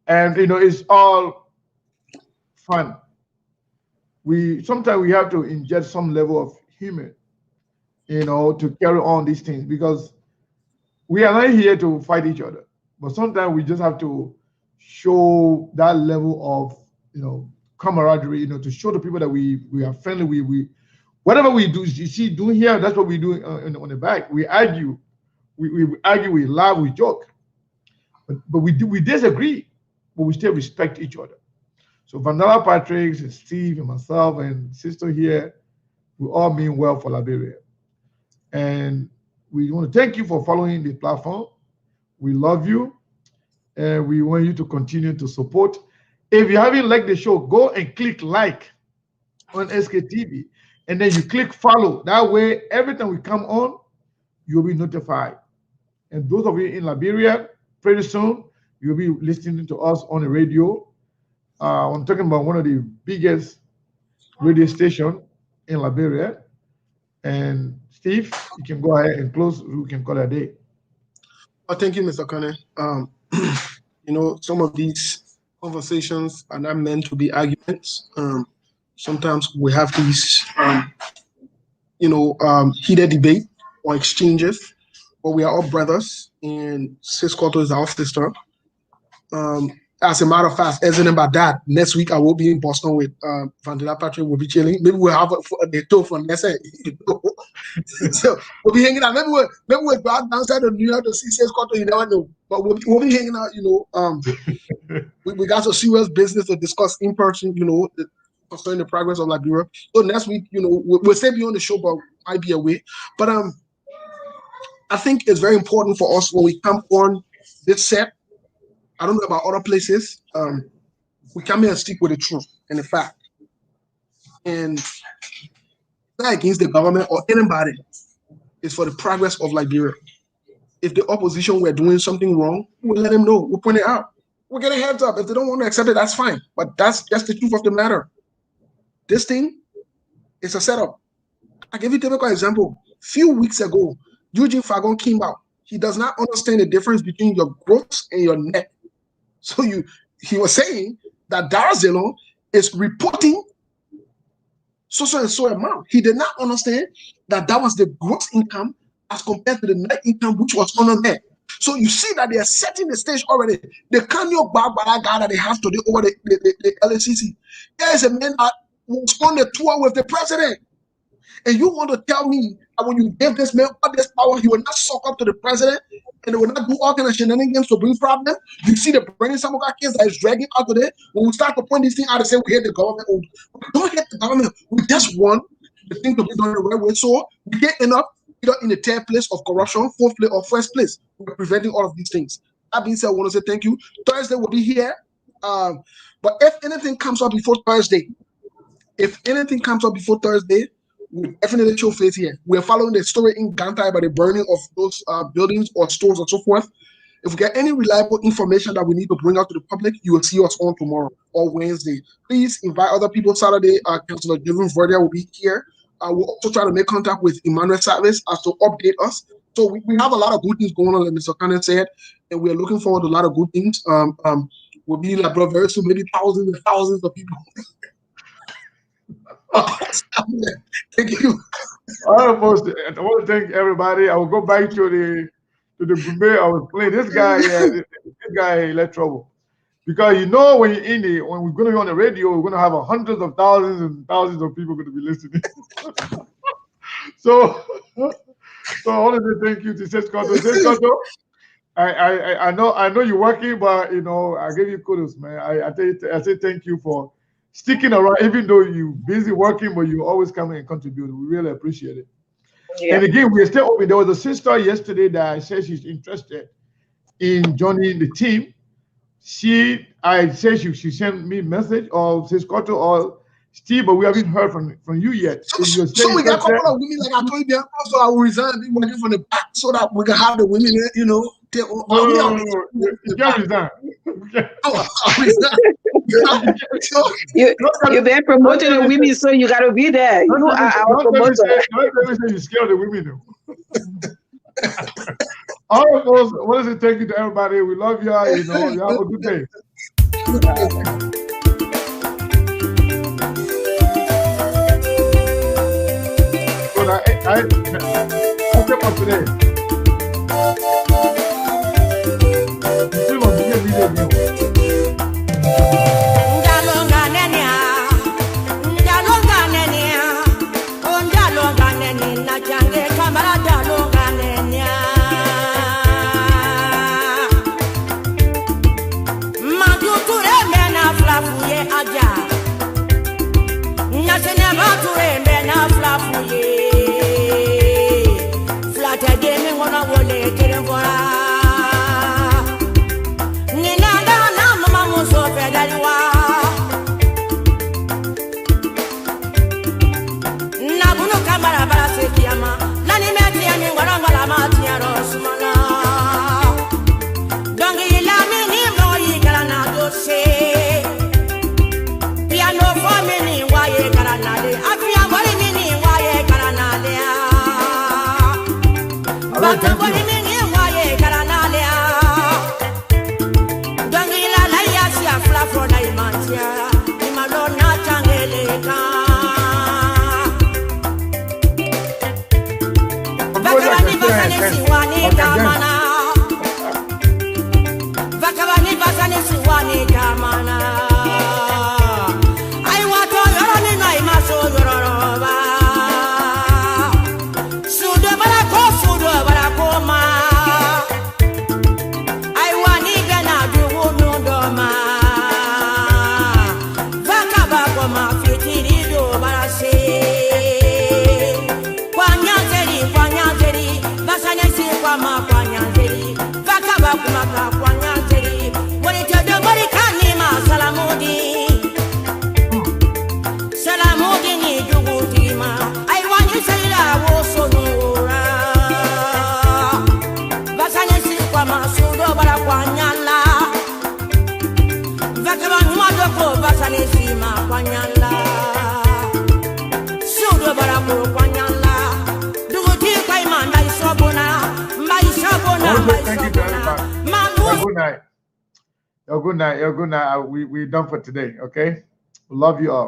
and it's all fun. Sometimes we have to inject some level of humor, to carry on these things, because we are not here to fight each other. But sometimes we just have to show that level of camaraderie, to show the people that we are friendly. We whatever we do, you see, doing here, that's what we do on the back. We argue, we argue, we laugh, we joke, but we disagree, but we still respect each other. So Vanilla Patrick and Steve and myself and sister here, we all mean well for Liberia, and we want to thank you for following the platform. We love you, and we want you to continue to support. If you haven't liked the show, go and click like on SKTV, and then you click follow. That way, every time we come on, you'll be notified. And those of you in Liberia, pretty soon, you'll be listening to us on the radio. I'm talking about one of the biggest radio stations in Liberia. And Steve, you can go ahead and close. We can call it a day. Well, thank you, Mr. Kane. You know, some of these conversations are not meant to be arguments. Sometimes we have these, heated debate or exchanges, but we are all brothers, and Sis Cotto is our sister. As a matter of fact, as in about that, next week I will be in Boston with Vandela Patrick. We'll be chilling. Maybe we'll have a tour from next year. So we'll be hanging out. Maybe we'll go out downstairs to New York to see Sis Cotto. You never know. But we'll be hanging out. We got some serious business to discuss in person. Concerning the progress of Liberia. So next week, we'll still be on the show, but might be away. But I think it's very important for us when we come on this set. I don't know about other places. We come here and stick with the truth and the fact. And not against the government or anybody. It's for the progress of Liberia. If the opposition were doing something wrong, we'll let them know. We'll point it out. We'll get a heads up. If they don't want to accept it, that's fine. But that's the truth of the matter. This thing is a setup. I give you a typical example. A few weeks ago, Eugene Fagon came out. He does not understand the difference between your gross and your net. So he was saying that Darzelo is reporting so and so amount. He did not understand that was the gross income as compared to the net income, which was on there. So you see that they are setting the stage already. The Kanyo Barbara guy that they have today over the LACC. There is a man that was on the tour with the president. And you want to tell me that when you give this man all this power, he will not suck up to the president and they will not do all kind of shenanigans to bring problems? You see the Bernie Samoka case that is dragging out today. When we start to point these things out and say we hate the government, we don't hate the government. We just want the thing to be done the right way. So we get enough either in the third place of corruption, fourth place, or first place. We're preventing all of these things. That being said, I want to say thank you. Thursday will be here. But if anything comes up before Thursday, we'll definitely show face here. We're following the story in Gantai about the burning of those buildings or stores and so forth. If we get any reliable information that we need to bring out to the public, you will see us on tomorrow or Wednesday. Please invite other people. Saturday, Councillor Jevin Verdia will be here. We'll also try to make contact with Emmanuel Savas as to update us. So we have a lot of good things going on, like Mr. Cannon said, and we're looking forward to a lot of good things. We'll be like, bro, very soon, maybe thousands and thousands of people. Thank you. I want to thank everybody. I will go back to the Bombay I was playing. This guy let trouble. Because when we're going to be on the radio, we're going to have hundreds of thousands and thousands of people going to be listening. So I want to say thank you to Sis Cotto. Sis Cotto, I know you're working, but I give you kudos, man. I say thank you for sticking around, even though you're busy working, but you always come and contribute. We really appreciate it. Yeah. And again, we're still open. There was a sister yesterday that said she's interested in joining the team. She sent me a message or Sis Cotto or Steve, but we haven't heard from you yet. So we got a couple of women, like I told you, also I will resign, be working from the back so that we can have the women, No, you can't resign. I'll resign. You've been promoting the women, so you got to be there. You are our promoter. Don't say you scare the women, All of us, what is it? Thank you to everybody. We love you. You have a good day. I step up today. Again. right, thank you. Thank you very much. Good night. Good night. Good night. We're done for today. Okay. Love you all.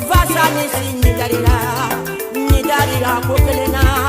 Vasanesi ni darira, kokelena.